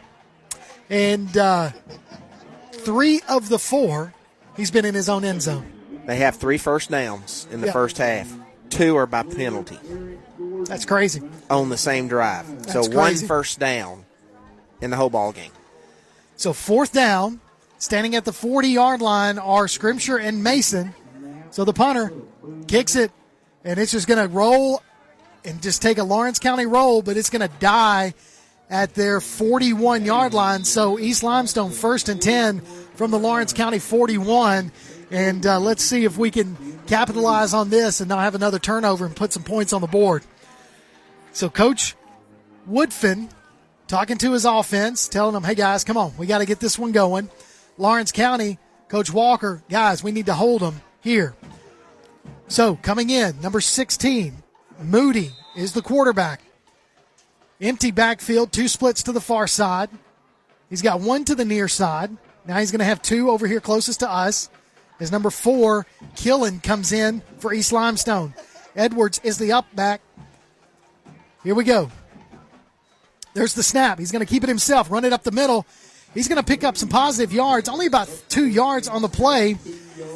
S5: And 3 of the 4, he's been in his own end zone.
S7: They have 3 first downs in the first half. 2 are by penalty.
S5: That's crazy.
S7: On the same drive.
S5: That's
S7: one
S5: crazy.
S7: first down in the whole ball game.
S5: So 4th down, standing at the 40-yard line are Scrimshire and Mason. So the punter kicks it, and it's just going to roll and just take a Lawrence County roll, but it's going to die at their 41-yard line. So East Limestone 1st and 10 from the Lawrence County 41. And let's see if we can capitalize on this and not have another turnover and put some points on the board. So Coach Woodfin talking to his offense, telling them, hey, guys, come on, we got to get this one going. Lawrence County, Coach Walker, guys, we need to hold them here. So coming in, number 16, Moody is the quarterback. Empty backfield, 2 splits to the far side. He's got 1 to the near side. Now he's going to have 2 over here closest to us. As number 4, Killen, comes in for East Limestone. Edwards is the up back. Here we go. There's the snap. He's going to keep it himself, run it up the middle. He's going to pick up some positive yards, only about 2 yards on the play.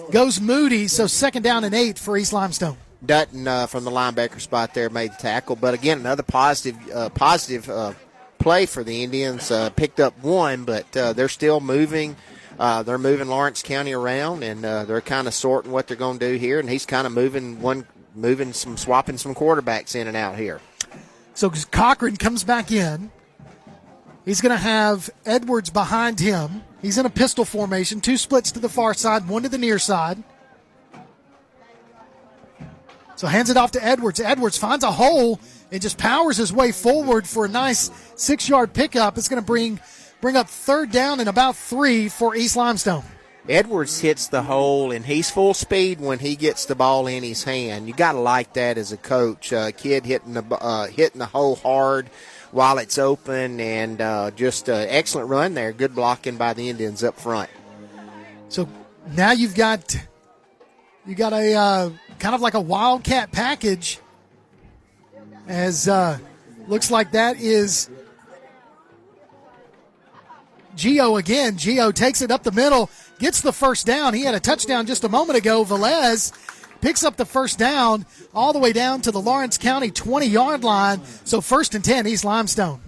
S5: Goes Moody, so 2nd down and 8 for East Limestone.
S7: Dutton from the linebacker spot there made the tackle. But again, another positive play for the Indians. Picked up 1, but they're still moving. They're moving Lawrence County around, and they're kind of sorting what they're going to do here. And he's kind of swapping some quarterbacks in and out here.
S5: So Cochran comes back in. He's going to have Edwards behind him. He's in a pistol formation, 2 splits to the far side, 1 to the near side. So hands it off to Edwards. Edwards finds a hole and just powers his way forward for a nice 6-yard pickup. It's going to bring up 3rd down and about 3 for East Limestone.
S7: Edwards hits the hole, and he's full speed when he gets the ball in his hand. You got to like that as a coach. Kid hitting the hole hard while it's open, and just an excellent run there. Good blocking by the Indians up front.
S5: So now you got a kind of like a wildcat package, as looks like that is Gio again. Gio takes it up the middle, gets the first down. He had a touchdown just a moment ago. Velez picks up the first down all the way down to the Lawrence County 20-yard line. So 1st and 10, East Limestone.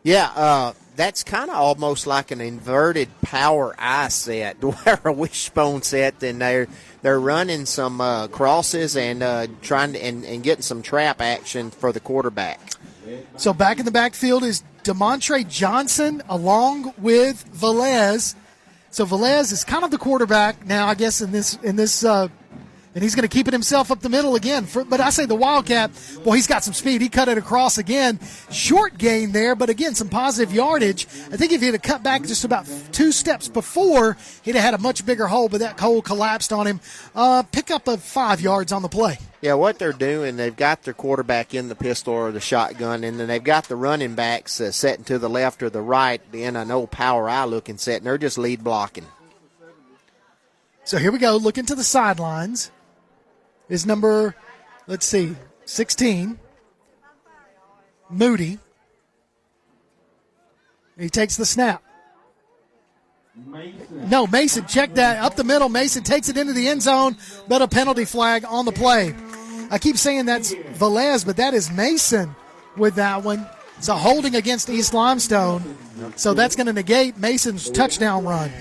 S7: Yeah, that's kind of almost like an inverted power I set, where a wishbone set. Then they're running some crosses and trying to, and getting some trap action for the quarterback.
S5: So back in the backfield is DeMontre Johnson along with Velez. So Velez is kind of the quarterback now, I guess, in this, and he's going to keep it himself up the middle again. But I say the Wildcat, well, he's got some speed. He cut it across again. Short gain there, but again, some positive yardage. I think if he had cut back just about 2 steps before, he'd have had a much bigger hole, but that hole collapsed on him. Pick up 5 yards on the play.
S7: Yeah, what they're doing, they've got their quarterback in the pistol or the shotgun, and then they've got the running backs setting to the left or the right in an old power eye looking set, and they're just lead blocking.
S5: So here we go. Looking to the sidelines is number, 16, Moody. He takes the snap. Mason, check that. Up the middle, Mason takes it into the end zone, but a penalty flag on the play. I keep saying that's Velez, but that is Mason with that one. So holding against East Limestone. So that's going to negate Mason's touchdown run.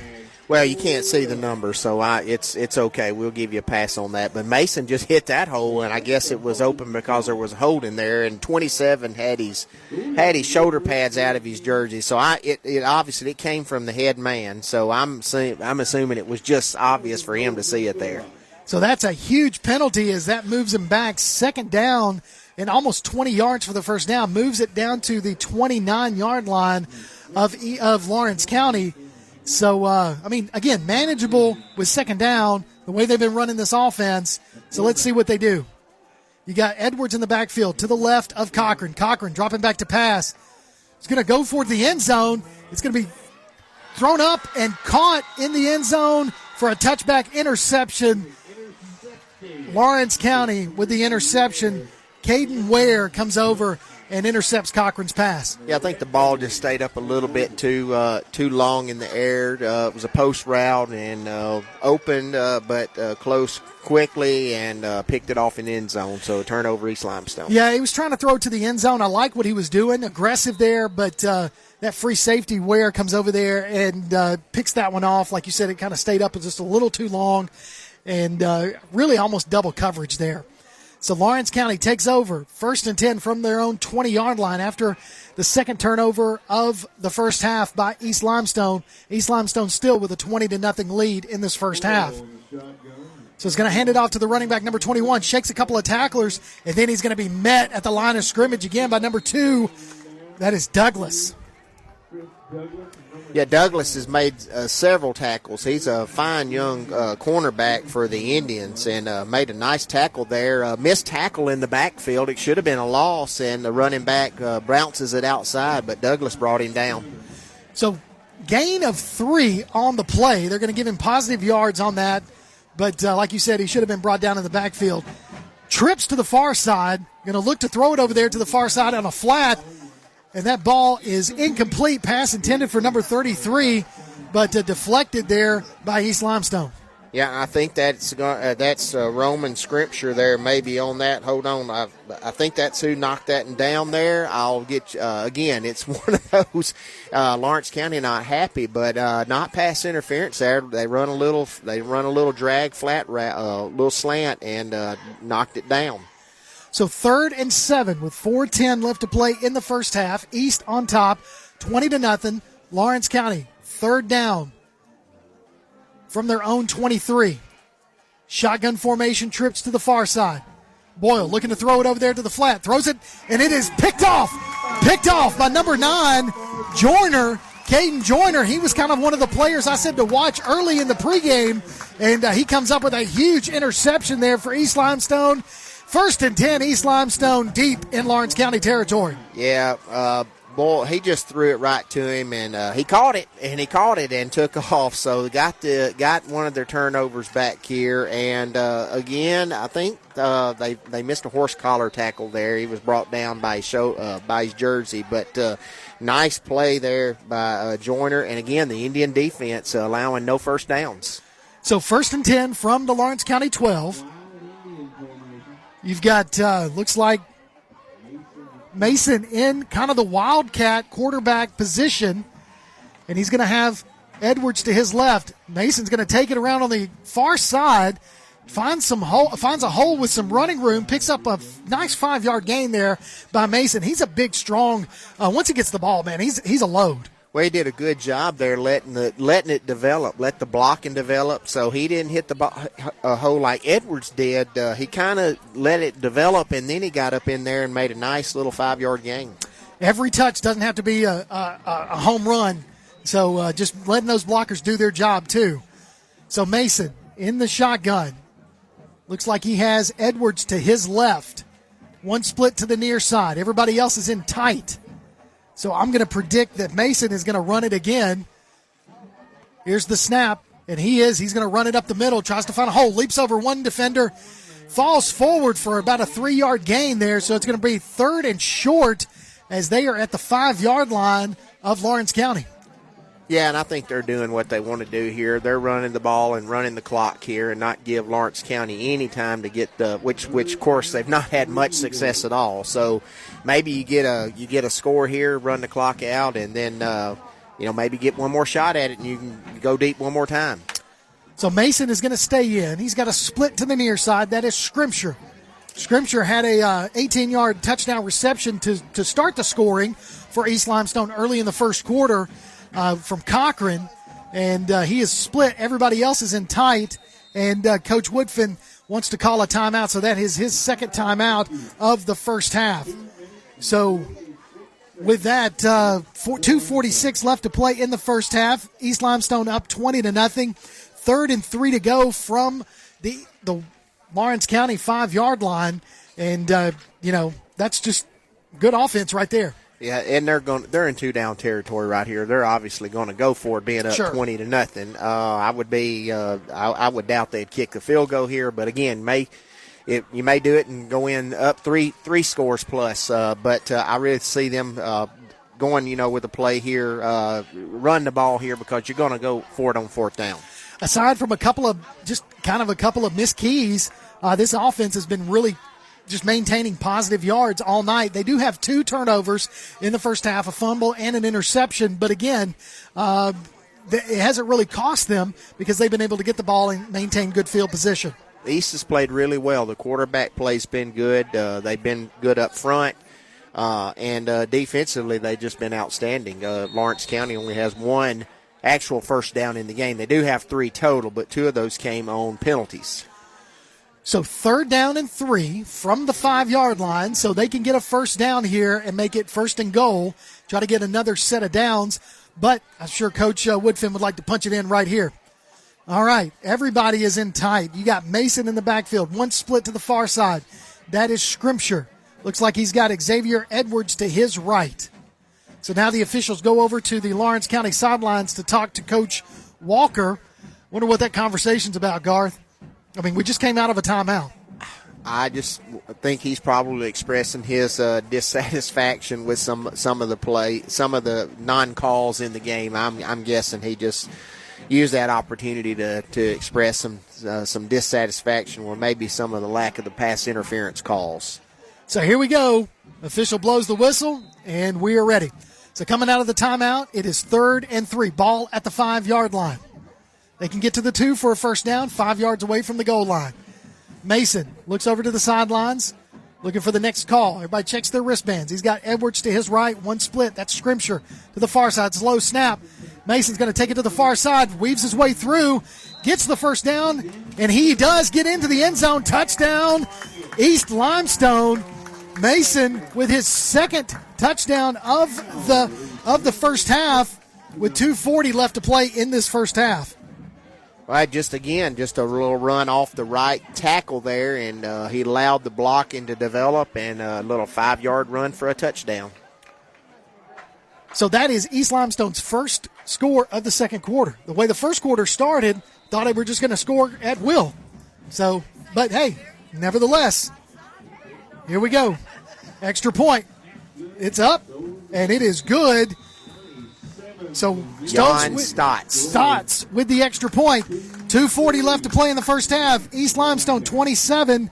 S7: Well, you can't see the number, so it's okay. We'll give you a pass on that. But Mason just hit that hole, and I guess it was open because there was a hold in there. And 27 had his shoulder pads out of his jersey, so it obviously it came from the head man. So I'm assuming it was just obvious for him to see it there.
S5: So that's a huge penalty as that moves him back. Second down and almost 20 yards for the first down, moves it down to the 29-yard line of Lawrence County. So, again, manageable with second down, the way they've been running this offense. So let's see what they do. You got Edwards in the backfield to the left of Cochran. Cochran dropping back to pass. He's going to go for the end zone. It's going to be thrown up and caught in the end zone for a touchback interception. Lawrence County with the interception. Caden Ware comes over and intercepts Cochran's pass.
S7: Yeah, I think the ball just stayed up a little bit too long in the air. It was a post route and opened, but close quickly and picked it off in the end zone. So turnover East Limestone.
S5: Yeah, he was trying to throw it to the end zone. I like what he was doing, aggressive there, but that free safety Ware comes over there and picks that one off. Like you said, it kind of stayed up just a little too long and really almost double coverage there. So Lawrence County takes over, 1st and 10 from their own 20-yard line after the second turnover of the first half by East Limestone. East Limestone still with a 20-0 lead in this first half. So he's going to hand it off to the running back, number 21, shakes a couple of tacklers, and then he's going to be met at the line of scrimmage again by number 2. That is Douglas.
S7: Yeah, Douglas has made several tackles. He's a fine young cornerback for the Indians and made a nice tackle there. Missed tackle in the backfield. It should have been a loss, and the running back bounces it outside, but Douglas brought him down.
S5: So gain of 3 on the play. They're going to give him positive yards on that, but like you said, he should have been brought down in the backfield. Trips to the far side. Going to look to throw it over there to the far side on a flat. And that ball is incomplete. Pass intended for number 33, but deflected there by East Limestone.
S7: Yeah, I think that's Roman scripture there maybe on that. Hold on. I think that's who knocked that down there. I'll get again, it's one of those Lawrence County not happy, but not pass interference there. They run a little drag flat little slant and knocked it down.
S5: So 3rd and 7 with 4:10 left to play in the first half. East on top, 20-0. Lawrence County, 3rd down from their own 23. Shotgun formation, trips to the far side. Boyle looking to throw it over there to the flat. Throws it, and it is picked off. Picked off by number 9, Joyner. Caden Joyner, he was kind of one of the players I said to watch early in the pregame, and he comes up with a huge interception there for East Limestone. 1st and 10, East Limestone deep in Lawrence County territory.
S7: Yeah, boy, he just threw it right to him, and he caught it and took off. So got one of their turnovers back here, and again, I think they missed a horse collar tackle there. He was brought down by his jersey, but nice play there by Joyner, and again, the Indian defense allowing no first downs.
S5: So 1st and 10 from the Lawrence County 12. You've got, looks like Mason in kind of the wildcat quarterback position, and he's going to have Edwards to his left. Mason's going to take it around on the far side, finds a hole with some running room, picks up a nice 5-yard gain there by Mason. He's a big, strong, once he gets the ball, man, he's a load.
S7: Well, he did a good job there letting it develop, let the blocking develop. So he didn't hit the hole like Edwards did. He kind of let it develop, and then he got up in there and made a nice little 5-yard gain.
S5: Every touch doesn't have to be a home run, so just letting those blockers do their job too. So Mason in the shotgun. Looks like he has Edwards to his left. One split to the near side. Everybody else is in tight. So I'm going to predict that Mason is going to run it again. Here's the snap, and he's going to run it up the middle, tries to find a hole, leaps over one defender, falls forward for about a 3-yard gain there. So it's going to be 3rd and short as they are at the 5-yard line of Lawrence County.
S7: Yeah, and I think they're doing what they want to do here. They're running the ball and running the clock here and not give Lawrence County any time to get which of course they've not had much success at all. So maybe you get a score here, run the clock out, and then maybe get one more shot at it and you can go deep one more time.
S5: So Mason is going to stay in. He's got a split to the near side. That is Scrimshire. Scrimshire had a 18-yard touchdown reception to start the scoring for East Limestone early in the first quarter from Cochran, and he is split. Everybody else is in tight, and Coach Woodfin wants to call a timeout, so that is his second timeout of the first half. So with that, 2:46 left to play in the first half. East Limestone up 20-0. 3rd and 3 to go from the Lawrence County 5-yard line, and that's just good offense right there.
S7: Yeah, and they're in 2-down territory right here. They're obviously going to go for it, being up 20-0. I would doubt they'd kick the field goal here, but again, you may do it and go in up three scores plus. But I really see them going, with a play here, run the ball here, because you're going to go for it on 4th down.
S5: Aside from a couple of missed keys, this offense has been really just maintaining positive yards all night. They do have 2 turnovers in the first half, a fumble and an interception. But again, it hasn't really cost them because they've been able to get the ball and maintain good field position.
S7: East has played really well. The quarterback play's been good. They've been good up front. And defensively, they've just been outstanding. Lawrence County only has 1 actual first down in the game. They do have 3 total, but 2 of those came on penalties.
S5: So 3rd down and 3 from the 5-yard line, so they can get a first down here and make it 1st and goal, try to get another set of downs. But I'm sure Coach Woodfin would like to punch it in right here. All right, everybody is in tight. You got Mason in the backfield, 1 split to the far side. That is Scrimshire. Looks like he's got Xavier Edwards to his right. So now the officials go over to the Lawrence County sidelines to talk to Coach Walker. Wonder what that conversation's about, Garth. I mean, we just came out of a timeout.
S7: I just think he's probably expressing his dissatisfaction with some of the play, some of the non-calls in the game. I'm guessing he just used that opportunity to express some dissatisfaction, or maybe some of the lack of the pass interference calls.
S5: So here we go. Official blows the whistle, and we are ready. So coming out of the timeout, it is 3rd and 3. Ball at the 5-yard line. They can get to the 2 for a first down, 5 yards away from the goal line. Mason looks over to the sidelines, looking for the next call. Everybody checks their wristbands. He's got Edwards to his right, 1 split. That's Scrimshire to the far side. Slow snap. Mason's going to take it to the far side, weaves his way through, gets the first down, and he does get into the end zone. Touchdown, East Limestone. Mason with his 2nd touchdown of the first half, with 2:40 left to play in this first half.
S7: Right, just a little run off the right tackle there, and he allowed the blocking to develop, and a little 5-yard run for a touchdown.
S5: So that is East Limestone's first score of the second quarter. The way the first quarter started, thought they were just going to score at will. So, but hey, nevertheless, here we go. Extra point. It's up, and it is good. So Stotts with the extra point. 2:40 left to play in the first half. East Limestone 27,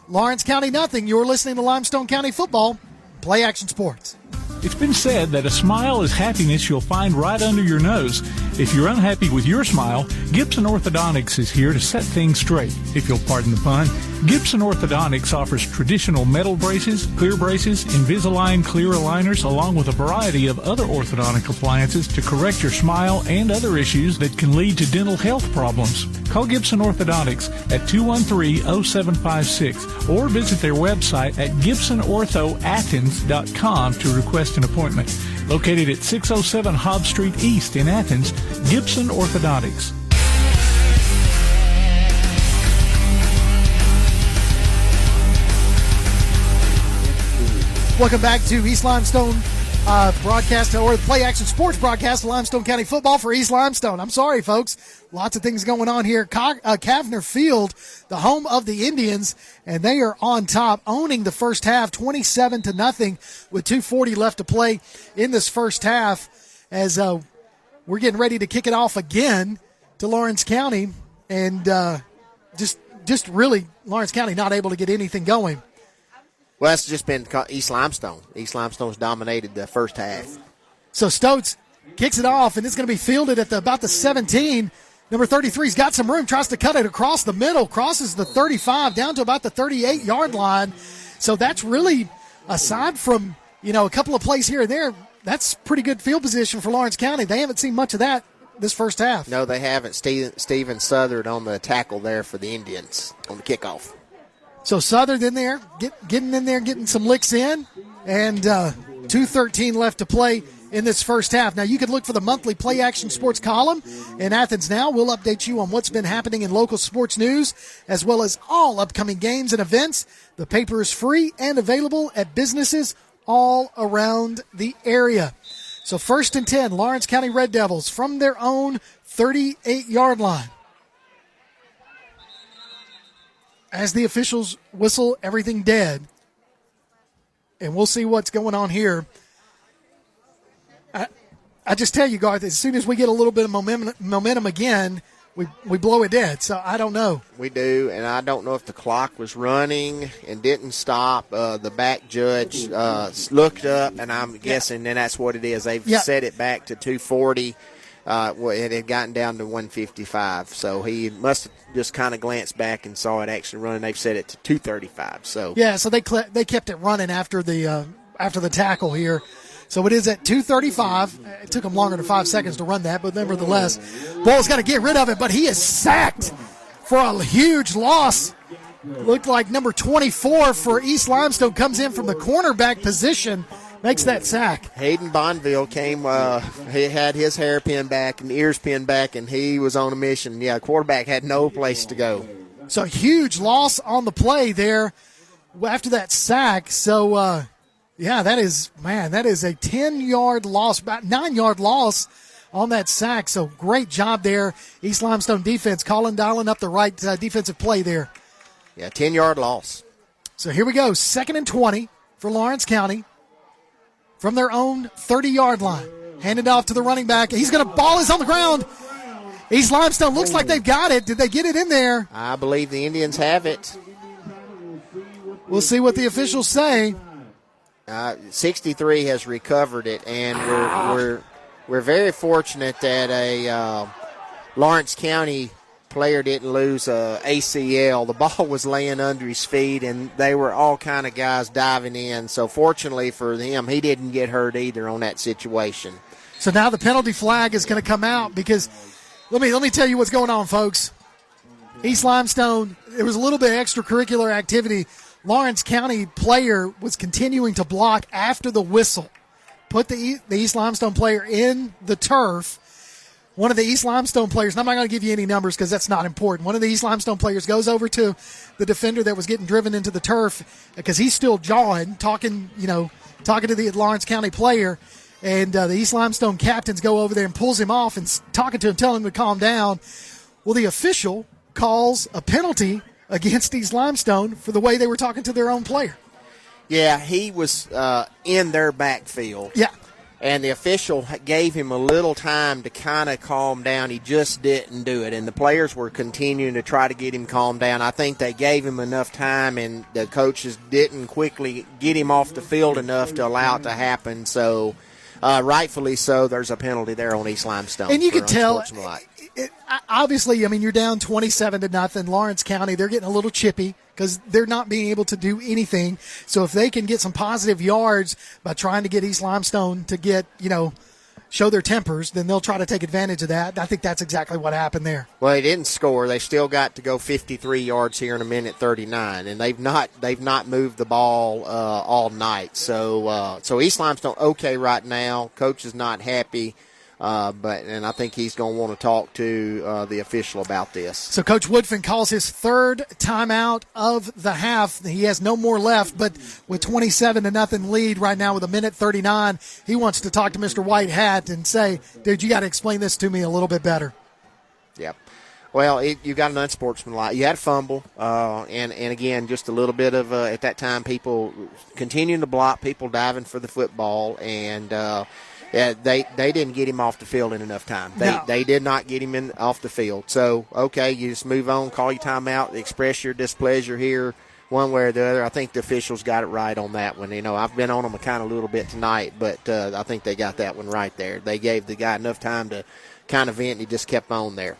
S5: Lawrence County nothing. You're listening to Limestone County Football, Play Action Sports.
S1: It's been said that a smile is happiness you'll find right under your nose. If you're unhappy with your smile, Gibson Orthodontics is here to set things straight. If you'll pardon the pun, Gibson Orthodontics offers traditional metal braces, clear braces, Invisalign clear aligners, along with a variety of other orthodontic appliances to correct your smile and other issues that can lead to dental health problems. Call Gibson Orthodontics at 213-0756 or visit their website at gibsonorthoathens.com to request an appointment. Located at 607 Hobbs Street East in Athens, Gibson Orthodontics.
S5: Welcome back to East Limestone broadcast, or the Play Action Sports broadcast of Limestone County Football for East Limestone. I'm sorry, folks. Lots of things going on here. Kavner Field, the home of the Indians, and they are on top, owning the first half, 27-0, with 2:40 left to play in this first half, as we're getting ready to kick it off again to Lawrence County, and just really Lawrence County not able to get anything going.
S7: Well, it's just been East Limestone. East Limestone's dominated the first half.
S5: So Stotts kicks it off, and it's going to be fielded at about the 17. Number 33's got some room, tries to cut it across the middle, crosses the 35 down to about the 38-yard line. So that's really, aside from, a couple of plays here and there, that's pretty good field position for Lawrence County. They haven't seen much of that this first half.
S7: No, they haven't. Steven Southard on the tackle there for the Indians on the kickoff.
S5: So Southern in there, getting in there, getting some licks in, and 2:13 left to play in this first half. Now, you can look for the monthly Play Action Sports column in Athens Now. We'll update you on what's been happening in local sports news, as well as all upcoming games and events. The paper is free and available at businesses all around the area. So 1st and 10, Lawrence County Red Devils from their own 38-yard line. As the officials whistle everything dead, and we'll see what's going on here. I just tell you, Garth, as soon as we get a little bit of momentum again, we blow it dead. So I don't know.
S7: We do, and I don't know if the clock was running and didn't stop. The back judge looked up, and I'm guessing then that's what it is. They've set it back to 2:40. It had gotten down to 1:55, so he must have just kind of glanced back and saw it actually running. They've set it to 2:35. So
S5: so they kept it running after the tackle here. So it is at 2:35. It took him longer than 5 seconds to run that, but nevertheless, Bull's got to get rid of it. But he is sacked for a huge loss. Looked like number 24 for East Limestone comes in from the cornerback position. Makes that sack.
S7: Hayden Bonneville came, he had his hair pinned back and ears pinned back, and he was on a mission. Yeah, quarterback had no place to go.
S5: So huge loss on the play there after that sack. So, that is a 10-yard loss, about 9-yard loss on that sack. So great job there. East Limestone defense dialing up the right defensive play there.
S7: Yeah, 10-yard loss.
S5: So here we go, 2nd and 20 for Lawrence County. From their own 30-yard line. Handed off to the running back. He's going to ball is on the ground. East Limestone looks like they've got it. Did they get it in there?
S7: I believe the Indians have it.
S5: We'll see what the officials say.
S7: 63 has recovered it, and we're very fortunate that a Lawrence County player didn't lose a ACL. The ball was laying under his feet, and they were all kind of guys diving in. So fortunately for him, he didn't get hurt either on that situation.
S5: So now the penalty flag is going to come out because let me tell you what's going on, folks. East Limestone, there was a little bit of extracurricular activity. Lawrence County player was continuing to block after the whistle. Put the East Limestone player in the turf. One of the East Limestone players, and I'm not going to give you any numbers because that's not important. One of the East Limestone players goes over to the defender that was getting driven into the turf because he's still jawing, talking to the Lawrence County player. And the East Limestone captains go over there and pulls him off and talking to him, telling him to calm down. Well, the official calls a penalty against East Limestone for the way they were talking to their own player.
S7: Yeah, he was in their backfield.
S5: Yeah.
S7: And the official gave him a little time to kind of calm down. He just didn't do it. And the players were continuing to try to get him calmed down. I think they gave him enough time, and the coaches didn't quickly get him off the field enough to allow it to happen. So, rightfully so, there's a penalty there on East Limestone.
S5: And you can tell, obviously, you're down 27-0. Lawrence County, they're getting a little chippy because they're not being able to do anything. So if they can get some positive yards by trying to get East Limestone to get, show their tempers, then they'll try to take advantage of that. I think that's exactly what happened there.
S7: Well, they didn't score. They still got to go 53 yards here in a minute 39, and they've not moved the ball all night. So East Limestone okay right now. Coach is not happy. And I think he's going to want to talk to the official about this.
S5: So Coach Woodfin calls his third timeout of the half. He has no more left, but with 27-0 lead right now with a minute 39, he wants to talk to Mr. White Hat and say, dude, you got to explain this to me a little bit better.
S7: Yep. Well, you got an unsportsmanlike. You had a fumble, and again, just a little bit of at that time, people continuing to block, people diving for the football, and they didn't get him off the field in enough time. They did not get him off the field. So, okay, you just move on, call your timeout, express your displeasure here. one way or the other. I think the officials got it right on that one. I've been on them kind of a little bit tonight, but I think they got that one right there. They gave the guy enough time to kind of vent, and he just kept on there.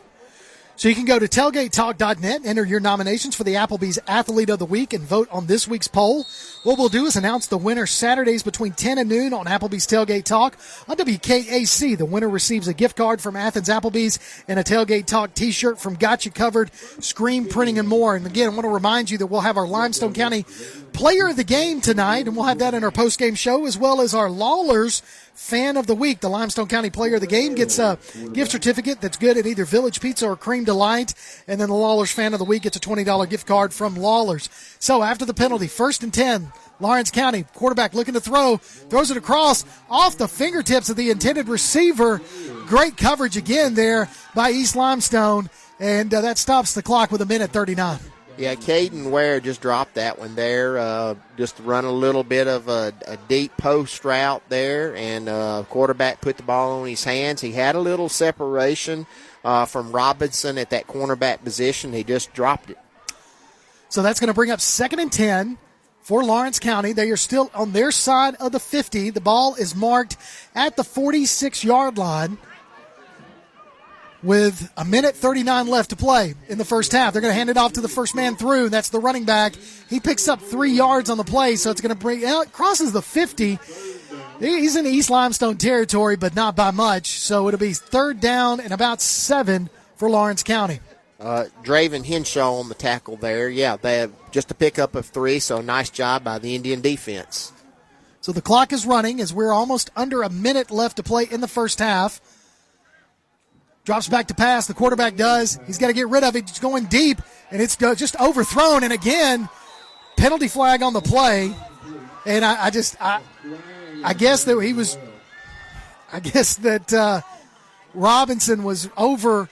S5: So you can go to tailgatetalk.net, enter your nominations for the Applebee's Athlete of the Week, and vote on this week's poll. What we'll do is announce the winner Saturdays between 10 and noon on Applebee's Tailgate Talk. On WKAC, the winner receives a gift card from Athens Applebee's and a Tailgate Talk t-shirt from Got You Covered, Screen Printing, and more. And again, I want to remind you that we'll have our Limestone County Player of the Game tonight, and we'll have that in our post-game show, as well as our Lawlers Fan of the Week. The Limestone County Player of the Game gets a gift certificate that's good at either Village Pizza or Cream Delight, and then the Lawlers Fan of the Week gets a $20 gift card from Lawlers. So after the penalty, 1st and 10, Lawrence County quarterback looking to throws it across off the fingertips of the intended receiver. Great coverage again there by East Limestone, and that stops the clock with 1:39.
S7: Yeah, Caden Ware just dropped that one there. Just run a little bit of a deep post route there, and quarterback put the ball on his hands. He had a little separation from Robinson at that cornerback position. He just dropped it.
S5: So that's going to bring up 2nd and 10 for Lawrence County. They are still on their side of the 50. The ball is marked at the 46-yard line with 1:39 left to play in the first half. They're going to hand it off to the first man through, and that's the running back. He picks up 3 yards on the play, so it's going to bring it crosses the 50. He's in East Limestone territory, but not by much, so it'll be 3rd down and about 7 for Lawrence County.
S7: Draven Henshaw on the tackle there. Yeah, they have just a pickup of 3, so nice job by the Indian defense.
S5: So the clock is running as we're almost under a minute left to play in the first half. Drops back to pass. The quarterback does. He's got to get rid of it. It's going deep, and it's just overthrown. And again, penalty flag on the play. And I guess that he was. I guess that Robinson was over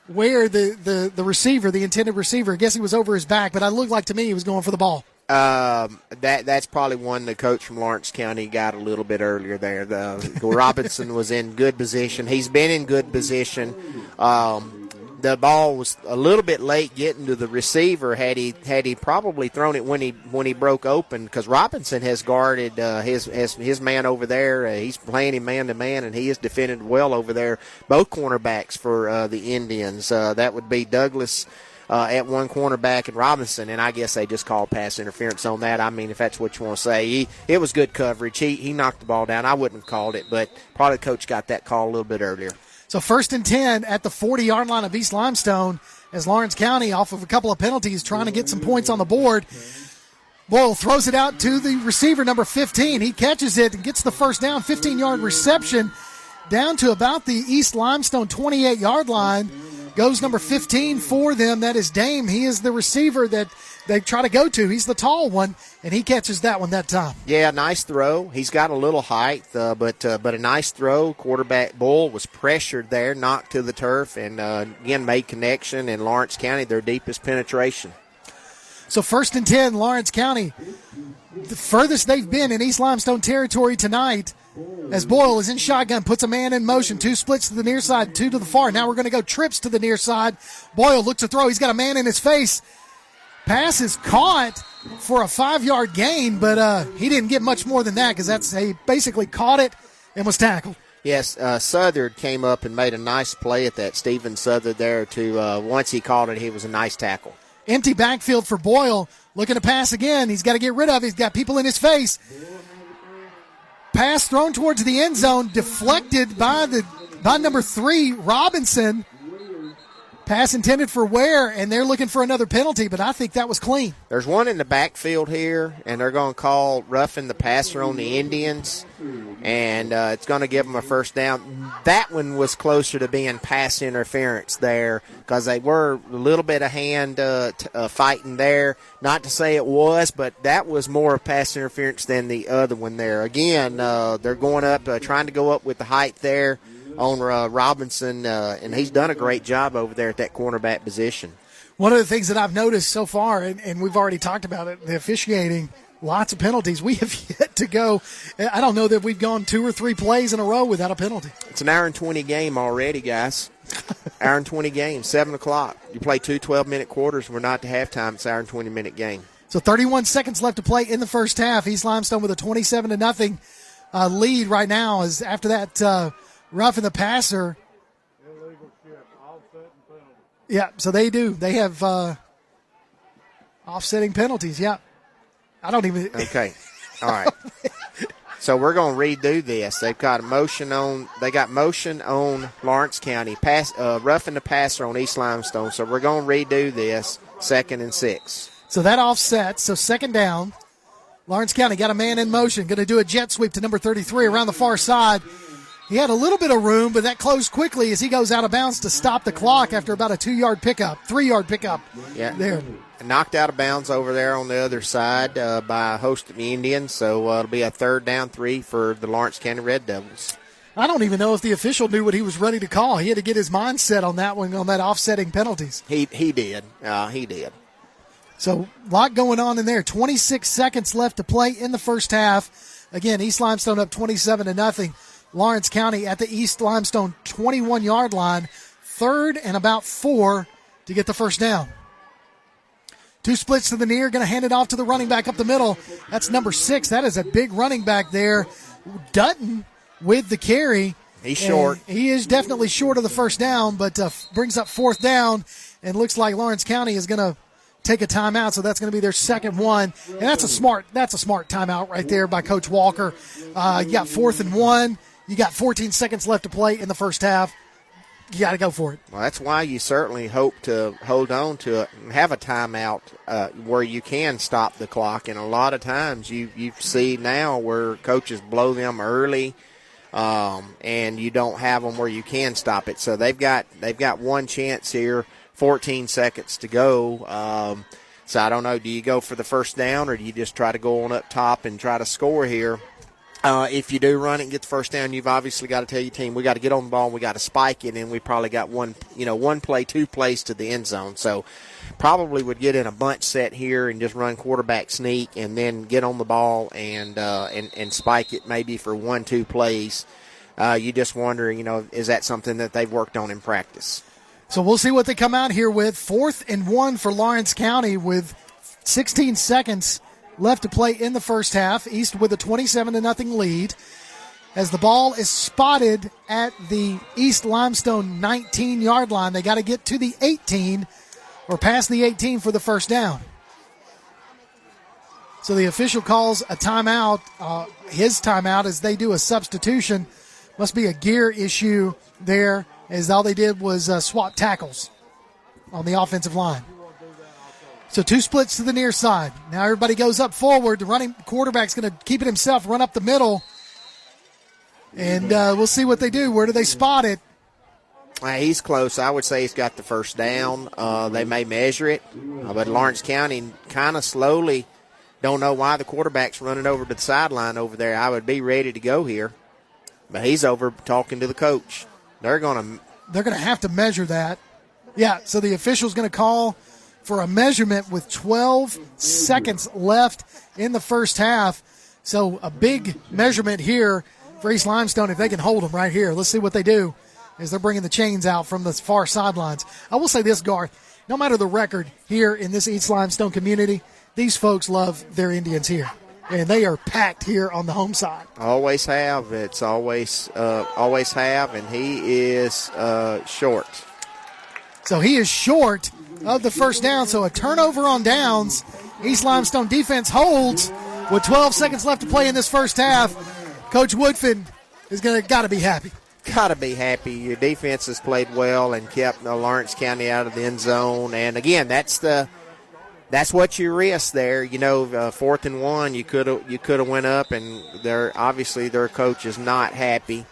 S5: where the receiver, the intended receiver. I guess he was over his back, but it looked like to me he was going for the ball.
S7: That's probably one the coach from Lawrence County got a little bit earlier there. Robinson was in good position. He's been in good position. The ball was a little bit late getting to the receiver. Had he probably thrown it when he broke open, because Robinson has guarded his man over there. He's playing him man to man, and he has defended well over there. Both cornerbacks for the Indians. That would be Douglas at one cornerback and Robinson, and I guess they just called pass interference on that. I mean, if that's what you want to say. It was good coverage. He knocked the ball down. I wouldn't have called it, but probably the coach got that call a little bit earlier.
S5: So 1st and 10 at the 40-yard line of East Limestone as Lawrence County, off of a couple of penalties, trying to get some points on the board. Boyle throws it out to the receiver, number 15. He catches it and gets the first down, 15-yard reception down to about the East Limestone 28-yard line. Goes number 15 for them. That is Dame. He is the receiver that they try to go to. He's the tall one, and he catches that one that time.
S7: Yeah, nice throw. He's got a little height, but a nice throw. Quarterback Bull was pressured there, knocked to the turf, and again made connection. In Lawrence County, their deepest penetration.
S5: So 1st and 10, Lawrence County. The furthest they've been in East Limestone territory tonight, as Boyle is in shotgun, puts a man in motion. 2 splits to the near side, 2 to the far. Now we're going to go trips to the near side. Boyle looks to throw. He's got a man in his face. Pass is caught for a 5-yard gain, but he didn't get much more than that, because he basically caught it and was tackled.
S7: Yes, Southard came up and made a nice play at that. Steven Southard there once he caught it, he was a nice tackle.
S5: Empty backfield for Boyle. Looking to pass again. He's got to get rid of it. He's got people in his face. Pass thrown towards the end zone, deflected by number 3, Robinson. Pass intended for Ware, and they're looking for another penalty, but I think that was clean.
S7: There's one in the backfield here, and they're going to call roughing the passer on the Indians, and it's going to give them a first down. That one was closer to being pass interference there, because they were a little bit of hand fighting there. Not to say it was, but that was more pass interference than the other one there. Again, they're going up, trying to go up with the height there on Robinson, and he's done a great job over there at that cornerback position.
S5: One of the things that I've noticed so far, and we've already talked about it, the officiating, lots of penalties. We have yet to go. I don't know that we've gone 2 or 3 plays in a row without a penalty.
S7: It's an hour and 20 game already, guys. Hour and 20 game, 7 o'clock. You play 2 12-minute quarters. We're not to halftime. It's an hour and 20-minute game.
S5: So 31 seconds left to play in the first half. East Limestone with a 27-0 lead right now. Is after that roughing the passer. Yeah, so they do. They have offsetting penalties. Yeah, I don't even.
S7: Okay, all right. So we're going to redo this. They've got motion on. They got motion on Lawrence County. Roughing the passer on East Limestone. So we're going to redo this. 2nd and 6.
S5: So that offsets. So 2nd down. Lawrence County got a man in motion. Going to do a jet sweep to number 33 around the far side. He had a little bit of room, but that closed quickly as he goes out of bounds to stop the clock after about a 3-yard pickup.
S7: Yeah,
S5: there.
S7: Knocked out of bounds over there on the other side by a host of the Indians. So it'll be a 3rd down 3 for the Lawrence County Red Devils.
S5: I don't even know if the official knew what he was ready to call. He had to get his mindset on that one, on that offsetting penalties.
S7: He did. He did.
S5: So a lot going on in there. 26 seconds left to play in the first half. Again, East Limestone up 27-0. Lawrence County at the East Limestone 21-yard line. 3rd and about 4 to get the first down. 2 splits to the near, going to hand it off to the running back up the middle. That's number 6. That is a big running back there. Dutton with the carry.
S7: He's short.
S5: He is definitely short of the first down, but brings up 4th down, and looks like Lawrence County is going to take a timeout, so that's going to be their second one. And that's a smart timeout right there by Coach Walker. You got 4th and 1. You got 14 seconds left to play in the first half. You got to go for it.
S7: Well, that's why you certainly hope to hold on to it and have a timeout where you can stop the clock. And a lot of times you see now where coaches blow them early, and you don't have them where you can stop it. So they've got one chance here, 14 seconds to go. So I don't know, do you go for the first down or do you just try to go on up top and try to score here? If you do run it and get the first down, you've obviously got to tell your team, we got to get on the ball and we got to spike it, and we probably got one play, 2 plays to the end zone. So probably would get in a bunch set here and just run quarterback sneak and then get on the ball and spike it maybe for 1-2 plays. You just wonder, is that something that they've worked on in practice?
S5: So we'll see what they come out here with. 4th and 1 for Lawrence County with 16 seconds left to play in the first half. East with a 27-0 lead. As the ball is spotted at the East Limestone 19-yard line, they got to get to the 18 or past the 18 for the first down. So the official calls a timeout, his timeout, as they do a substitution. Must be a gear issue there, as all they did was swap tackles on the offensive line. So 2 splits to the near side. Now everybody goes up forward. The running quarterback's going to keep it himself, run up the middle. And we'll see what they do. Where do they spot it?
S7: He's close. I would say he's got the first down. They may measure it. But Lawrence County kind of slowly, don't know why the quarterback's running over to the sideline over there. I would be ready to go here. But he's over talking to the coach. They're going
S5: to have to measure that. Yeah, so the official's going to call for a measurement with 12 seconds left in the first half. So a big measurement here for East Limestone if they can hold them right here. Let's see what they do as they're bringing the chains out from the far sidelines. I will say this, Garth, no matter the record here in this East Limestone community, these folks love their Indians here. And they are packed here on the home side.
S7: Always have. It's always have, and he is short.
S5: So he is short of the first down. So a turnover on downs. East Limestone defense holds with 12 seconds left to play in this first half. Coach Woodfin is got to be happy.
S7: Got to be happy. Your defense has played well and kept Lawrence County out of the end zone. And again, that's what you risk there. 4th and 1, you could have went up, and obviously their coach is not happy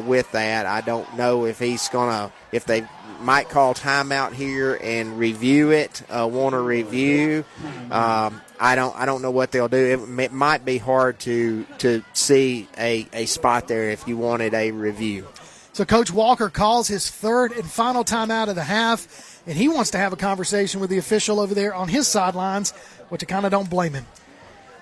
S7: with that. I don't know if if they might call timeout here and review it. Want to review. I don't know what they'll do. It might be hard to see a spot there if you wanted a review.
S5: So Coach Walker calls his 3rd and final timeout of the half, and he wants to have a conversation with the official over there on his sidelines, which I kind of don't blame him.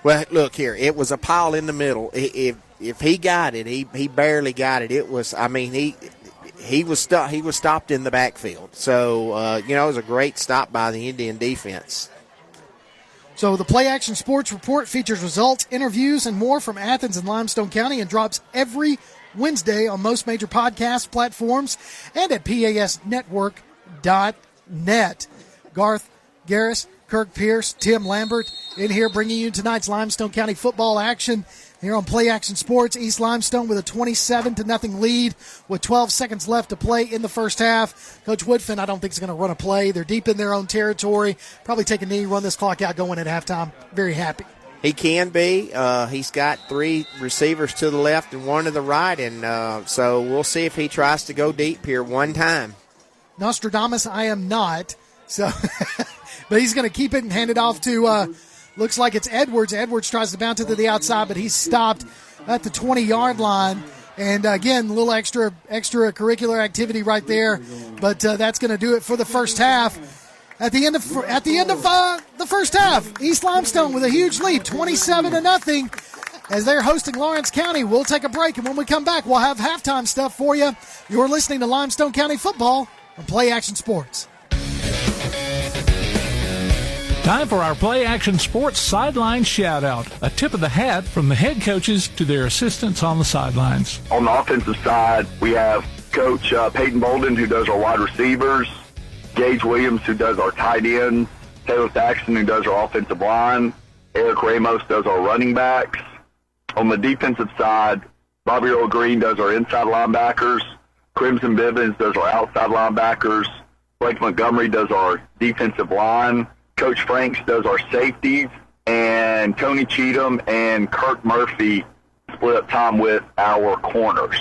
S7: Well, look here. It was a pile in the middle. If he got it, he barely got it. It was. I mean, he was stopped in the backfield. So it was a great stop by the Indian defense.
S5: So the Play Action Sports Report features results, interviews, and more from Athens and Limestone County and drops every Wednesday on most major podcast platforms and at pasnetwork.net. Garth Garris, Kirk Pierce, Tim Lambert in here bringing you tonight's Limestone County football action here on Play Action Sports. East Limestone with a 27-0 lead with 12 seconds left to play in the first half. Coach Woodfin, I don't think is going to run a play. They're deep in their own territory. Probably take a knee, run this clock out going at halftime. Very happy.
S7: He can be. He's got 3 receivers to the left and 1 to the right, and so we'll see if he tries to go deep here one time.
S5: Nostradamus, I am not. So, but he's going to keep it and hand it off to, looks like it's Edwards. Edwards tries to bounce it to the outside, but he's stopped at the 20-yard line. And, again, a little extracurricular activity right there. But that's going to do it for the first half. At the end of the first half, East Limestone with a huge lead, 27-0, as they're hosting Lawrence County. We'll take a break, and when we come back, we'll have halftime stuff for you. You're listening to Limestone County Football on Play Action Sports.
S1: Time for our Play Action Sports Sideline Shout-Out, a tip of the hat from the head coaches to their assistants on the sidelines.
S8: On the offensive side, we have Coach Peyton Bolden, who does our wide receivers, Gage Williams, who does our tight ends, Taylor Thaxton, who does our offensive line, Eric Ramos does our running backs. On the defensive side, Bobby Earl Green does our inside linebackers, Crimson Bivens does our outside linebackers, Blake Montgomery does our defensive line, Coach Franks does our safeties, and Tony Cheatham and Kirk Murphy split up time with our corners.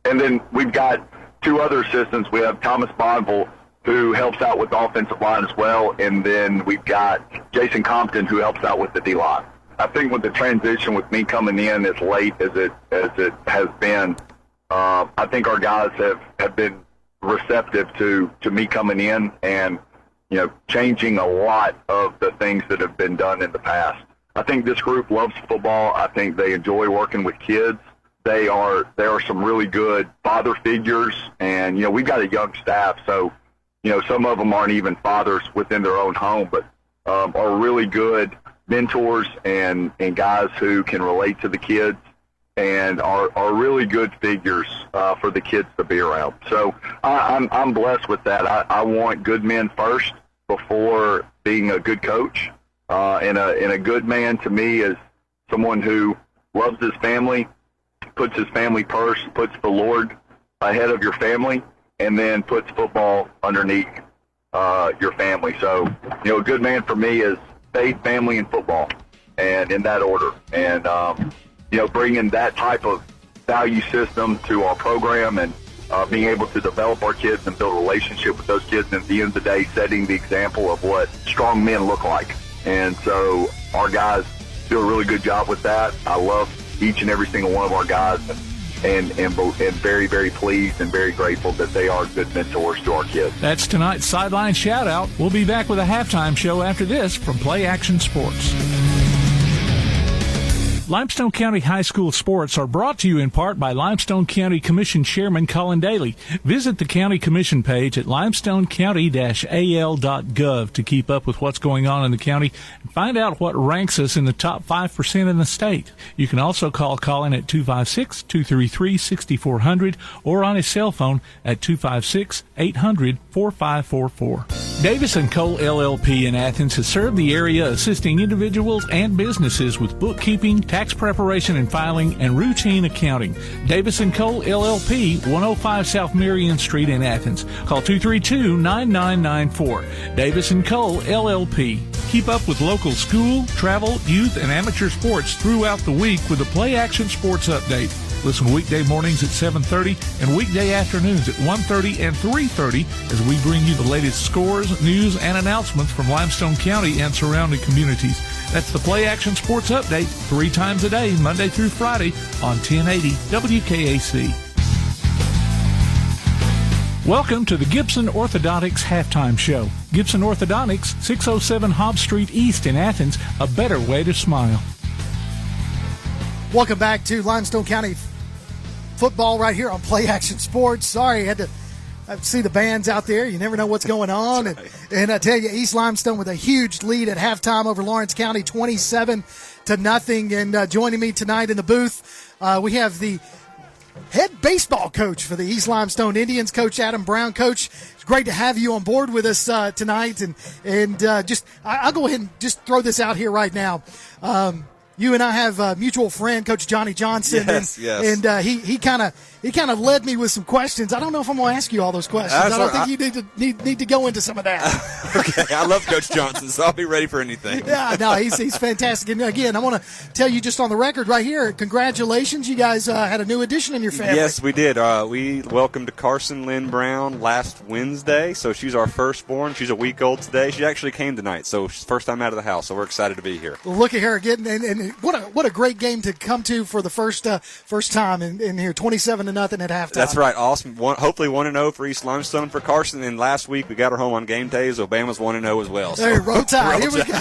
S8: And then we've got 2 other assistants. We have Thomas Bonneville, who helps out with the offensive line as well, and then we've got Jason Compton, who helps out with the D-line. I think with the transition, with me coming in as late as it has been, I think our guys have been receptive to me coming in and, you know, changing a lot of the things that have been done in the past. I think this group loves football. I think they enjoy working with kids. They are some really good father figures, and, you know, we've got a young staff, so, you know, some of them aren't even fathers within their own home, but are really good mentors and guys who can relate to the kids and are really good figures for the kids to be around. So I'm blessed with that. I want good men first before being a good coach. And a good man to me is someone who loves his family, puts his family first, puts the Lord ahead of your family, and then puts football underneath your family. So, you know, a good man for me is faith, family, and football, and in that order. And, you know, bringing that type of value system to our program and being able to develop our kids and build a relationship with those kids, and at the end of the day, setting the example of what strong men look like. And so our guys do a really good job with that. I love each and every single one of our guys, and very, very pleased and very grateful that they are good mentors to our kids.
S1: That's tonight's Sideline Shout-Out. We'll be back with a halftime show after this from Play Action Sports. Limestone County High School sports are brought to you in part by Limestone County Commission Chairman Colin Daly. Visit the County Commission page at limestonecounty-al.gov to keep up with what's going on in the county and find out what ranks us in the top 5% in the state. You can also call Colin at 256-233-6400 or on his cell phone at 256-800-4544. Davis & Cole LLP in Athens has served the area assisting individuals and businesses with bookkeeping, tax preparation and filing, and routine accounting. Davis & Cole LLP, 105 South Marion Street in Athens. Call 232-9994. Davis & Cole LLP. Keep up with local school, travel, youth, and amateur sports throughout the week with the Play Action Sports Update. Listen weekday mornings at 7:30 and weekday afternoons at 1:30 and 3:30 as we bring you the latest scores, news, and announcements from Limestone County and surrounding communities. That's the Play Action Sports Update 3 times a day, Monday through Friday on 1080 WKAC. Welcome to the Gibson Orthodontics Halftime Show. Gibson Orthodontics, 607 Hobbs Street East in Athens, a better way to smile. Welcome back to Limestone County Football right here on Play Action Sports. Sorry, had to
S5: I see the bands out there. You never know what's going on. And I tell you, East Limestone with a huge lead at halftime over Lawrence County, 27-0. And joining me tonight in the booth, we have the head baseball coach for the East Limestone Indians, Coach Adam Brown. Coach, it's great to have you on board with us tonight. And I'll go ahead and just throw this out here right now. You and I have a mutual friend, Coach Johnny Johnson.
S9: Yes.
S5: And he kind of led me with some questions. I don't know if I'm going to ask you all those questions. I don't think you need to go into some of that.
S9: Okay, I love Coach Johnson, so I'll be ready for anything.
S5: Yeah, no, he's fantastic. And again, I want to tell you just on the record right here, congratulations. You guys had a new addition in your family.
S9: Yes, we did. We welcomed Carson Lynn Brown last Wednesday, so she's our firstborn. She's a week old today. She actually came tonight, so she's first time out of the house, so we're excited to be here.
S5: Well, look at her again, and what a great game to come to for the first time in here, 27-0 at halftime.
S9: That's right, awesome. Hopefully 1-0 for East Limestone for Carson, and last week we got her home on game days. Obama's 1-0 as well. So.
S5: Hey, roll tide. Here we go.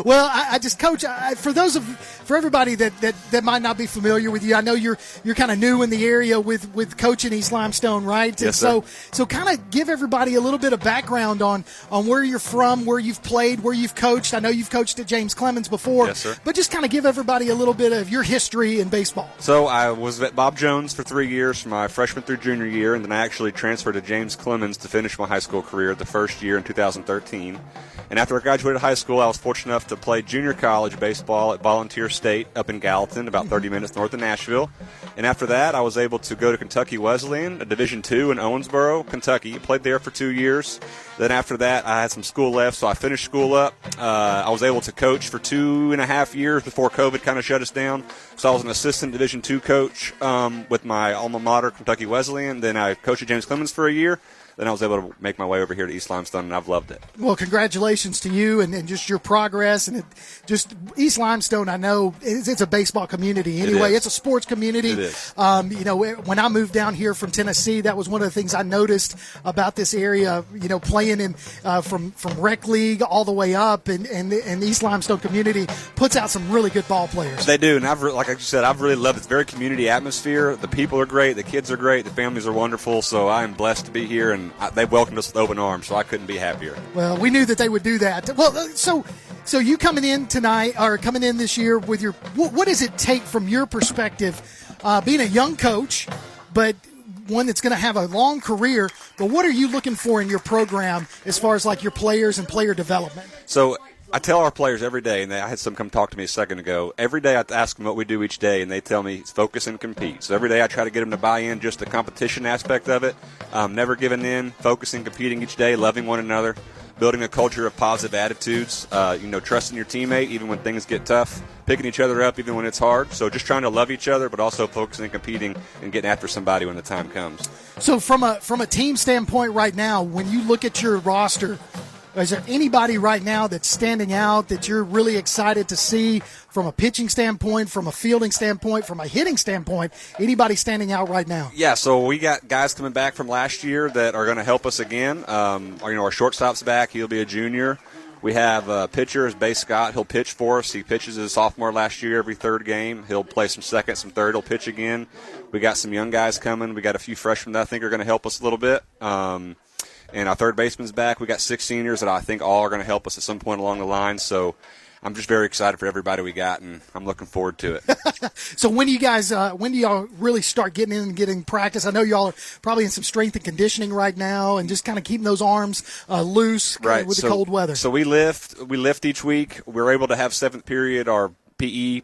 S5: Well, I just, Coach, for everybody that might not be familiar with you, I know you're kind of new in the area with coaching East Limestone, right?
S9: Yes,
S5: and
S9: sir.
S5: So kind of give everybody a little bit of background on where you're from, where you've played, where you've coached. I know you've coached at James Clemens before.
S9: Yes, sir.
S5: But just kind of give everybody a little bit of your history in baseball.
S9: So I was at Bob Jones for 3 years, from my freshman through junior year, and then I actually transferred to James Clemens to finish my high school career the first year in 2013. And after I graduated high school, I was fortunate enough to play junior college baseball at Volunteer State up in Gallatin, about 30 minutes north of Nashville. And after that, I was able to go to Kentucky Wesleyan, a Division II in Owensboro, Kentucky. Played there for 2 years. Then after that, I had some school left, so I finished school up. I was able to coach for 2.5 years before COVID kind of shut us down. So I was an assistant Division II coach with my alma mater, Kentucky Wesleyan. Then I coached at James Clemens for a year. Then I was able to make my way over here to East Limestone, and I've loved it.
S5: Well, congratulations to you and just your progress. And just East Limestone, I know, it's a baseball community anyway. It's a sports community.
S9: It is.
S5: When I moved down here from Tennessee, that was one of the things I noticed about this area, playing in from rec league all the way up. And the East Limestone community puts out some really good ball players.
S9: They do. And like I said, I've really loved it. It's a very community atmosphere. The people are great. The kids are great. The families are wonderful. So I am blessed to be here. And they welcomed us with open arms, so I couldn't be happier.
S5: Well, we knew that they would do that. Well, so you coming in tonight, or coming in this year with your, what does it take from your perspective, being a young coach, but one that's going to have a long career, but what are you looking for in your program as far as like your players and player development?
S9: So I tell our players every day, and I had some come talk to me a second ago, every day I ask them what we do each day, and they tell me focus and compete. So every day I try to get them to buy in just the competition aspect of it, never giving in, focusing, competing each day, loving one another, building a culture of positive attitudes, trusting your teammate even when things get tough, picking each other up even when it's hard. So just trying to love each other, but also focusing and competing and getting after somebody when the time comes. So
S5: from a team standpoint right now, when you look at your roster, is there anybody right now that's standing out that you're really excited to see from a pitching standpoint, from a fielding standpoint, from a hitting standpoint? Anybody standing out right now?
S9: Yeah, so we got guys coming back from last year that are going to help us again. Our shortstop's back. He'll be a junior. We have a pitcher, Bay Scott. He'll pitch for us. He pitches as a sophomore last year every third game. He'll play some second, some third. He'll pitch again. We got some young guys coming. We got a few freshmen that I think are going to help us a little bit. And our third baseman's back. We got 6 seniors that I think all are going to help us at some point along the line. So I'm just very excited for everybody we got, and I'm looking forward to it.
S5: So when do y'all really start getting in and getting practice? I know y'all are probably in some strength and conditioning right now, and just kind of keeping those arms loose with the cold weather.
S9: So we lift each week. We're able to have seventh period, our PE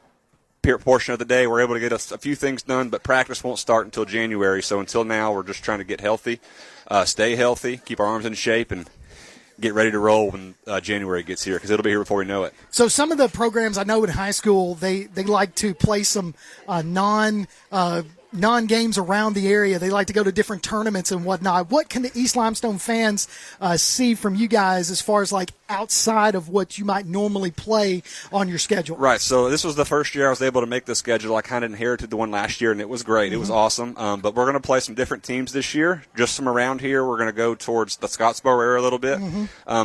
S9: portion of the day. We're able to get a few things done, but practice won't start until January. So until now, we're just trying to get healthy. Stay healthy, keep our arms in shape, and get ready to roll when January gets here, because it'll be here before we know it.
S5: So some of the programs I know in high school, they like to play some non-games around the area. They like to go to different tournaments and whatnot. What can the East Limestone fans see from you guys as far as like outside of what you might normally play on your schedule?
S9: Right. So this was the first year I was able to make the schedule. I kind of inherited the one last year, and it was great. Mm-hmm. It was awesome. But we're going to play some different teams this year, just some around here. We're going to go towards the Scottsboro area a little bit,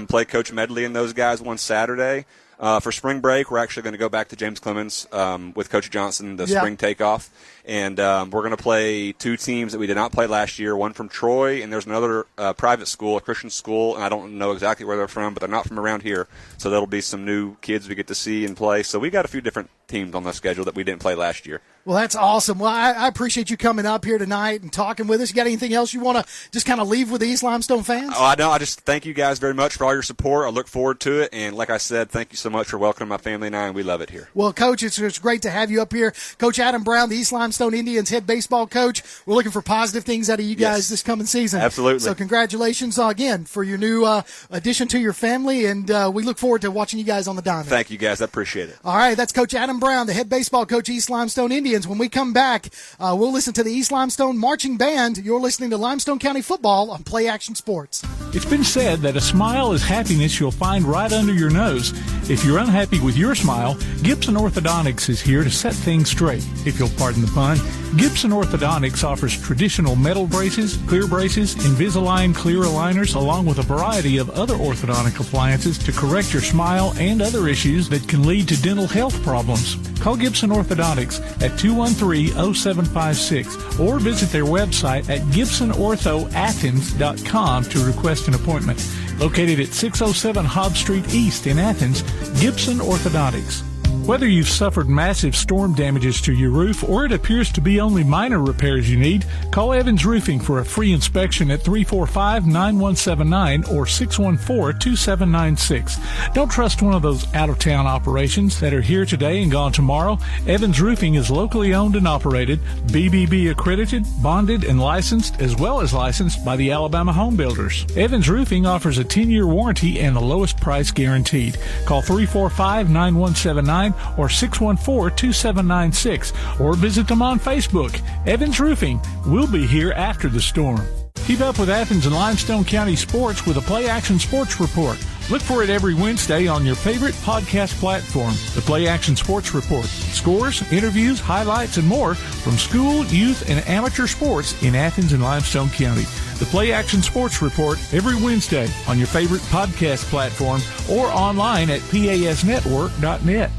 S9: play Coach Medley and those guys one Saturday. For spring break, we're actually going to go back to James Clemens with Coach Johnson, the spring takeoff. And we're going to play 2 teams that we did not play last year, one from Troy, and there's another private school, a Christian school, and I don't know exactly where they're from, but they're not from around here. So that'll be some new kids we get to see and play. So we got a few different teams on the schedule that we didn't play last year.
S5: Well, that's awesome. Well, I appreciate you coming up here tonight and talking with us. You got anything else you want to just kind of leave with the East Limestone fans?
S9: Oh, I don't. I just thank you guys very much for all your support. I look forward to it. And like I said, thank you so much for welcoming my family and I, and we love it here.
S5: Well, Coach, it's great to have you up here. Coach Adam Brown, the East Limestone Indians head baseball coach. We're looking for positive things out of you guys this coming season.
S9: Absolutely.
S5: So congratulations again for your new addition to your family, and we look forward to watching you guys on the diamond.
S9: Thank you, guys. I appreciate it.
S5: All right, that's Coach Adam Brown, the head baseball coach, East Limestone Indians. When we come back, we'll listen to the East Limestone Marching Band. You're listening to Limestone County Football on Play Action Sports.
S1: It's been said that a smile is happiness you'll find right under your nose. If you're unhappy with your smile, Gibson Orthodontics is here to set things straight. If you'll pardon the pun, Gibson Orthodontics offers traditional metal braces, clear braces, Invisalign clear aligners, along with a variety of other orthodontic appliances to correct your smile and other issues that can lead to dental health problems. Call Gibson Orthodontics at 213-0756 or visit their website at gibsonorthoathens.com to request an appointment. Located at 607 Hobbs Street East in Athens, Gibson Orthodontics. Whether you've suffered massive storm damages to your roof or it appears to be only minor repairs you need, call Evans Roofing for a free inspection at 345-9179 or 614-2796. Don't trust one of those out-of-town operations that are here today and gone tomorrow. Evans Roofing is locally owned and operated, BBB accredited, bonded, and licensed, as well as licensed by the Alabama Home Builders. Evans Roofing offers a 10-year warranty and the lowest price guaranteed. Call 345-9179 or 614-2796 or visit them on Facebook. Evans Roofing. We'll be here after the storm. Keep up with Athens and Limestone County sports with a Play Action Sports Report. Look for it every Wednesday on your favorite podcast platform. The Play Action Sports Report. Scores, interviews, highlights, and more from school, youth, and amateur sports in Athens and Limestone County. The Play Action Sports Report every Wednesday on your favorite podcast platform or online at pasnetwork.net.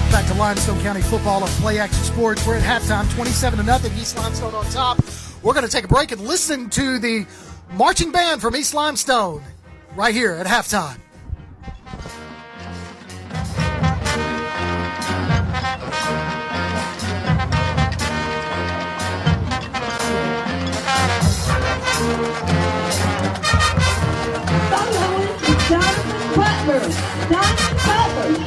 S5: Back to Limestone County football on Play Action Sports. We're at halftime, 27-0, East Limestone on top. We're going to take a break and listen to the marching band from East Limestone right here at halftime.
S10: Following is Jonathan Butler. Jonathan Butler.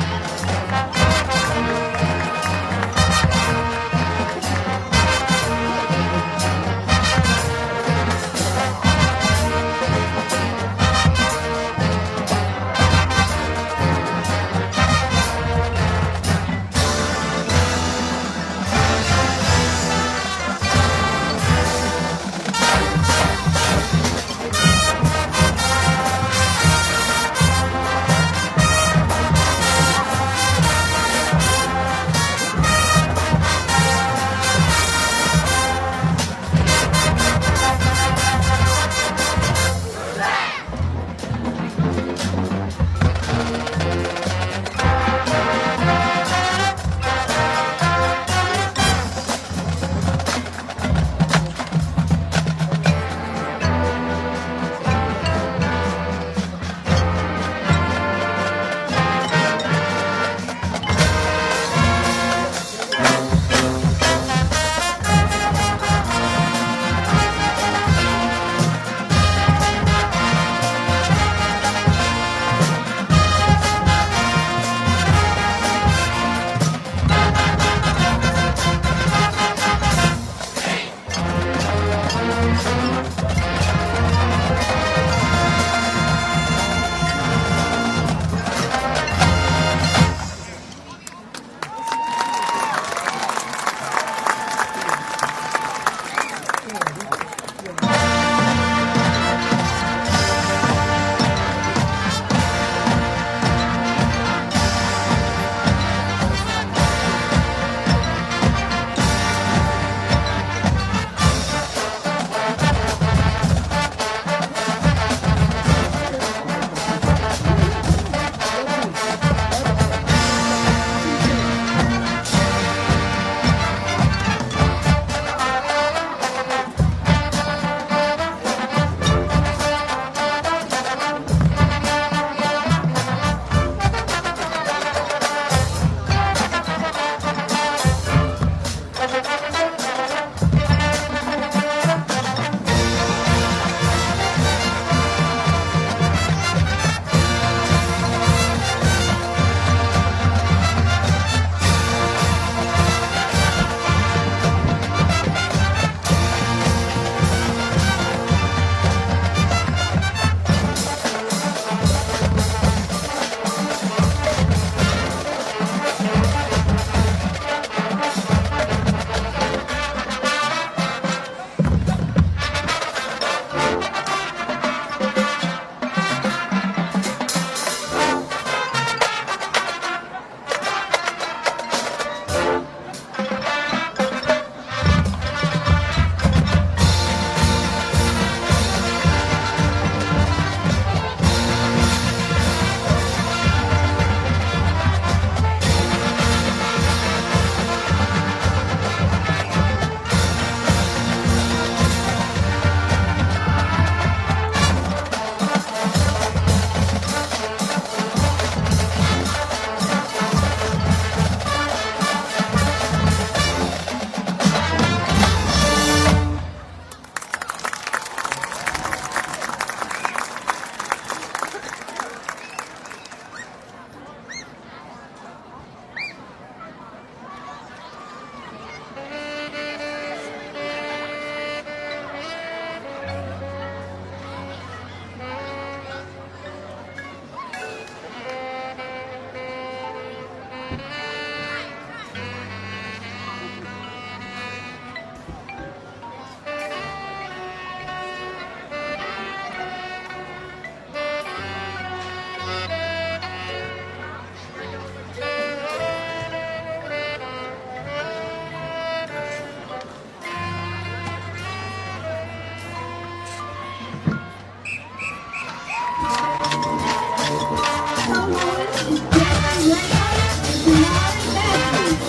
S10: is Jeffrey Ramos and Denard Matthews.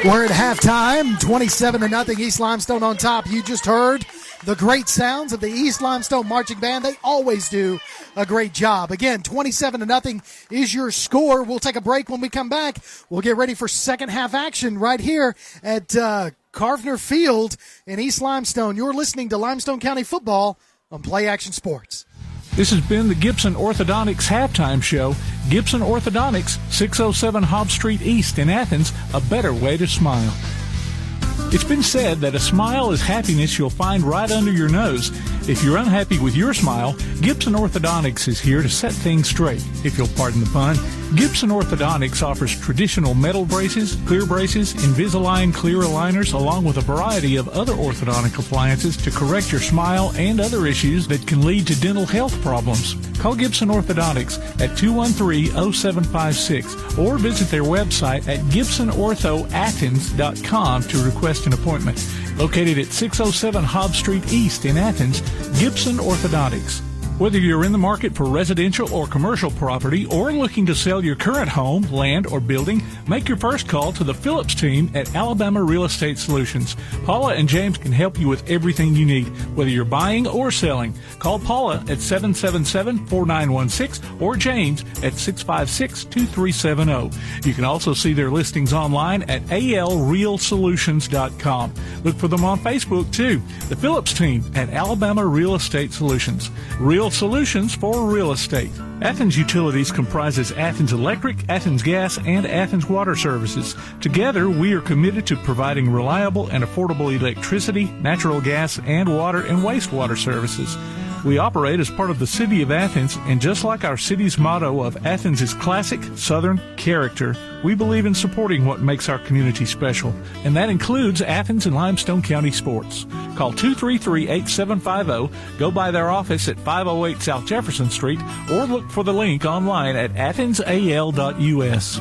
S5: We're at halftime, 27-0, East Limestone on top. You just heard the great sounds of the East Limestone Marching Band. They always do a great job. Again, 27-0 is your score. We'll take a break. When we come back, we'll get ready for second half action right here at Carvener Field in East Limestone. You're listening to Limestone County Football on Play Action Sports.
S1: This has been the Gibson Orthodontics Halftime Show. Gibson Orthodontics, 607 Hobbs Street East in Athens, a better way to smile. It's been said that a smile is happiness you'll find right under your nose. If you're unhappy with your smile, Gibson Orthodontics is here to set things straight, if you'll pardon the pun. Gibson Orthodontics offers traditional metal braces, clear braces, Invisalign clear aligners, along with a variety of other orthodontic appliances to correct your smile and other issues that can lead to dental health problems. Call Gibson Orthodontics at 213-0756 or visit their website at gibsonorthoathens.com to request an appointment. Located at 607 Hobbs Street East in Athens, Gibson Orthodontics. Whether you're in the market for residential or commercial property or looking to sell your current home, land, or building, make your first call to the Phillips team at Alabama Real Estate Solutions. Paula and James can help you with everything you need, whether you're buying or selling. Call Paula at 777-4916 or James at 656-2370. You can also see their listings online at alrealsolutions.com. Look for them on Facebook, too. The Phillips team at Alabama Real Estate Solutions. Real Real Solutions for Real Estate. Athens Utilities comprises Athens Electric, Athens Gas, and Athens Water Services. Together, we are committed to providing reliable and affordable electricity, natural gas, and water and wastewater services. We operate as part of the City of Athens, and just like our city's motto of Athens is classic Southern character, we believe in supporting what makes our community special, and that includes Athens and Limestone County sports. Call 233-8750, go by their office at 508 South Jefferson Street, or look for the link online at athensal.us.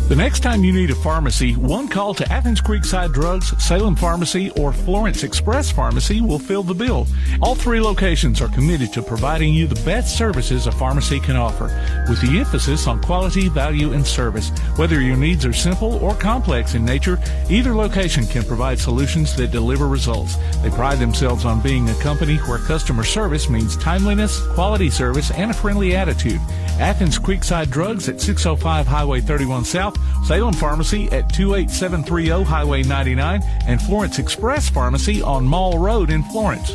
S1: The next time you need a pharmacy, one call to Athens Creekside Drugs, Salem Pharmacy, or Florence Express Pharmacy will fill the bill. All three locations are committed to providing you the best services a pharmacy can offer, with the emphasis on quality, value, and service. Whether your needs are simple or complex in nature, either location can provide solutions that deliver results. They pride themselves on being a company where customer service means timeliness, quality service, and a friendly attitude. Athens Creekside Drugs at 605 Highway 31 South, Salem Pharmacy at 28730 Highway 99, and Florence Express Pharmacy on Mall Road in Florence.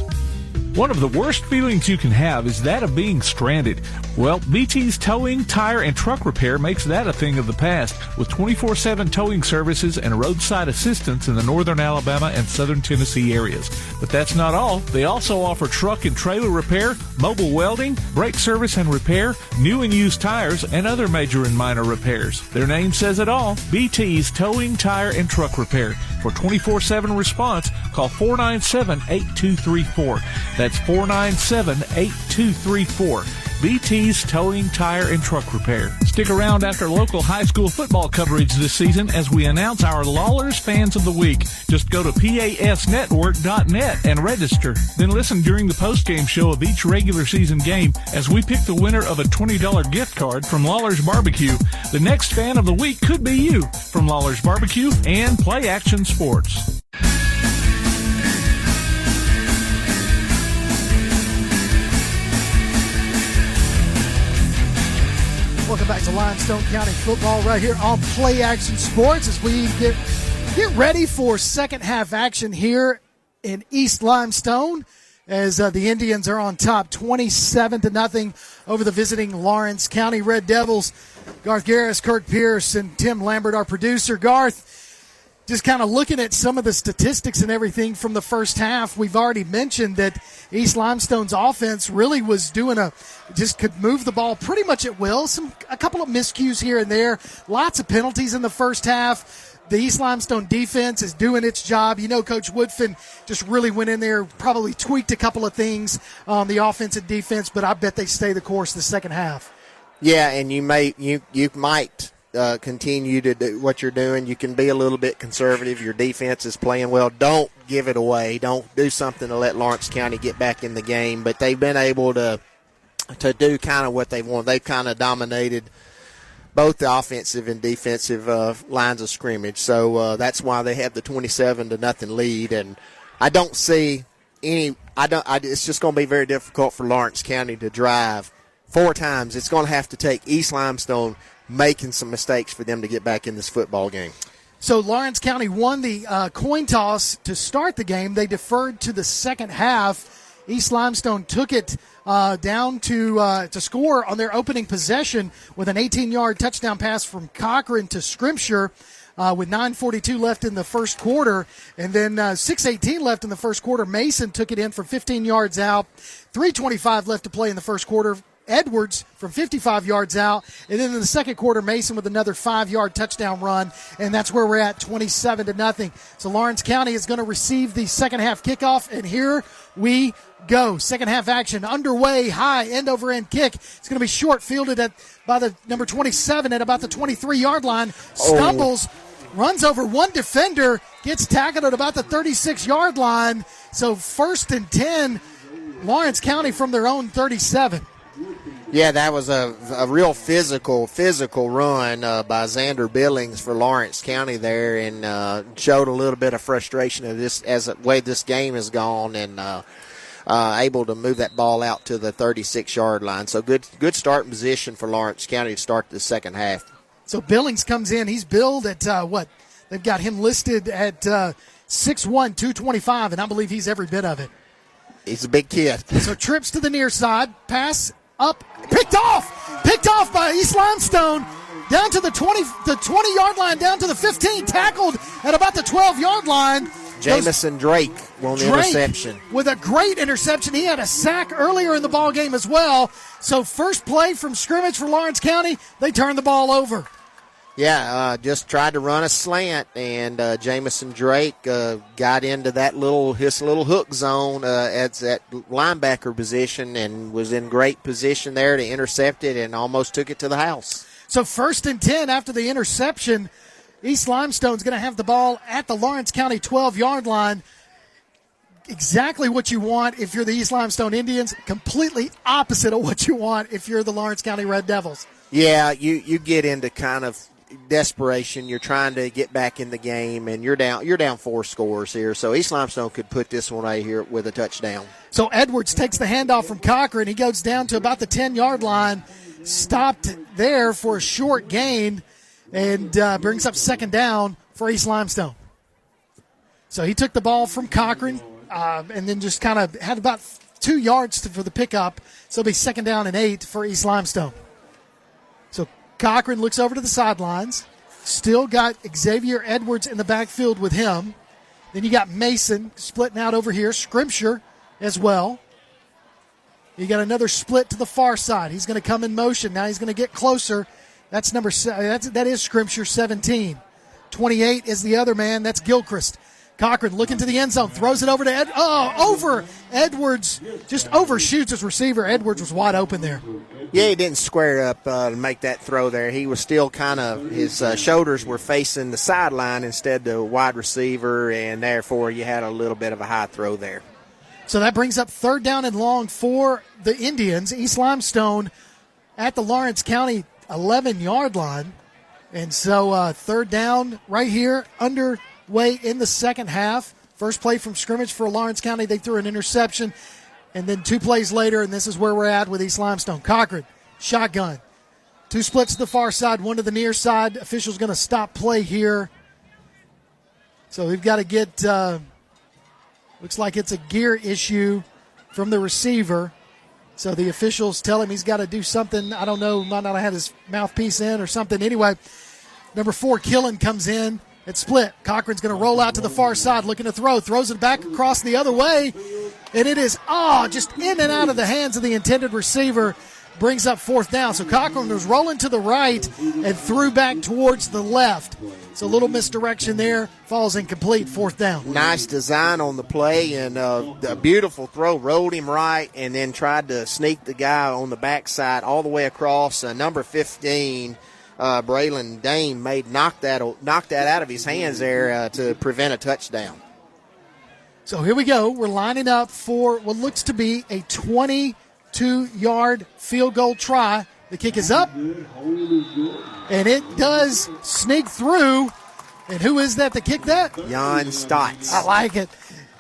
S1: One of the worst feelings you can have is that of being stranded. Well, BT's Towing, Tire, and Truck Repair makes that a thing of the past, with 24/7 towing services and roadside assistance in the northern Alabama and southern Tennessee areas. But that's not all. They also offer truck and trailer repair, mobile welding, brake service and repair, new and used tires, and other major and minor repairs. Their name says it all, BT's Towing, Tire, and Truck Repair. For 24/7 response, call 497-8234. That's 497-8234. BT's Towing, Tire, and Truck Repair. Stick around after local high school football coverage this season as we announce our Lawlers Fans of the Week. Just go to pasnetwork.net and register. Then listen during the postgame show of each regular season game as we pick the winner of a $20 gift card from Lawler's Barbecue. The next Fan of the Week could be you from Lawler's Barbecue and Play Action Sports.
S5: Welcome back to Limestone County football right here on Play Action Sports as we get ready for second half action here in East Limestone as the Indians are on top 27-0 over the visiting Lawrence County Red Devils. Garth Garris, Kirk Pierce, and Tim Lambert, our producer. Garth, just kind of looking at some of the statistics and everything from the first half, we've already mentioned that East Limestone's offense really was just could move the ball pretty much at will. A couple of miscues here and there. Lots of penalties in the first half. The East Limestone defense is doing its job. You know, Coach Woodfin just really went in there, probably tweaked a couple of things on the offense and defense, but I bet they stay the course the second half. Yeah, and you might continue to do what you're doing. You can be a little bit conservative. Your defense is playing well. Don't give it away. Don't do something to let Lawrence County get back in the game. But they've been able to do kind of what they want. They've kind of dominated both the offensive and defensive lines of scrimmage. So that's why they have the 27-0 lead. And I don't see any. It's just going to be very difficult for Lawrence County to drive 4 times. It's going to have to take East Limestone making some mistakes for them to get back in this football game. So Lawrence County won the coin toss to start the game. They deferred to the second half. East Limestone took it down to score on their opening possession with an 18-yard touchdown pass from Cochran to Scrimshire with 9:42 left in the first quarter. And then 6:18 left in the first quarter. Mason took it in for 15 yards out. 3:25 left to play in the first quarter. Edwards from 55 yards out. And then in the second quarter, Mason with another 5-yard touchdown run. And that's where we're at, 27-0. So Lawrence County is going to receive the second half kickoff. And here we go. Second half action underway. High end-over-end kick. It's going to be short fielded by the number 27 at about the 23-yard line. Stumbles. Runs over one defender. Gets tackled at about the 36-yard line. So 1st and 10, Lawrence County from their own 37. Yeah, that was a real physical run by Xander Billings for Lawrence County there, and showed a little bit of frustration of this as the way this game has gone, and able to move that ball out to the 36-yard line. So good starting position for Lawrence County to start the second half. So Billings comes in. He's billed at they've got him listed at 6'1", 225, and I believe he's every bit of it.
S7: He's a big kid.
S5: So trips to the near side, pass up, picked off by East Limestone, down to the 20-yard line, down to the 15, tackled at about the 12-yard line.
S7: Jamison Drake on the interception.
S5: With a great interception. He had a sack earlier in the ball game as well. So first play from scrimmage for Lawrence County, they turned the ball over.
S7: Yeah, just tried to run a slant, and Jamison Drake got into his little hook zone at that linebacker position and was in great position there to intercept it and almost took it to the house.
S5: So 1st and 10 after the interception. East Limestone's going to have the ball at the Lawrence County 12-yard line. Exactly what you want if you're the East Limestone Indians. Completely opposite of what you want if you're the Lawrence County Red Devils.
S7: Yeah, you get into kind of desperation. You're trying to get back in the game, and you're down 4 scores here. So East Limestone could put this one right here with a touchdown.
S5: So Edwards takes the handoff from Cochran. He goes down to about the 10-yard line, stopped there for a short gain, and brings up 2nd down for East Limestone. So he took the ball from Cochran and then just kind of had about 2 yards for the pickup. So it'll be 2nd down and 8 for East Limestone. So Cochran looks over to the sidelines. Still got Xavier Edwards in the backfield with him. Then you got Mason splitting out over here. Scrimshire as well. You got another split to the far side. He's going to come in motion. Now he's going to get closer. That's number 7. That is Scrimshire, 17. 28 is the other man. That's Gilchrist. Cochran looking to the end zone. Throws it over to over Edwards. Just overshoots his receiver. Edwards was wide open there.
S7: Yeah, he didn't square up to make that throw there. He was still kind of, his shoulders were facing the sideline instead the wide receiver, and therefore you had a little bit of a high throw there.
S5: So that brings up 3rd down and long for the Indians. East Limestone at the Lawrence County 11-yard line. And so 3rd down right here, underway in the second half. First play from scrimmage for Lawrence County. They threw an interception. And then 2 plays later, and this is where we're at with East Limestone. Cochran, shotgun. 2 splits to the far side, 1 to the near side. Official's going to stop play here. So we've got to get, looks like it's a gear issue from the receiver. So the officials tell him he's got to do something. I don't know, might not have had his mouthpiece in or something. Anyway, number 4, Killen, comes in. It's split. Cochran's going to roll out to the far side, looking to throw. Throws it back across the other way. And it is, just in and out of the hands of the intended receiver. Brings up 4th down. So Cochran was rolling to the right and threw back towards the left. So a little misdirection there. Falls incomplete, 4th down.
S7: Nice design on the play and a beautiful throw. Rolled him right and then tried to sneak the guy on the backside all the way across. Number 15, Braylon Dame, knocked that out of his hands there to prevent a touchdown.
S5: So here we go. We're lining up for what looks to be a 22-yard field goal try. The kick is up, and it does sneak through. And who is that to kick that?
S7: Jan Stotts.
S5: I like it.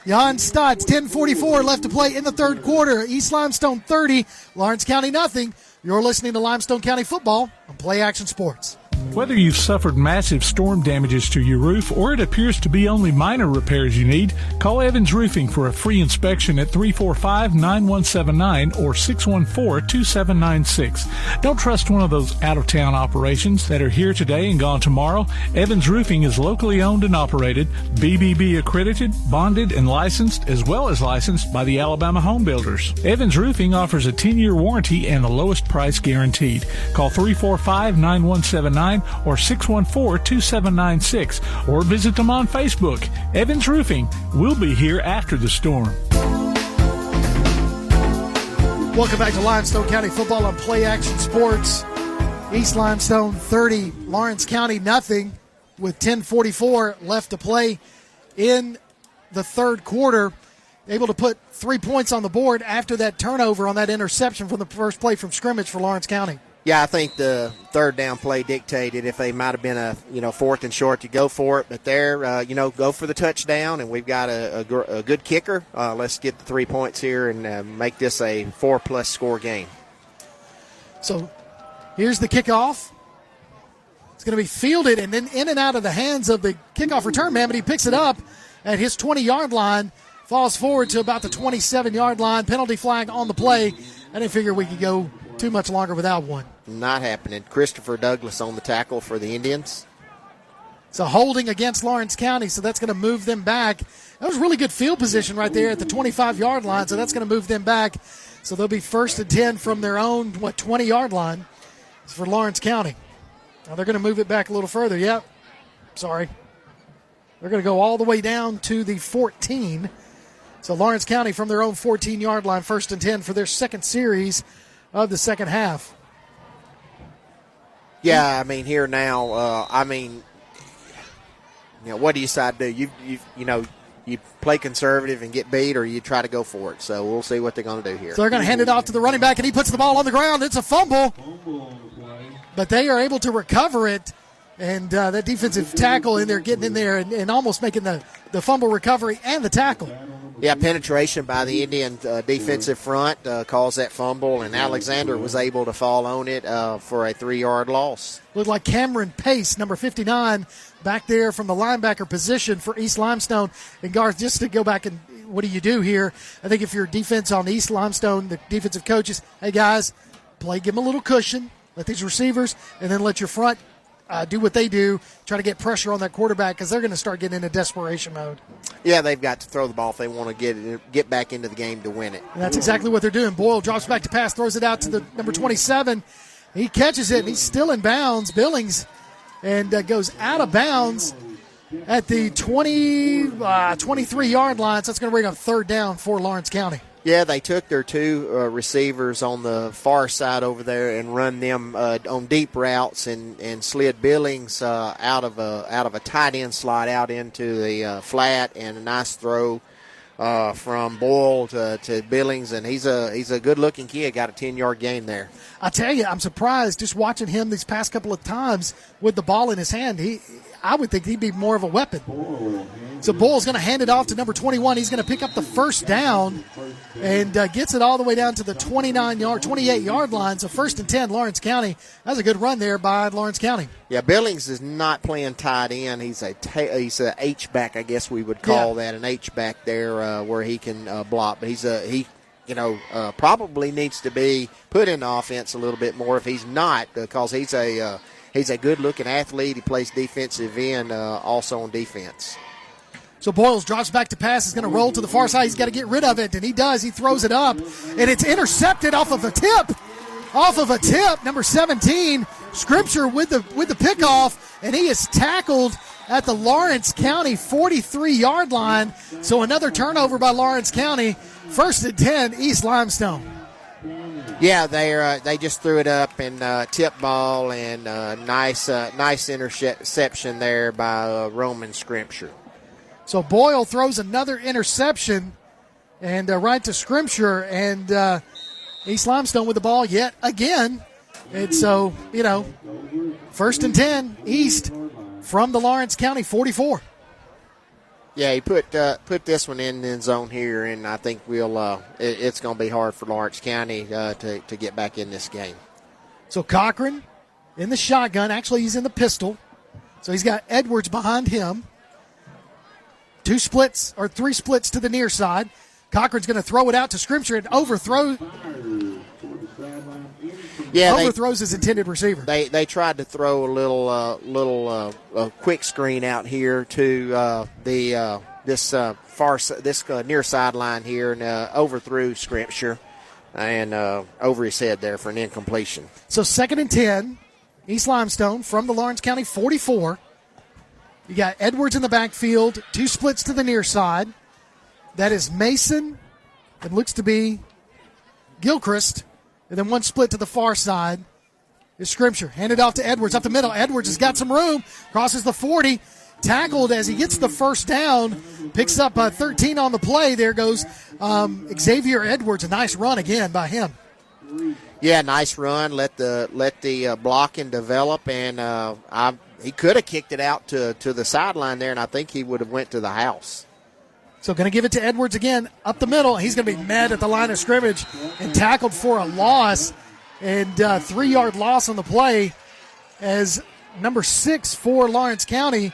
S5: Jan Stotts, 10:44 left to play in the 3rd quarter. East Limestone 30, Lawrence County nothing. You're listening to Limestone County Football on Play Action Sports.
S1: Whether you've suffered massive storm damages to your roof or it appears to be only minor repairs you need, call Evans Roofing for a free inspection at 345-9179 or 614-2796. Don't trust one of those out-of-town operations that are here today and gone tomorrow. Evans Roofing is locally owned and operated, BBB accredited, bonded, and licensed, as well as licensed by the Alabama Home Builders. Evans Roofing offers a 10-year warranty and the lowest price guaranteed. Call 345-9179 or 614-2796 or visit them on Facebook. Evans Roofing. We'll be here after the storm.
S5: Welcome back to Limestone County Football on Play Action Sports. East Limestone 30, Lawrence County nothing with 10:44 left to play in the 3rd quarter. Able to put 3 points on the board after that turnover on that interception from the first play from scrimmage for Lawrence County.
S7: Yeah, I think the 3rd down play dictated if they might have been a 4th and short to go for it, but there, go for the touchdown, and we've got a good kicker. Let's get the 3 points here and make this a 4+ score game.
S5: So here's the kickoff. It's going to be fielded and then in and out of the hands of the kickoff return man, but he picks it up at his 20-yard line falls forward to about the 27-yard line. Penalty flag on the play. I didn't figure we could go too much longer without one.
S7: Not happening. Christopher Douglas on the tackle for the Indians.
S5: So holding against Lawrence County, so that's going to move them back. That was really good field position right there at the 25-yard line, so that's going to move them back. So they'll be 1st and 10 from their own, 20-yard line for Lawrence County. Now they're going to move it back a little further. Yep. Sorry. They're going to go all the way down to the 14. So Lawrence County from their own 14-yard line, 1st and 10 for their second series of the second half.
S7: Yeah, I mean, here now, what do you decide to do? You play conservative and get beat, or you try to go for it. So we'll see what they're going to do here.
S5: So they're going to hand it off to the running back, and he puts the ball on the ground. It's a fumble. But they are able to recover it, and that defensive tackle in there getting in there and almost making the fumble recovery and the tackle.
S7: Yeah, penetration by the Indian defensive front caused that fumble, and Alexander was able to fall on it for a 3-yard loss.
S5: Looked like Cameron Pace, number 59, back there from the linebacker position for East Limestone. And Garth, just to go back and what do you do here? I think if you're defense on East Limestone, the defensive coaches, hey guys, give them a little cushion, let these receivers, and then let your front do what they do, try to get pressure on that quarterback because they're going to start getting into desperation mode.
S7: Yeah, they've got to throw the ball if they want to get back into the game to win it.
S5: And that's exactly what they're doing. Boyle drops back to pass, throws it out to the number 27. He catches it, and he's still in bounds. Billings, and goes out of bounds at the 23-yard line. So that's going to bring up 3rd down for Lawrence County.
S7: Yeah, they took their 2 receivers on the far side over there and run them on deep routes and slid Billings out of a tight end slot out into the flat, and a nice throw from Boyle to Billings, and he's a good-looking kid. Got a 10-yard gain there.
S5: I tell you, I'm surprised just watching him these past couple of times with the ball in his hand. I would think he'd be more of a weapon. So Boyle's going to hand it off to number 21. He's going to pick up the 1st down and gets it all the way down to the 28-yard line. So 1st and 10, Lawrence County. That's a good run there by Lawrence County.
S7: Yeah, Billings is not playing tight end. He's a H-back, I guess we would call that, an H-back there where he can block. But he probably needs to be put in the offense a little bit more if he's not, because he's a good-looking athlete. He plays defensive end also on defense.
S5: So Boyles drops back to pass. He's going to roll to the far side. He's got to get rid of it, and he does. He throws it up, and it's intercepted off of a tip. Number 17, Scripture with the pickoff, and he is tackled at the Lawrence County 43-yard line. So another turnover by Lawrence County. 1st and 10, East Limestone.
S7: Yeah, they just threw it up and tip ball, and nice interception there by Roman Scripture.
S5: So Boyle throws another interception and right to Scripture, and East Limestone with the ball yet again. And so, 1st and 10, East from the Lawrence County 44.
S7: Yeah, he put this one in the end zone here, and I think it's going to be hard for Lawrence County to get back in this game.
S5: So Cochran in the shotgun. Actually, he's in the pistol. So he's got Edwards behind him. 3 splits to the near side. Cochran's going to throw it out to Scripture and overthrows his intended receiver.
S7: They tried to throw a little quick screen out here to this near sideline here, and overthrew Scripture and over his head there for an incompletion.
S5: So 2nd and 10, East Limestone from the Lawrence County 44. You got Edwards in the backfield, 2 splits to the near side. That is Mason. It looks to be Gilchrist. And then 1 split to the far side is Scripture. Handed off to Edwards up the middle. Edwards has got some room. Crosses the 40. Tackled as he gets the 1st down. Picks up 13 on the play. There goes Xavier Edwards. A nice run again by him.
S7: Yeah, nice run. Let the blocking develop, and he could have kicked it out to the sideline there, and I think he would have went to the house.
S5: So going to give it to Edwards again up the middle. He's going to be met at the line of scrimmage and tackled for a loss, and 3-yard loss on the play as number 6 for Lawrence County,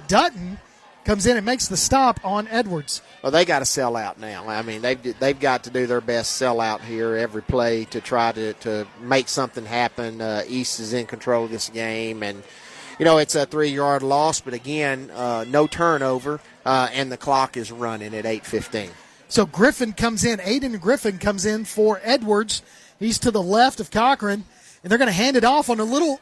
S5: Dutton, comes in and makes the stop on Edwards.
S7: Well, they got to sell out now. I mean, they've got to do their best sell out here every play to try to make something happen. East is in control of this game, and it's a 3-yard loss, but again, no turnover, and the clock is running at 8:15.
S5: So Griffin comes in. Aiden Griffin comes in for Edwards. He's to the left of Cochran, and they're going to hand it off on a little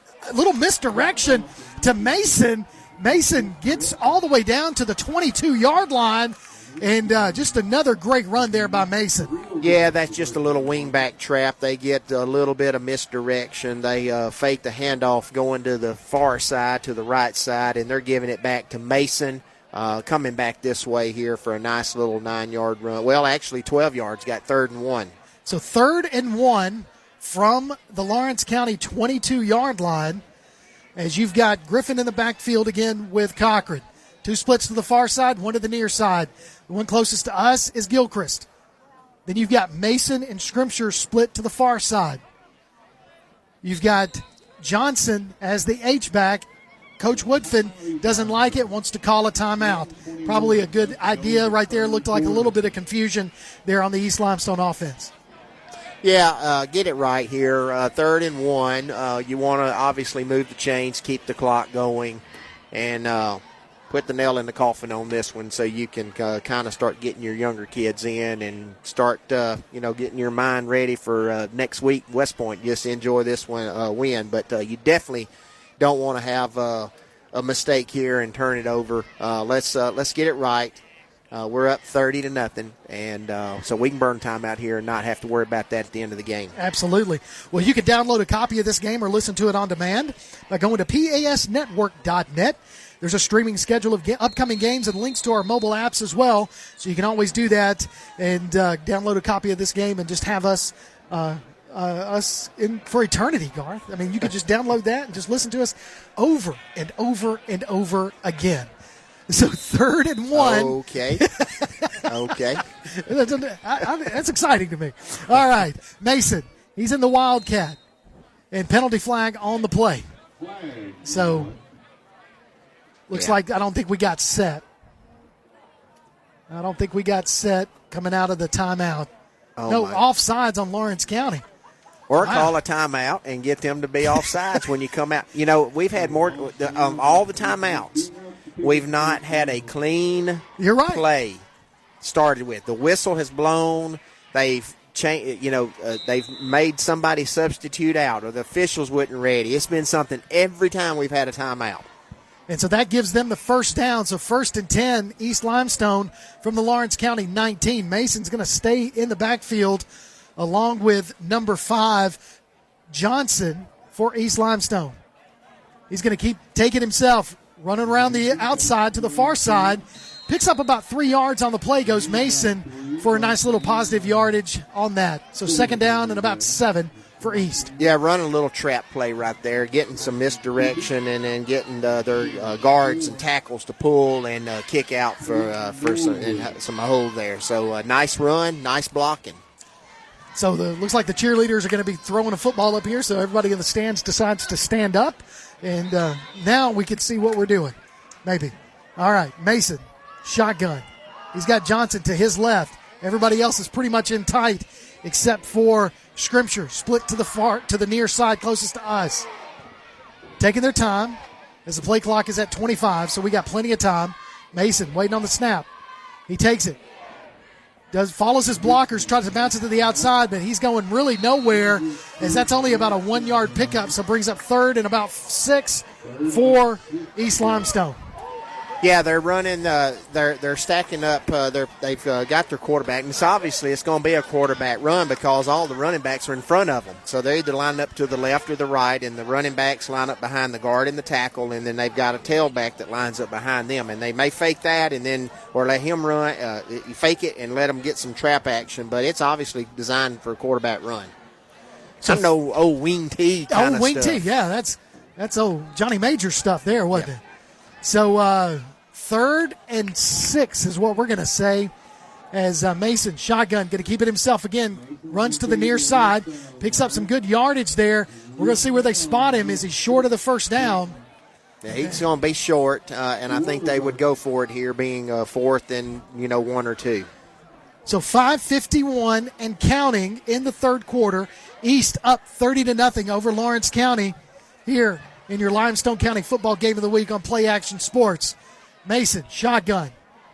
S5: misdirection to Mason. Mason gets all the way down to the 22-yard line, and just another great run there by Mason.
S7: Yeah, that's just a little wingback trap. They get a little bit of misdirection. They fake the handoff going to the far side, to the right side, and they're giving it back to Mason. Coming back this way here for a nice little 9-yard run. Well, actually 12 yards, got 3rd and 1.
S5: So 3rd and 1 from the Lawrence County 22-yard line, as you've got Griffin in the backfield again with Cochran. 2 splits to the far side, 1 to the near side. The one closest to us is Gilchrist. Then you've got Mason and Scrimshire split to the far side. You've got Johnson as the H-back. Coach Woodfin doesn't like it, wants to call a timeout. Probably a good idea right there. Looked like a little bit of confusion there on the East Limestone offense.
S7: Yeah, get it right here. 3rd and 1. You want to obviously move the chains, keep the clock going, and put the nail in the coffin on this one so you can kind of start getting your younger kids in and start, getting your mind ready for next week, West Point. Just enjoy this one win. But you definitely don't want to have a mistake here and turn it over. Let's get it right. We're up 30-0, and so we can burn time out here and not have to worry about that at the end of the game.
S5: Absolutely. Well, you can download a copy of this game or listen to it on demand by going to pasnetwork.net. There's a streaming schedule of upcoming games and links to our mobile apps as well, so you can always do that and download a copy of this game and just have us in for eternity, Garth. I mean, you could just download that and just listen to us over and over and over again. So 3rd and 1.
S7: Okay. Okay.
S5: That's exciting to me. All right. Mason, he's in the Wildcat. And penalty flag on the play. So looks like I don't think we got set. Coming out of the timeout. Offsides on Lawrence County.
S7: Or call a timeout and get them to be offsides when you come out. We've had more all the timeouts. We've not had a clean play started with. The whistle has blown. They've changed. They've made somebody substitute out, or the officials wasn't ready. It's been something every time we've had a timeout.
S5: And so that gives them the first down. So 1st and 10, East Limestone from the Lawrence County 19. Mason's going to stay in the backfield along with number 5, Johnson, for East Limestone. He's going to keep taking himself, running around the outside to the far side. Picks up about 3 yards on the play, goes Mason for a nice little positive yardage on that. So 2nd down and about 7 for East.
S7: Yeah, running a little trap play right there, getting some misdirection and then getting their guards and tackles to pull and kick out for some hold there. So nice run, nice blocking.
S5: So looks like the cheerleaders are going to be throwing a football up here, so everybody in the stands decides to stand up. And now we can see what we're doing, maybe. All right, Mason, shotgun. He's got Johnson to his left. Everybody else is pretty much in tight except for Scrimshire, split to the near side closest to us. Taking their time as the play clock is at 25, so we got plenty of time. Mason waiting on the snap. He takes it. Follows his blockers, tries to bounce it to the outside, but he's going really nowhere as that's only about a 1-yard pickup, so brings up 3rd and about 6 for East Limestone.
S7: Yeah, they're running. They're stacking up. They've got their quarterback, and it's going to be a quarterback run because all the running backs are in front of them. So they're either lined up to the left or the right, and the running backs line up behind the guard and the tackle, and then they've got a tailback that lines up behind them. And they may fake that, or let him run. You fake it and let them get some trap action, but it's obviously designed for a quarterback run. Some old wing tee kind of stuff.
S5: Wing tee, yeah, that's old Johnny Major stuff there, wasn't it? So 3rd and 6 is what we're going to say as Mason, shotgun, going to keep it himself again, runs to the near side, picks up some good yardage there. We're going to see where they spot him. Is he short of the first down?
S7: Yeah, he's going to be short, and I think they would go for it here, being 4th and 1 or 2.
S5: So 5:51 and counting in the third quarter. East up 30-0 over Lawrence County here in your Limestone County football game of the week on Play Action Sports. Mason, shotgun.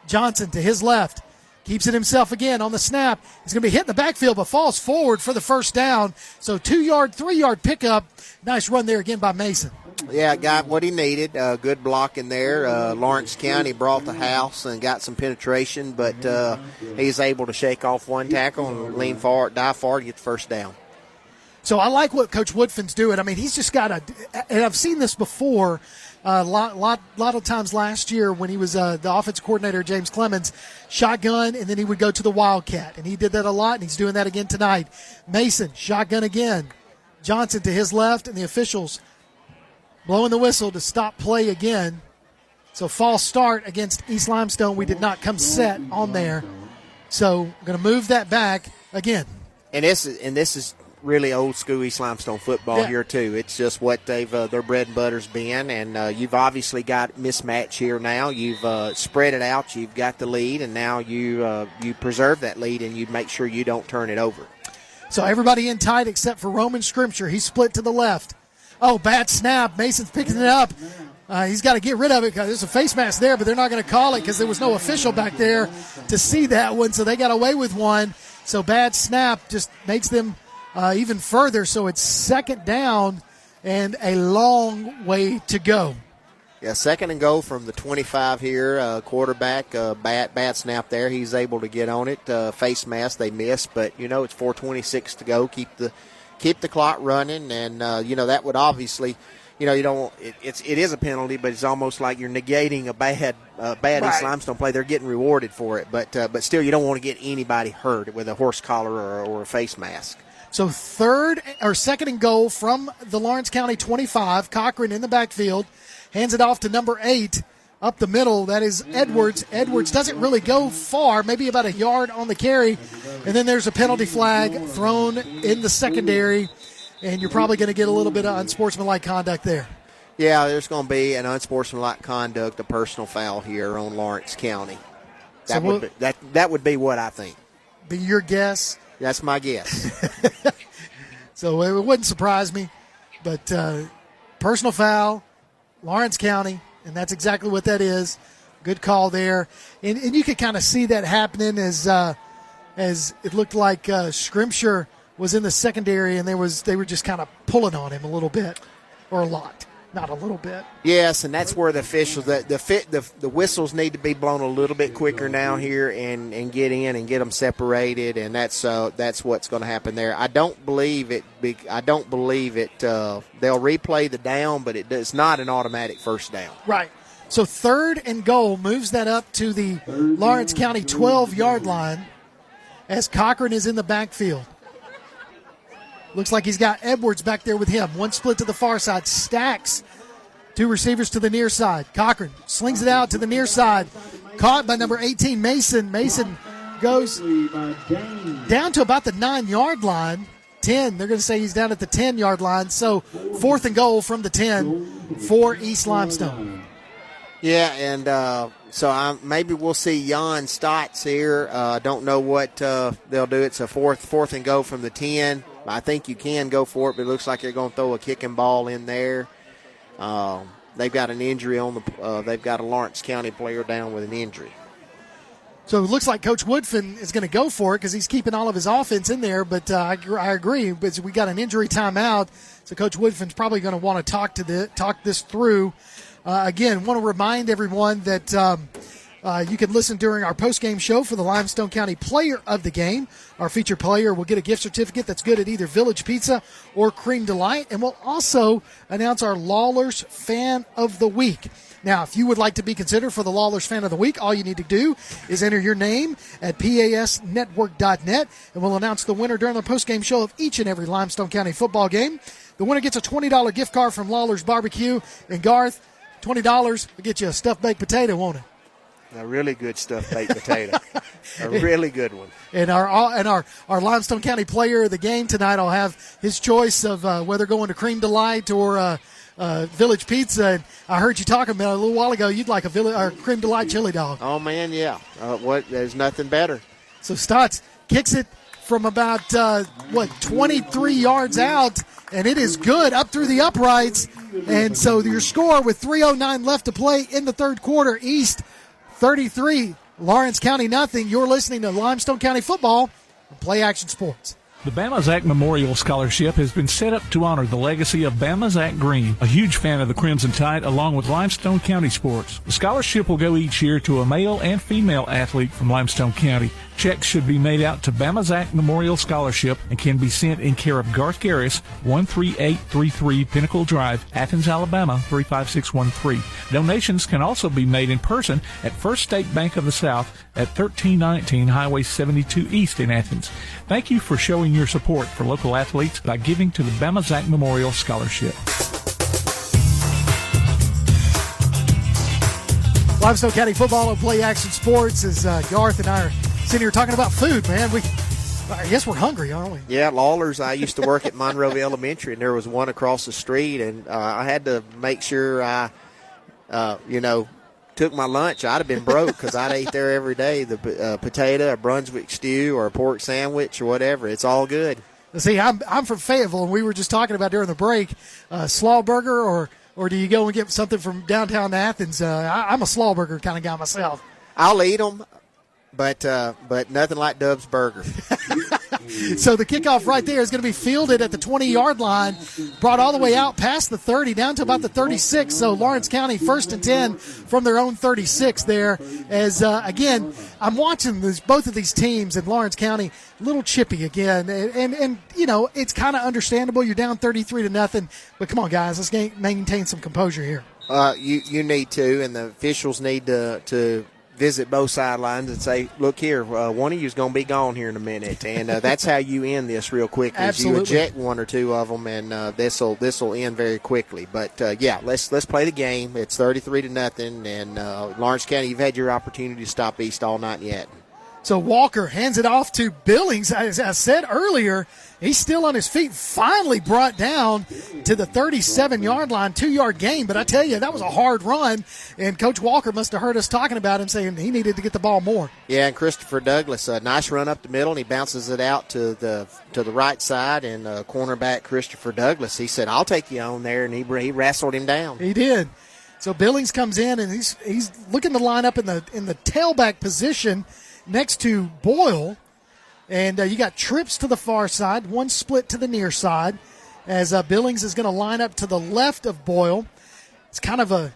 S5: Johnson to his left. Keeps it himself again on the snap. He's going to be hit in the backfield, but falls forward for the first down. So 2-yard, 3-yard pickup. Nice run there again by Mason.
S7: Yeah, got what he needed. Good blocking there. Lawrence County brought the house and got some penetration, but he's able to shake off one tackle and lean forward, dive forward, get the first down.
S5: So I like what Coach Woodfin's doing. I mean, he's just got and I've seen this before a lot of times last year when he was the offensive coordinator, James Clemens, shotgun, and then he would go to the Wildcat. And he did that a lot, and he's doing that again tonight. Mason, shotgun again. Johnson to his left, and the officials blowing the whistle to stop play again. So false start against East Limestone. We did not come set on there. So we're going to move that back again.
S7: And this is really old school East Limestone football here too. It's just what they've their bread and butter's been, and you've obviously got mismatch here now. You've spread it out. You've got the lead, and now you preserve that lead, and you make sure you don't turn it over.
S5: So everybody in tight except for Roman Scrimsher. He's split to the left. Oh, bad snap. Mason's picking it up. He's got to get rid of it because there's a face mask there, but they're not going to call it because there was no official back there to see that one, so they got away with one. So bad snap just makes them even further. So it's second down and a long way to go.
S7: Yeah, second and goal from the 25 here. Quarterback, bad snap there. He's able to get on it. Face mask, they missed, but, it's 4:26 to go. Keep the clock running, and, that would obviously, you don't. It is a penalty, but it's almost like you're negating a bad
S5: Right.
S7: East Limestone play. They're getting rewarded for it, but still, you don't want to get anybody hurt with a horse collar or a face mask.
S5: So second and goal from the Lawrence County 25. Cochran in the backfield. Hands it off to number 8 up the middle. That is Edwards. Edwards doesn't really go far, maybe about a yard on the carry. And then there's a penalty flag thrown in the secondary, and you're probably going to get a little bit of unsportsmanlike conduct there.
S7: Yeah, there's going to be an unsportsmanlike conduct, a personal foul here on Lawrence County. That would be what I think.
S5: Be your guess?
S7: That's my guess.
S5: So it wouldn't surprise me. But personal foul, Lawrence County, and that's exactly what that is. Good call there. And you could kind of see that happening as it looked like Scrimsher was in the secondary, and they were just kind of pulling on him a little bit, or a lot. Not a little bit.
S7: Yes, and that's where the officials, the whistles need to be blown a little bit quicker now here and get in and get them separated, and that's what's going to happen there. I don't believe it. They'll replay the down, but it's not an automatic first down.
S5: Right. So third and goal moves that up to the Lawrence County 12-yard line as Cochran is in the backfield. Looks like he's got Edwards back there with him. One split to the far side. Stacks. Two receivers to the near side. Cochran slings it out to the near side. Caught by number 18, Mason. Mason goes down to about the 9-yard line. 10. They're going to say he's down at the 10-yard line. So fourth and goal from the 10 for East Limestone.
S7: Yeah, and so maybe we'll see Jan Stotts here. Don't know what they'll do. It's a fourth and goal from the 10. I think you can go for it, but it looks like they're going to throw a kicking ball in there. They've got an injury on they've got a Lawrence County player down with an injury.
S5: So it looks like Coach Woodfin is going to go for it because he's keeping all of his offense in there. But I agree. But we got an injury timeout, so Coach Woodfin's probably going to want to talk this through. Again, want to remind everyone that you can listen during our post-game show for the Limestone County Player of the Game. Our featured player will get a gift certificate that's good at either Village Pizza or Cream Delight. And we'll also announce our Lawlers Fan of the Week. Now, if you would like to be considered for the Lawlers Fan of the Week, all you need to do is enter your name at pasnetwork.net, and we'll announce the winner during the post-game show of each and every Limestone County football game. The winner gets a $20 gift card from Lawlers Barbecue. And Garth, $20 will get you a stuffed baked potato, won't it?
S7: A really good stuffed baked potato. A really good one.
S5: And our Limestone County Player of the Game tonight will have his choice of whether going to Cream Delight or Village Pizza. And I heard you talking about a little while ago. You'd like a Cream Delight chili dog.
S7: Oh man, yeah. There's nothing better.
S5: So Stotts kicks it from about 23 yards out, and it is good up through the uprights. And so your score with 3:09 left to play in the third quarter: East 33, Lawrence County nothing. You're listening to Limestone County football on Play Action Sports.
S1: The Bama Zach Memorial Scholarship has been set up to honor the legacy of Bama Zach Green, a huge fan of the Crimson Tide, along with Limestone County sports. The scholarship will go each year to a male and female athlete from Limestone County. Checks should be made out to Bama Zach Memorial Scholarship and can be sent in care of Garth Garris, 13833 Pinnacle Drive, Athens, Alabama, 35613. Donations can also be made in person at First State Bank of the South at 1319 Highway 72 East in Athens. Thank you for showing your support for local athletes by giving to the Bama Zach Memorial Scholarship.
S5: Limestone County football and Play Action Sports as Garth and I are sitting here talking about food, man. I guess we're hungry, aren't we?
S7: Yeah, Lawler's. I used to work at Monroe Elementary, and there was one across the street, and I had to make sure I, took my lunch. I'd have been broke because I'd ate there every day, the potato, a Brunswick stew, or a pork sandwich, or whatever. It's all good.
S5: See, I'm from Fayetteville, and we were just talking about during the break, slaw burger, or do you go and get something from downtown Athens? I'm a slaw burger kind of guy myself.
S7: I'll eat them, but nothing like Dub's Burger.
S5: So the kickoff right there is going to be fielded at the 20-yard line, brought all the way out past the 30, down to about the 36. So Lawrence County 1st and 10 from their own 36 there. As, again, I'm watching both of these teams in Lawrence County a little chippy again. And it's kind of understandable. You're down 33-0. But come on, guys, let's maintain some composure here.
S7: You need to, and the officials need to visit both sidelines and say, look here, one of you is going to be gone here in a minute. And that's how you end this real quickly.
S5: Absolutely.
S7: You eject one or two of them, and this will end very quickly. But, let's play the game. It's 33-0, and Lawrence County, you've had your opportunity to stop East all night yet.
S5: So Walker hands it off to Billings. As I said earlier, he's still on his feet, finally brought down to the 37-yard line, 2-yard gain. But I tell you, that was a hard run, and Coach Walker must have heard us talking about him, saying he needed to get the ball more.
S7: Yeah, and Christopher Douglas, a nice run up the middle, and he bounces it out to the right side, and cornerback Christopher Douglas, he said, I'll take you on there, and he wrestled him down.
S5: He did. So Billings comes in, and he's looking to line up in the tailback position next to Boyle, and you got trips to the far side, one split to the near side, as Billings is going to line up to the left of Boyle. It's kind of a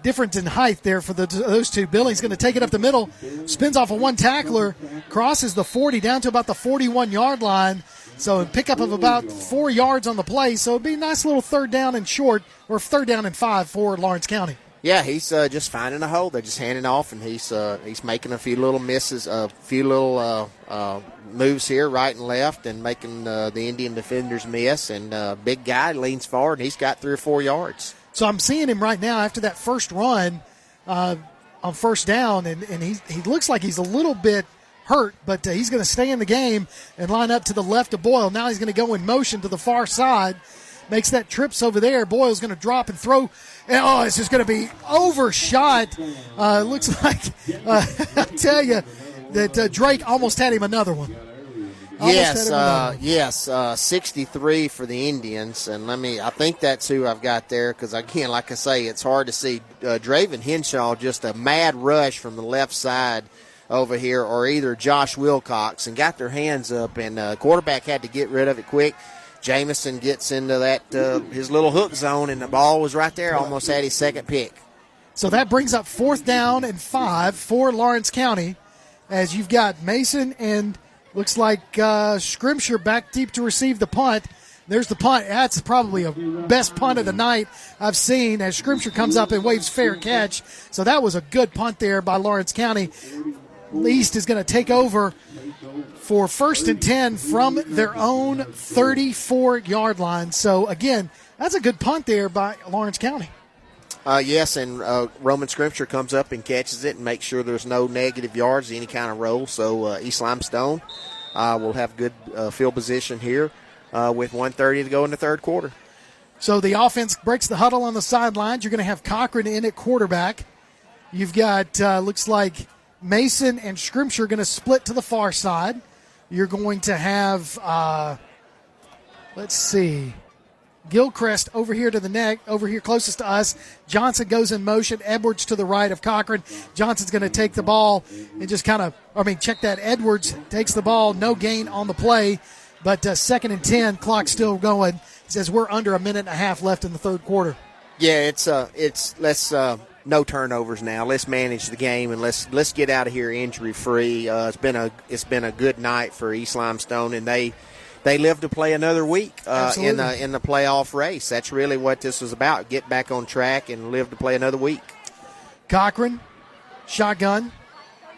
S5: difference in height there for those two. Billings going to take it up the middle, spins off of one tackler, crosses the 40 down to about the 41-yard line. So a pickup of about 4 yards on the play. So it'd be a nice little 3rd down and short, or 3rd down and 5 for Lawrence County.
S7: Yeah, he's just finding a hole. They're just handing off, and he's making a few little misses, a few little moves here, right and left, and making the Indian defenders miss. And big guy leans forward, and he's got 3 or 4 yards.
S5: So I'm seeing him right now after that first run on 1st down, and he looks like he's a little bit hurt, but he's going to stay in the game and line up to the left of Boyle. Now he's going to go in motion to the far side. Makes that trips over there. Boyle's going to drop and throw. And, it's just going to be overshot. Looks like, I tell you, that Drake almost had him another one.
S7: Yes, 63 for the Indians. And I think that's who I've got there because, again, like I say, it's hard to see. Draven Henshaw, just a mad rush from the left side over here, or either Josh Wilcox, and got their hands up, and quarterback had to get rid of it quick. Jamison gets into that his little hook zone, and the ball was right there, almost had his second pick.
S5: So that brings up 4th down and 5 for Lawrence County, as you've got Mason and looks like Scrimshire back deep to receive the punt. There's the punt. That's probably a best punt of the night I've seen, as Scrimshire comes up and waves fair catch. So that was a good punt there by Lawrence County. East is going to take over for 1st and 10 from their own 34-yard line. So, again, that's a good punt there by Lawrence County.
S7: Yes, and Roman Scrimshire comes up and catches it and makes sure there's no negative yards, any kind of roll. So East Limestone will have good field position here with 1:30 to go in the third quarter.
S5: So the offense breaks the huddle on the sidelines. You're going to have Cochran in at quarterback. You've got, looks like Mason and Scrimshire going to split to the far side. You're going to have, let's see, Gilchrist over here to the neck, over here closest to us. Johnson goes in motion. Edwards to the right of Cochran. Johnson's going to take the ball and just check that. Edwards takes the ball. No gain on the play, but 2nd and 10, clock still going. It says we're under a minute and a half left in the third quarter.
S7: Yeah, let's no turnovers now. Let's manage the game and let's get out of here injury free. It's been a good night for East Limestone, and they live to play another week in the playoff race. That's really what this was about. Get back on track and live to play another week.
S5: Cochran, shotgun,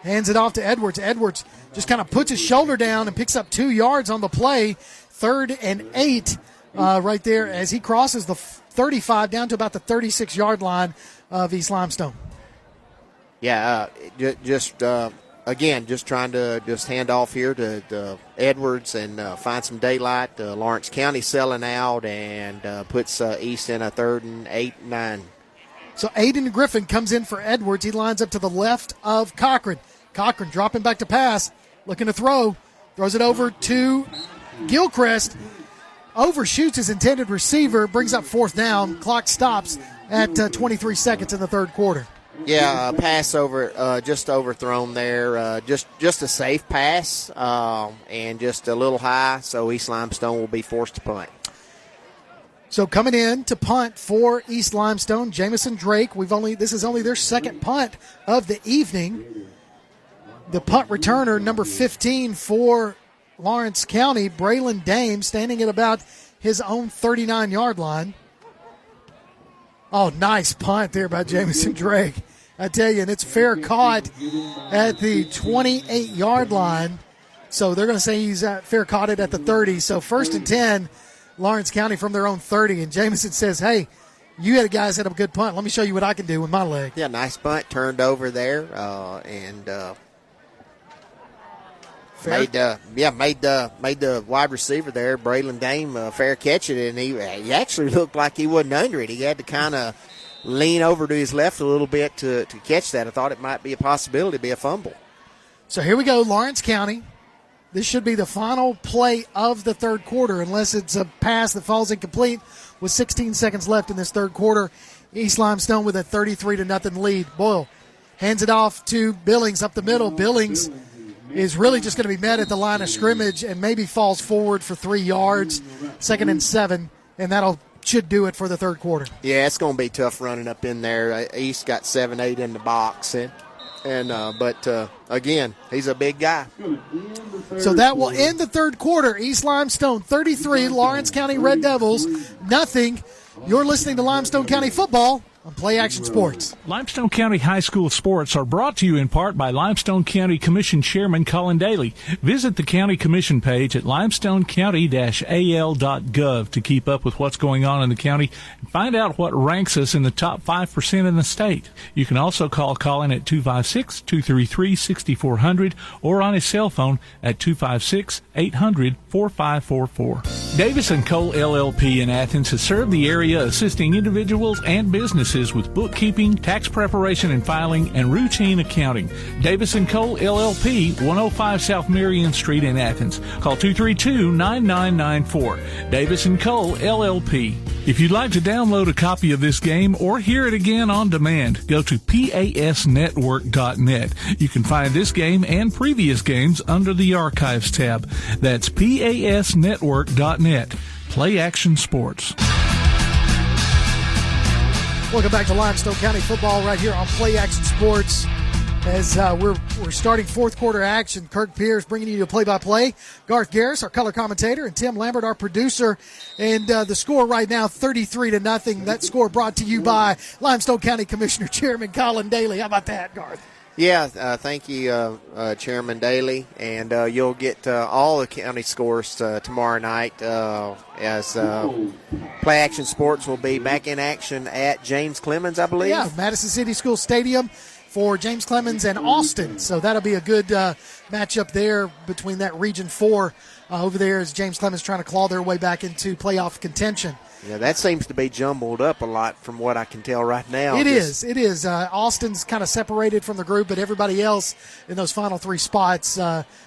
S5: hands it off to Edwards. Edwards just kind of puts his shoulder down and picks up 2 yards on the play. 3rd and 8 right there as he crosses the 35 down to about the 36-yard line of East Limestone.
S7: Yeah, just trying to just hand off here to Edwards and find some daylight. Lawrence County selling out and puts East in a 3rd and 8, 9.
S5: So Aiden Griffin comes in for Edwards. He lines up to the left of Cochran. Cochran dropping back to pass, looking to throw. Throws it over to Gilchrist. Overshoots his intended receiver, brings up 4th down. Clock stops at 23 seconds in the third quarter.
S7: Yeah, pass over, just overthrown there. Just a safe pass and just a little high, so East Limestone will be forced to punt.
S5: So coming in to punt for East Limestone, Jamison Drake. This is only their second punt of the evening. The punt returner, number 15 for Lawrence County, Braylon Dame, standing at about his own 39-yard line. Oh, nice punt there by Jamison Drake. I tell you, and it's fair caught at the 28-yard line. So they're going to say he's fair caught it at the 30. So 1st and 10, Lawrence County from their own 30. And Jamison says, hey, you guys had a good punt. Let me show you what I can do with my leg.
S7: Yeah, nice punt turned over there made the wide receiver there, Braylon Dame, fair catch it, and he actually looked like he wasn't under it. He had to kind of lean over to his left a little bit to catch that. I thought it might be a possibility to be a fumble.
S5: So here we go, Lawrence County. This should be the final play of the third quarter, unless it's a pass that falls incomplete with 16 seconds left in this third quarter. East Limestone with a 33-0 lead. Boyle hands it off to Billings up the middle. Billings is really just going to be met at the line of scrimmage and maybe falls forward for 3 yards. 2nd and 7, and should do it for the third quarter.
S7: Yeah, it's going to be tough running up in there. East got 7-8 in the box, but again, he's a big guy.
S5: So that will end the third quarter. East Limestone 33, Lawrence County Red Devils 0. You're listening to Limestone County Football on Play Action Sports.
S1: Limestone County High School sports are brought to you in part by Limestone County Commission Chairman Colin Daly. Visit the County Commission page at limestonecounty-al.gov to keep up with what's going on in the county and find out what ranks us in the top 5% in the state. You can also call Colin at 256-233-6400 or on his cell phone at 256-800-4544. Davis & Cole LLP in Athens has served the area assisting individuals and businesses with bookkeeping, tax preparation and filing, and routine accounting. Davis & Cole LLP, 105 South Marion Street in Athens. Call 232-9994. Davis & Cole LLP. If you'd like to download a copy of this game or hear it again on demand, go to pasnetwork.net. You can find this game and previous games under the Archives tab. That's pasnetwork.net. Play Action Sports.
S5: Welcome back to Limestone County Football right here on Play Action Sports. As we're starting fourth quarter action, Kirk Pierce bringing you to play-by-play. Garth Garris, our color commentator, and Tim Lambert, our producer. And the score right now, 33-0. That score brought to you by Limestone County Commissioner Chairman Colin Daly. How about that, Garth?
S7: Yeah, thank you, Chairman Daly. And you'll get all the county scores tomorrow night as Play Action Sports will be back in action at James Clemens, I believe.
S5: Yeah, Madison City School Stadium for James Clemens and Austin. So that'll be a good matchup there between that Region 4 over there as James Clemens trying to claw their way back into playoff contention.
S7: Yeah, that seems to be jumbled up a lot from what I can tell right now.
S5: It is. Austin's kind of separated from the group, but everybody else in those final 3 spots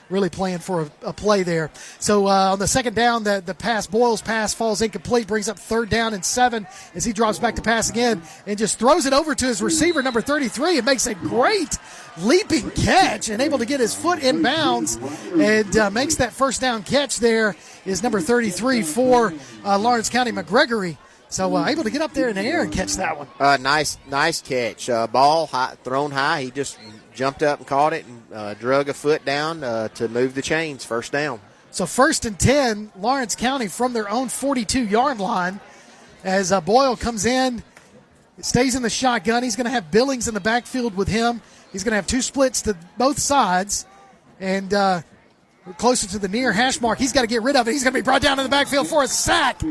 S5: really playing for a play there. So on the second down, the pass, Boyle's pass falls incomplete, brings up 3rd down and 7 as he drops back to pass again and just throws it over to his receiver, number 33, and makes a great leaping catch and able to get his foot in bounds and makes that first down catch there is number 33 for Lawrence County, McGregory. So able to get up there in the air and catch that one.
S7: Nice catch. Ball thrown high. He just jumped up and caught it and drug a foot down to move the chains. First down.
S5: So 1st and 10, Lawrence County from their own 42-yard line as Boyle comes in, stays in the shotgun. He's going to have Billings in the backfield with him. He's going to have 2 splits to both sides and closer to the near hash mark. He's got to get rid of it. He's going to be brought down in the backfield for a sack.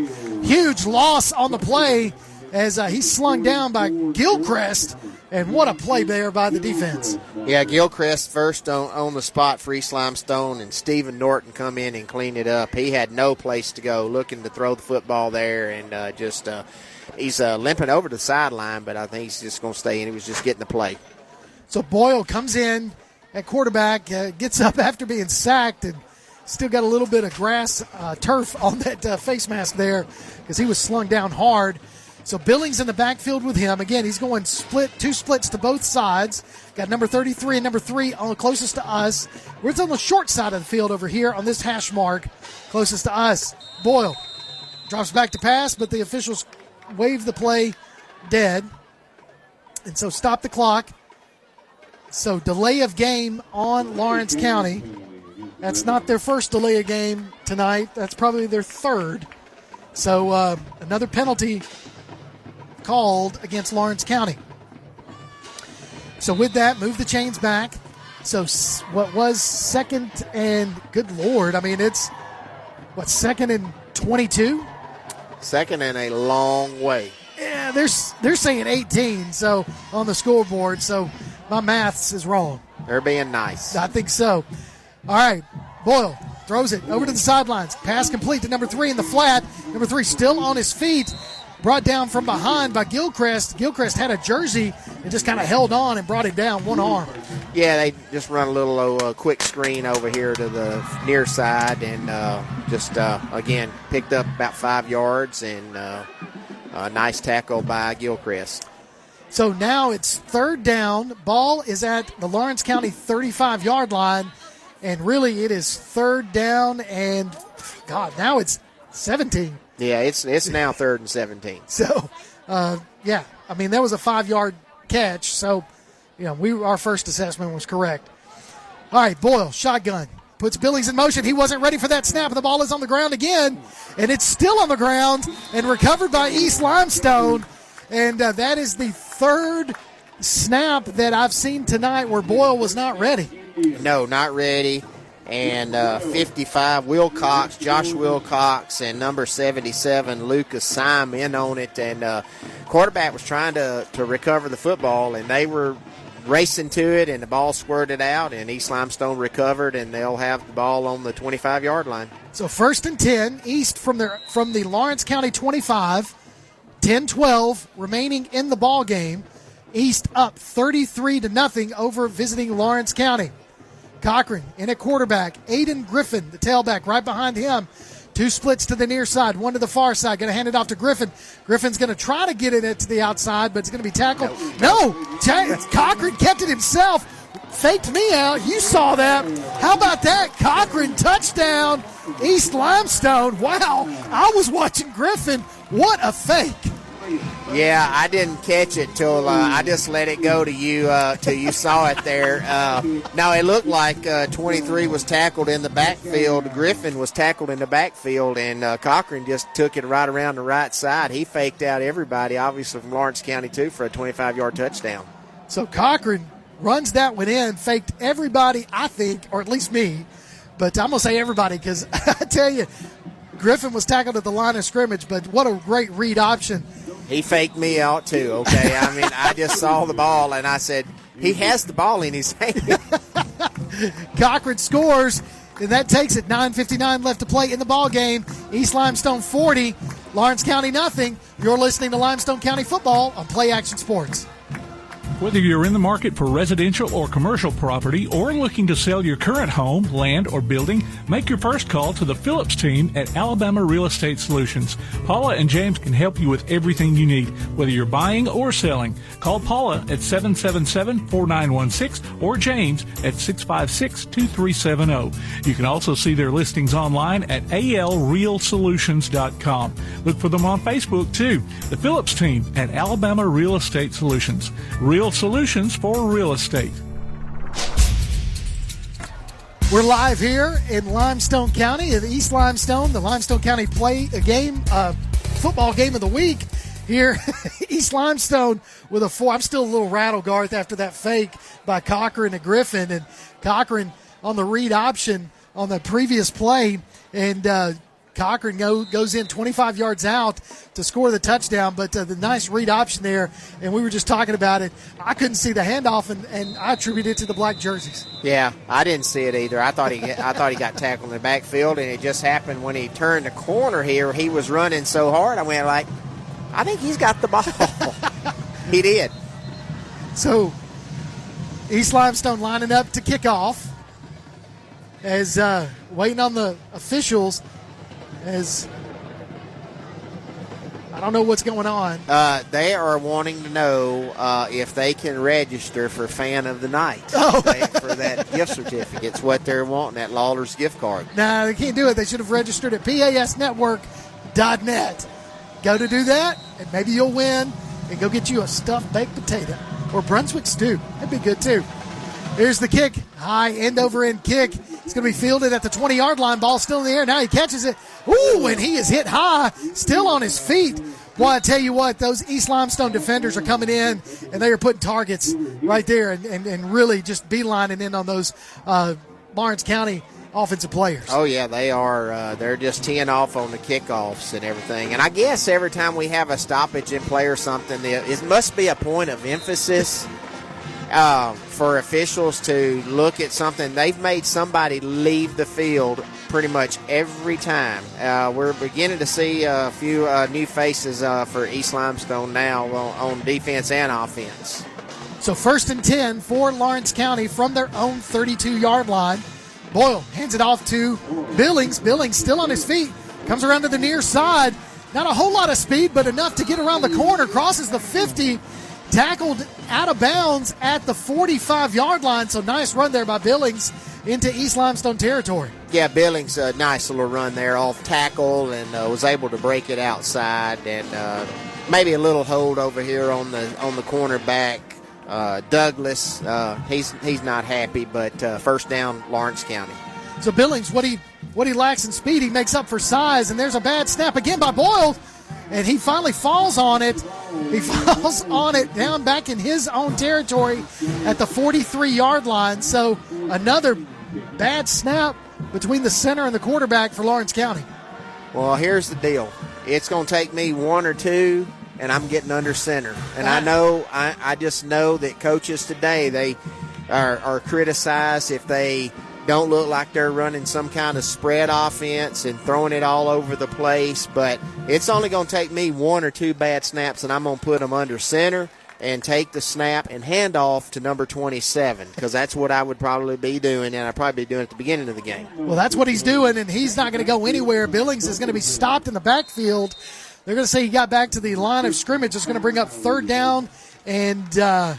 S5: Huge loss on the play as he's slung down by Gilchrist. And what a play there by the defense.
S7: Yeah, Gilchrist first on the spot for East Limestone, and Stephen Norton come in and clean it up. He had no place to go, looking to throw the football there, and he's limping over the sideline, but I think he's just going to stay in. He was just getting the play.
S5: So Boyle comes in at quarterback, gets up after being sacked, and still got a little bit of grass, turf on that face mask there because he was slung down hard. So Billings in the backfield with him. Again, he's going 2 splits to both sides. Got number 33 and number 3 on closest to us. We're on the short side of the field over here on this hash mark, closest to us. Boyle drops back to pass, but the officials wave the play dead. And so stop the clock. So delay of game on Lawrence County. That's not their first delay of game tonight. That's probably their 3rd. So another penalty called against Lawrence County. So with that, move the chains back. So what was 2nd and, good Lord, I mean, it's, 2nd and 22?
S7: 2nd and a long way.
S5: Yeah, they're saying 18, so on the scoreboard, so my maths is wrong.
S7: They're being nice.
S5: I think so. All right, Boyle throws it over to the sidelines. Pass complete to number 3 in the flat. Number 3 still on his feet. Brought down from behind by Gilchrist. Gilchrist had a jersey and just kind of held on and brought him down one arm.
S7: Yeah, they just run a little quick screen over here to the near side and again, picked up about 5 yards and a nice tackle by Gilchrist.
S5: So now it's 3rd down. Ball is at the Lawrence County 35-yard line, and really it is 3rd down and, God, now it's 17.
S7: Yeah, it's now 3rd and 17.
S5: So, I mean, that was a 5-yard catch. So, our first assessment was correct. All right, Boyle, shotgun. Puts Billings in motion. He wasn't ready for that snap. The ball is on the ground again, and it's still on the ground and recovered by East Limestone. And that is the 3rd snap that I've seen tonight where Boyle was not ready.
S7: No, not ready. And 55, Josh Wilcox, and number 77, Lucas Syme in on it. And quarterback was trying to recover the football, and they were racing to it, and the ball squirted out, and East Limestone recovered, and they'll have the ball on the 25-yard line.
S5: So 1st and 10, East from the Lawrence County 25, 10-12 remaining in the ball game. East up 33-0 over visiting Lawrence County. Cochran in at quarterback. Aiden Griffin, the tailback, right behind him. 2 splits to the near side, 1 to the far side. Going to hand it off to Griffin. Griffin's going to try to get it to the outside, but it's going to be tackled. No! Cochran kept it himself. Faked me out. You saw that. How about that? Cochran, touchdown. East Limestone. Wow. I was watching Griffin. What a fake.
S7: Yeah, I didn't catch it till I just let it go to you till you saw it there. Now, it looked like 23 was tackled in the backfield. Griffin was tackled in the backfield, and Cochran just took it right around the right side. He faked out everybody, obviously from Lawrence County, too, for a 25-yard touchdown.
S5: So Cochran runs that one in, faked everybody, I think, or at least me. But I'm going to say everybody because I tell you, Griffin was tackled at the line of scrimmage, but what a great read option.
S7: He faked me out, too, okay? I mean, I just saw the ball, and I said, he has the ball in his hand.
S5: Cochran scores, and that takes it. 9:59 left to play in the ball game. East Limestone 40, Lawrence County nothing. You're listening to Limestone County football on Play Action Sports.
S1: Whether you're in the market for residential or commercial property or looking to sell your current home, land, or building, make your first call to the Phillips team at Alabama Real Estate Solutions. Paula and James can help you with everything you need, whether you're buying or selling. Call Paula at 777-4916 or James at 656-2370. You can also see their listings online at alrealsolutions.com. Look for them on Facebook, too. The Phillips team at Alabama Real Estate Solutions. Real solutions for real estate.
S5: We're live here in Limestone County at East Limestone, the Limestone County football game of the week here. East Limestone with a 4. I'm still a little rattled, Garth, after that fake by Cochran to Griffin, and Cochran on the read option on the previous play, and Cochran goes in 25 yards out to score the touchdown, but the nice read option there, and we were just talking about it. I couldn't see the handoff, and I attribute it to the black jerseys.
S7: Yeah, I didn't see it either. I thought he got tackled in the backfield, and it just happened when he turned the corner here. He was running so hard, I went like, I think he's got the ball. He did.
S5: So East Limestone lining up to kick off as waiting on the officials. As I don't know what's going on.
S7: They are wanting to know if they can register for Fan of the Night for that gift certificate. It's what they're wanting, that Lawler's gift card.
S5: Nah, they can't do it. They should have registered at pasnetwork.net. Go to do that, and maybe you'll win and go get you a stuffed baked potato or Brunswick stew. That'd be good, too. Here's the kick. High end-over-end kick. It's going to be fielded at the 20-yard line. Ball still in the air. Now he catches it. Ooh, and he is hit high, still on his feet. Boy, I tell you what, those East Limestone defenders are coming in, and they are putting targets right there and really just beelining in on those Lawrence County offensive players.
S7: Oh, yeah, they are. They're just teeing off on the kickoffs and everything. And I guess every time we have a stoppage in play or something, it must be a point of emphasis for officials to look at something. They've made somebody leave the field pretty much every time. We're beginning to see a few new faces for East Limestone now on defense and offense.
S5: So 1st and 10 for Lawrence County from their own 32-yard line. Boyle hands it off to Billings. Billings still on his feet. Comes around to the near side. Not a whole lot of speed, but enough to get around the corner. Crosses the 50. Tackled out of bounds at the 45-yard line. So nice run there by Billings into East Limestone territory.
S7: Yeah, Billings, a nice little run there off tackle and was able to break it outside. And maybe a little hold over here on the cornerback. Douglas, he's not happy, but first down, Lawrence County.
S5: So Billings, what he lacks in speed, he makes up for size. And there's a bad snap again by Boyle. And he finally falls on it. He falls on it down back in his own territory at the 43-yard line. So another bad snap between the center and the quarterback for Lawrence County.
S7: Well, here's the deal. It's going to take me one or two, and I'm getting under center. And I just know that coaches today, they are criticized if they don't look like they're running some kind of spread offense and throwing it all over the place. But it's only going to take me one or two bad snaps, and I'm going to put them under center and take the snap and hand off to number 27, because that's what I would probably be doing, and I'd probably be doing at the beginning of the game.
S5: Well, that's what he's doing, and he's not going to go anywhere. Billings is going to be stopped in the backfield. They're going to say he got back to the line of scrimmage. It's going to bring up 3rd down and a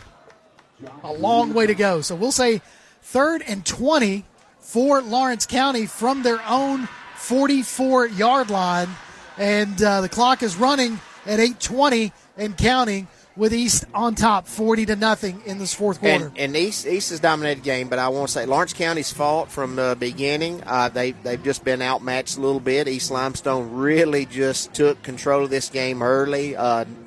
S5: long way to go. So we'll say 3rd and 20 for Lawrence County from their own 44-yard line. And the clock is running at 8:20 and counting, with East on top 40-0 in this fourth quarter.
S7: And East has dominated the game, but I want to say Lawrence County's fault from the beginning. They've just been outmatched a little bit. East Limestone really just took control of this game early.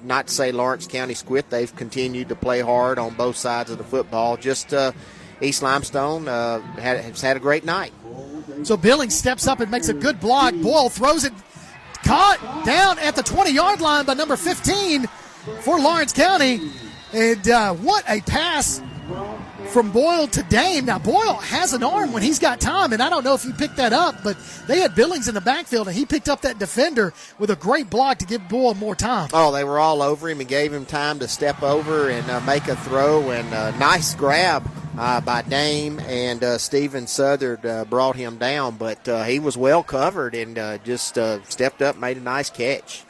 S7: Not to say Lawrence County's quit. They've continued to play hard on both sides of the football. Just East Limestone has had a great night.
S5: So Billings steps up and makes a good block. Boyle throws it, caught down at the 20-yard line by number 15 for Lawrence County. And what a pass from Boyle to Dame. Now, Boyle has an arm when he's got time, and I don't know if you picked that up, but they had Billings in the backfield, and he picked up that defender with a great block to give Boyle more time.
S7: Oh, they were all over him and gave him time to step over and make a throw, and a nice grab by Dame, and Steven Southard brought him down, but he was well covered and just stepped up, made a nice catch.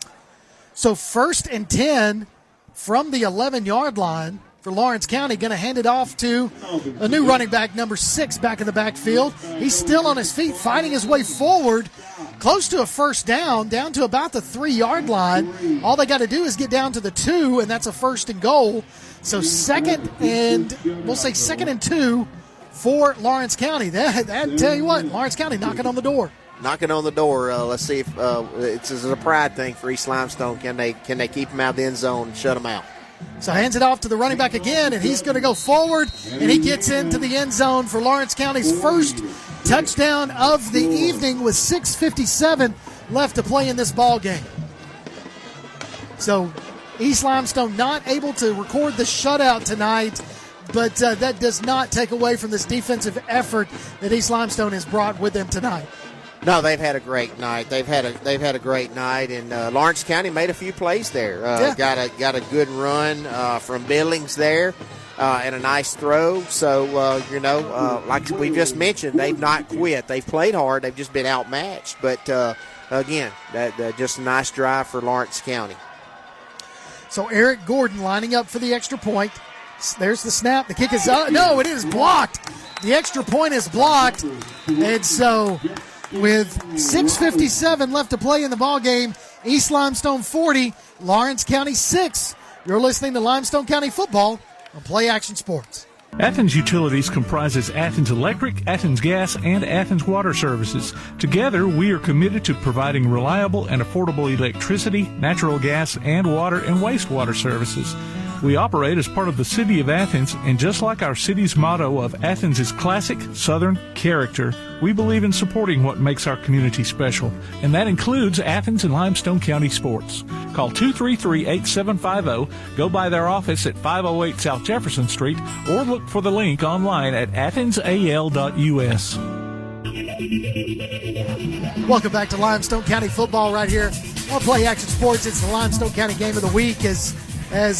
S5: So 1st and 10 from the 11-yard line for Lawrence County, going to hand it off to a new running back, number 6, back in the backfield. He's still on his feet, fighting his way forward, close to a first down to about the 3-yard line. All they got to do is get down to the 2, and that's a 1st and goal. So 2nd and 2 for Lawrence County. That tell you what, Lawrence County knocking on the door.
S7: Knocking on the door. Let's see if it's a pride thing for East Limestone. Can they keep him out of the end zone and shut him out?
S5: So hands it off to the running back again, and he's going to go forward, and he gets into the end zone for Lawrence County's first touchdown of the evening with 6:57 left to play in this ball game. So East Limestone not able to record the shutout tonight, but that does not take away from this defensive effort that East Limestone has brought with them tonight.
S7: No, they've had a great night. They've had a great night, and Lawrence County made a few plays there. Got a good run from Billings there, and a nice throw. So like we just mentioned, they've not quit. They've played hard. They've just been outmatched. But again, that just a nice drive for Lawrence County.
S5: So Eric Gordon lining up for the extra point. There's the snap. The kick is no, it is blocked. The extra point is blocked, and so with 6:57 left to play in the ball game, East Limestone 40, Lawrence County 6. You're listening to Limestone County Football on Play Action Sports.
S1: Athens Utilities comprises Athens Electric, Athens Gas, and Athens Water Services. Together, we are committed to providing reliable and affordable electricity, natural gas, and water and wastewater services. We operate as part of the City of Athens, and just like our city's motto of Athens is classic Southern character, we believe in supporting what makes our community special, and that includes Athens and Limestone County sports. Call 233-8750, go by their office at 508 South Jefferson Street, or look for the link online at athensal.us.
S5: Welcome back to Limestone County Football right here on Play Action Sports. It's the Limestone County Game of the Week as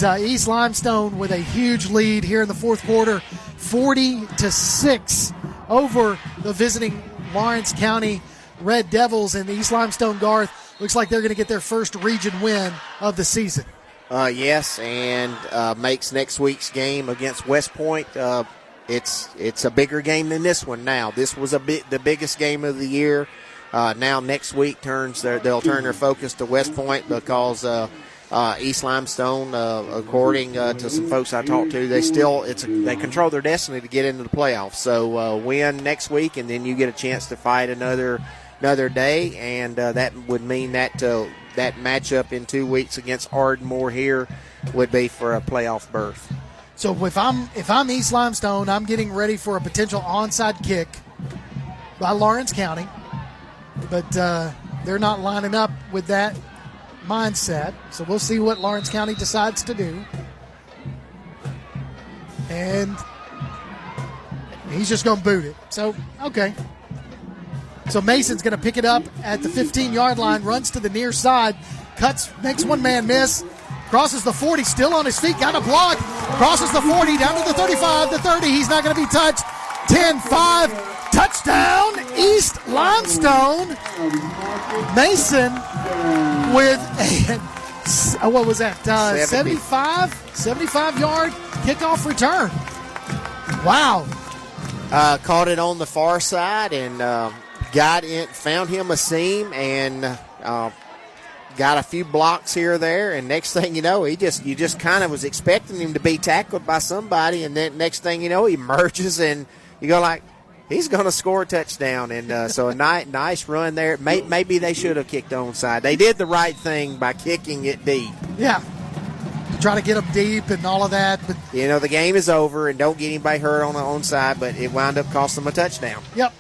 S5: East Limestone with a huge lead here in the fourth quarter, 40-6 over the visiting Lawrence County Red Devils, and the East Limestone Garth looks like they're going to get their first region win of the season.
S7: Yes, and makes next week's game against West Point. It's a bigger game than this one now. This was the biggest game of the year. Now next week they'll turn their focus to West Point because East Limestone, according to some folks I talked to, they control their destiny to get into the playoffs. So win next week, and then you get a chance to fight another day, and that would mean that that matchup in 2 weeks against Ardmore here would be for a playoff berth.
S5: So if I'm East Limestone, I'm getting ready for a potential onside kick by Lawrence County, but they're not lining up with that mindset. So we'll see what Lawrence County decides to do. And he's just going to boot it. So, okay. So Mason's going to pick it up at the 15-yard line, runs to the near side, cuts, makes one man miss, crosses the 40, still on his feet, got a block, crosses the 40, down to the 35, the 30. He's not going to be touched. 10-5, touchdown, East Limestone. Mason with what was that? 75-yard kickoff return. Wow.
S7: Caught it on the far side and got in, found him a seam and got a few blocks here or there. And next thing you know, you just kind of was expecting him to be tackled by somebody, and then next thing you know, he emerges and you go like, he's going to score a touchdown, and so a nice run there. Maybe they should have kicked onside. They did the right thing by kicking it deep.
S5: Yeah, try to get them deep and all of that. But
S7: the game is over, and don't get anybody hurt on the onside, but it wound up costing them a touchdown.
S5: Yep.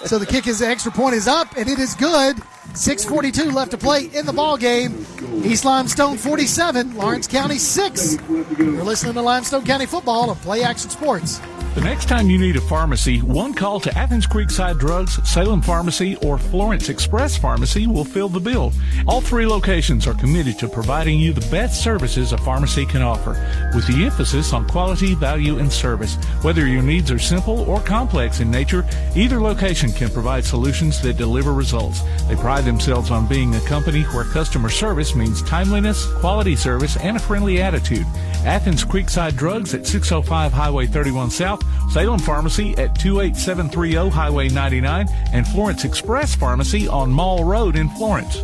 S5: So the extra point is up, and it is good. 6:42 left to play in the ball game. East Limestone 47, Lawrence County 6. You're listening to Limestone County Football on Play Action Sports.
S1: The next time you need a pharmacy, one call to Athens Creekside Drugs, Salem Pharmacy, or Florence Express Pharmacy will fill the bill. All three locations are committed to providing you the best services a pharmacy can offer, with the emphasis on quality, value, and service. Whether your needs are simple or complex in nature, either location can provide solutions that deliver results. They pride themselves on being a company where customer service means timeliness, quality service, and a friendly attitude. Athens Creekside Drugs at 605 Highway 31 South, Salem Pharmacy at 28730 Highway 99, and Florence Express Pharmacy on Mall Road in Florence.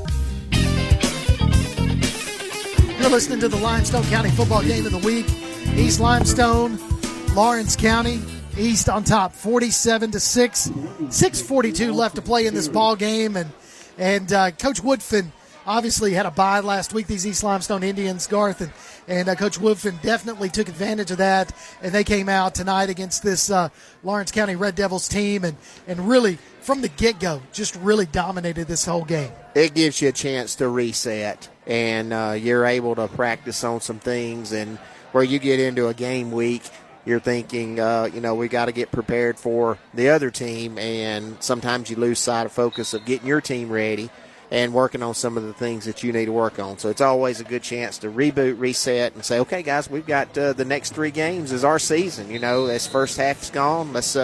S5: You're listening to the Limestone County Football Game of the Week. East Limestone, Lawrence County, East on top, 47-6. 6:42 left to play in this ball game, and Coach Woodfin obviously had a bye last week. These East Limestone Indians, Garth, and Coach Woodfin definitely took advantage of that, and they came out tonight against this Lawrence County Red Devils team and really, from the get-go, just really dominated this whole game.
S7: It gives you a chance to reset, and you're able to practice on some things, and where you get into a game week, you're thinking, we got to get prepared for the other team, and sometimes you lose sight of focus of getting your team ready and working on some of the things that you need to work on. So it's always a good chance to reboot, reset, and say, okay, guys, we've got the next 3 games is our season. This first half's gone. Let's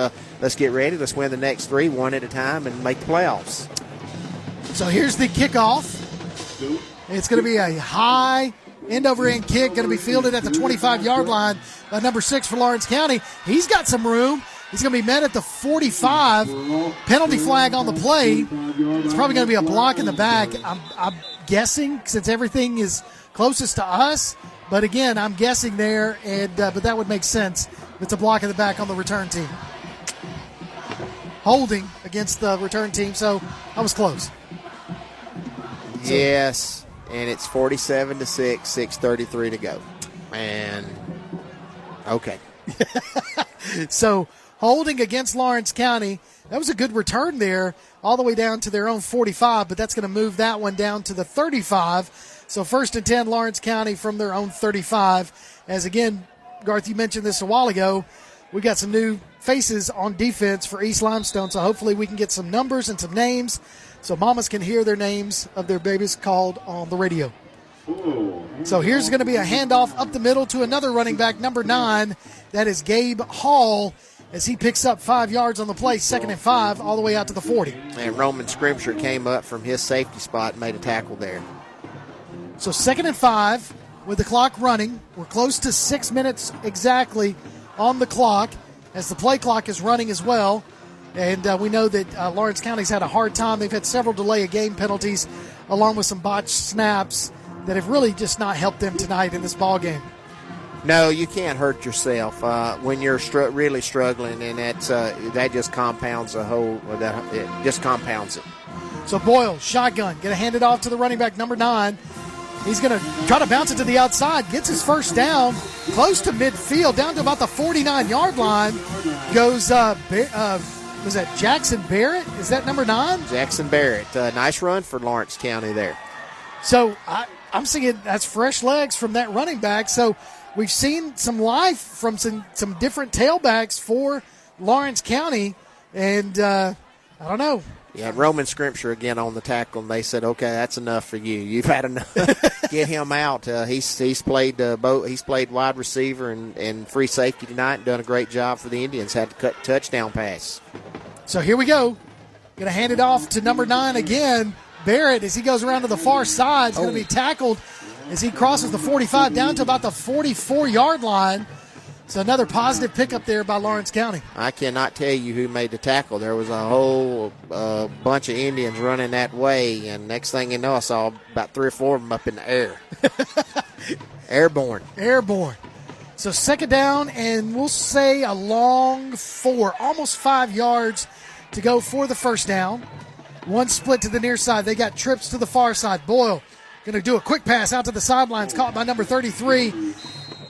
S7: get ready. Let's win the next 3 one at a time and make the playoffs.
S5: So here's the kickoff. It's going to be a high end-over-end kick, going to be fielded at the 25-yard line by number 6 for Lawrence County. He's got some room. He's going to be met at the 45. Penalty flag on the play. It's probably going to be a block in the back. I'm guessing, since everything is closest to us. But again, I'm guessing there, but that would make sense. It's a block in the back on the return team. Holding against the return team, so I was close.
S7: Yes, and it's 47-6, 6:33 to go. And, okay.
S5: So, holding against Lawrence County. That was a good return there, all the way down to their own 45, but that's going to move that one down to the 35. So 1st and 10, Lawrence County from their own 35. As again, Garth, you mentioned this a while ago, we got some new faces on defense for East Limestone, so hopefully we can get some numbers and some names so mamas can hear their names of their babies called on the radio. So here's going to be a handoff up the middle to another running back, number 9. That is Gabe Hall, as he picks up 5 yards on the play, 2nd and 5, all the way out to the 40.
S7: And Roman Scrimsher came up from his safety spot and made a tackle there.
S5: So 2nd and 5 with the clock running. We're close to 6 minutes exactly on the clock as the play clock is running as well. And we know that Lawrence County's had a hard time. They've had several delay of game penalties along with some botched snaps that have really just not helped them tonight in this ball game.
S7: No, you can't hurt yourself when you're really struggling, and that just compounds the whole. It just compounds it.
S5: So Boyle, shotgun, going to hand it off to the running back, number 9. He's going to try to bounce it to the outside, gets his first down, close to midfield, down to about the 49-yard line. Goes, was that Jackson Barrett? Is that number 9?
S7: Jackson Barrett. Nice run for Lawrence County there.
S5: So I'm seeing that's fresh legs from that running back. So we've seen some life from some different tailbacks for Lawrence County, and I don't know.
S7: Yeah, Roman Scrimsher again on the tackle, and they said, "Okay, that's enough for you. You've had enough. Get him out." He's played he's played wide receiver and free safety tonight, and done a great job for the Indians. Had to cut touchdown pass.
S5: So here we go. Going to hand it off to number 9 again, Barrett, as he goes around to the far side. He's going to be tackled as he crosses the 45 down to about the 44-yard line. So another positive pickup there by Lawrence County.
S7: I cannot tell you who made the tackle. There was a whole bunch of Indians running that way, and next thing you know, I saw about 3 or 4 of them up in the air. Airborne.
S5: So 2nd down, and we'll say a long 4, almost 5 yards to go for the first down. One split to the near side. They got trips to the far side. Boyle going to do a quick pass out to the sidelines, caught by number 33.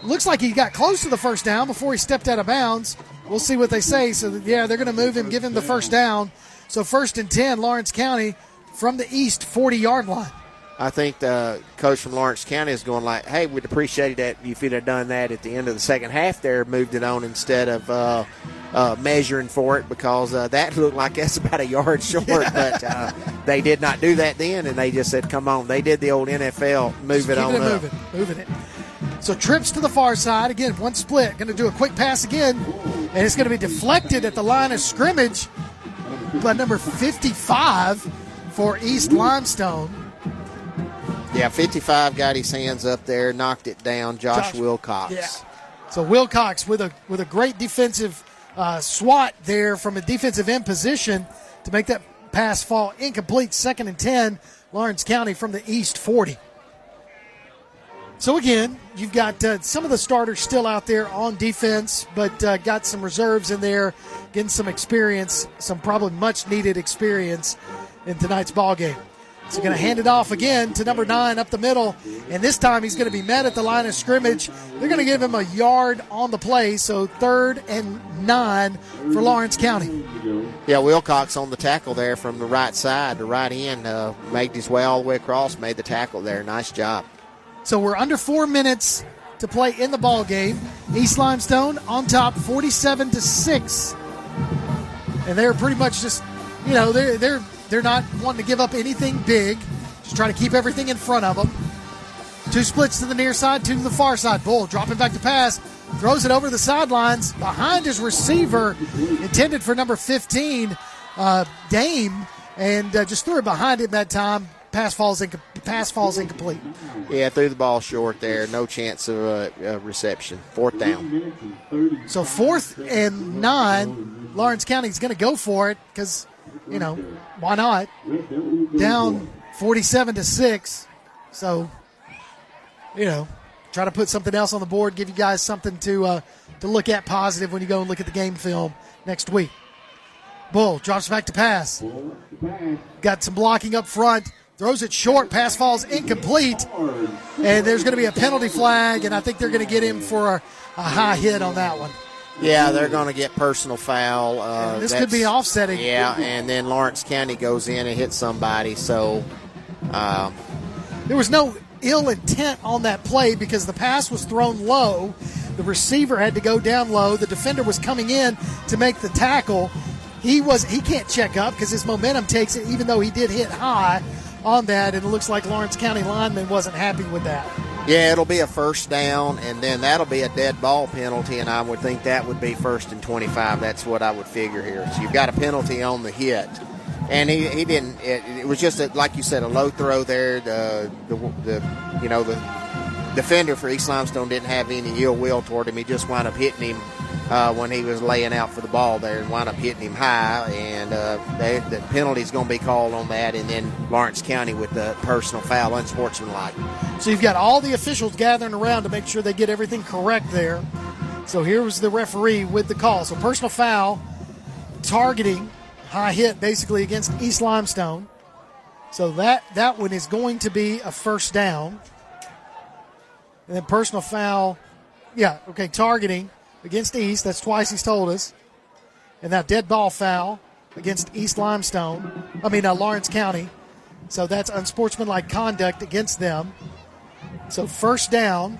S5: Looks like he got close to the first down before he stepped out of bounds. We'll see what they say. So, they're going to move him, give him the first down. So 1st and 10, Lawrence County from the east 40-yard line.
S7: I think the coach from Lawrence County is going like, hey, we'd appreciate that if you'd have done that at the end of the second half there, moved it on instead of measuring for it, because that looked like that's about a yard short. But they did not do that then, and they just said, come on. They did the old NFL, move it on up.
S5: Moving it. So trips to the far side. Again, one split. Going to do a quick pass again, and it's going to be deflected at the line of scrimmage by number 55 for East Limestone.
S7: Yeah, 55 got his hands up there, knocked it down. Josh Wilcox.
S5: Yeah. So Wilcox with a great defensive swat there from a defensive end position to make that pass fall incomplete. 2nd and 10, Lawrence County from the east 40. So again, you've got some of the starters still out there on defense, but got some reserves in there, getting some experience, some probably much needed experience in tonight's ball game. So going to hand it off again to number 9 up the middle, and this time he's going to be met at the line of scrimmage. They're going to give him a yard on the play, so 3rd and 9 for Lawrence County.
S7: Yeah, Wilcox on the tackle there from the right side, the right end, made his way all the way across, made the tackle there. Nice job.
S5: So we're under 4 minutes to play in the ball game. East Limestone on top, 47-6, and they're pretty much just, they're not wanting to give up anything big. Just trying to keep everything in front of them. 2 splits to the near side, 2 to the far side. Bull dropping back to pass. Throws it over the sidelines behind his receiver. Intended for number 15, Dame. And just threw it behind him that time. Pass falls incomplete.
S7: Yeah, threw the ball short there. No chance of reception. 4th down.
S5: So 4th and 9. Lawrence County's going to go for it because, why not? Down 47-6. So, try to put something else on the board, give you guys something to look at positive when you go and look at the game film next week. Bull drops back to pass. Got some blocking up front. Throws it short. Pass falls incomplete. And there's going to be a penalty flag, and I think they're going to get him for a high hit on that one.
S7: Yeah, they're going to get personal foul.
S5: This could be offsetting.
S7: Yeah, and then Lawrence County goes in and hits somebody. So
S5: there was no ill intent on that play because the pass was thrown low. The receiver had to go down low. The defender was coming in to make the tackle. He can't check up because his momentum takes it, even though he did hit high on that, and it looks like Lawrence County lineman wasn't happy with that.
S7: Yeah, it'll be a 1st down, and then that'll be a dead ball penalty, and I would think that would be 1st and 25. That's what I would figure here. So you've got a penalty on the hit, and he didn't. It was just like you said, a low throw there. The defender for East Limestone didn't have any ill will toward him. He just wound up hitting him when he was laying out for the ball there, and wound up hitting him high, and the penalty's going to be called on that, and then Lawrence County with the personal foul, unsportsmanlike.
S5: So you've got all the officials gathering around to make sure they get everything correct there. So here was the referee with the call. So personal foul, targeting, high hit basically against East Limestone. So that one is going to be a 1st down. And then personal foul, targeting against East. That's twice he's told us. And that dead ball foul against East Limestone. Lawrence County. So that's unsportsmanlike conduct against them. So 1st down.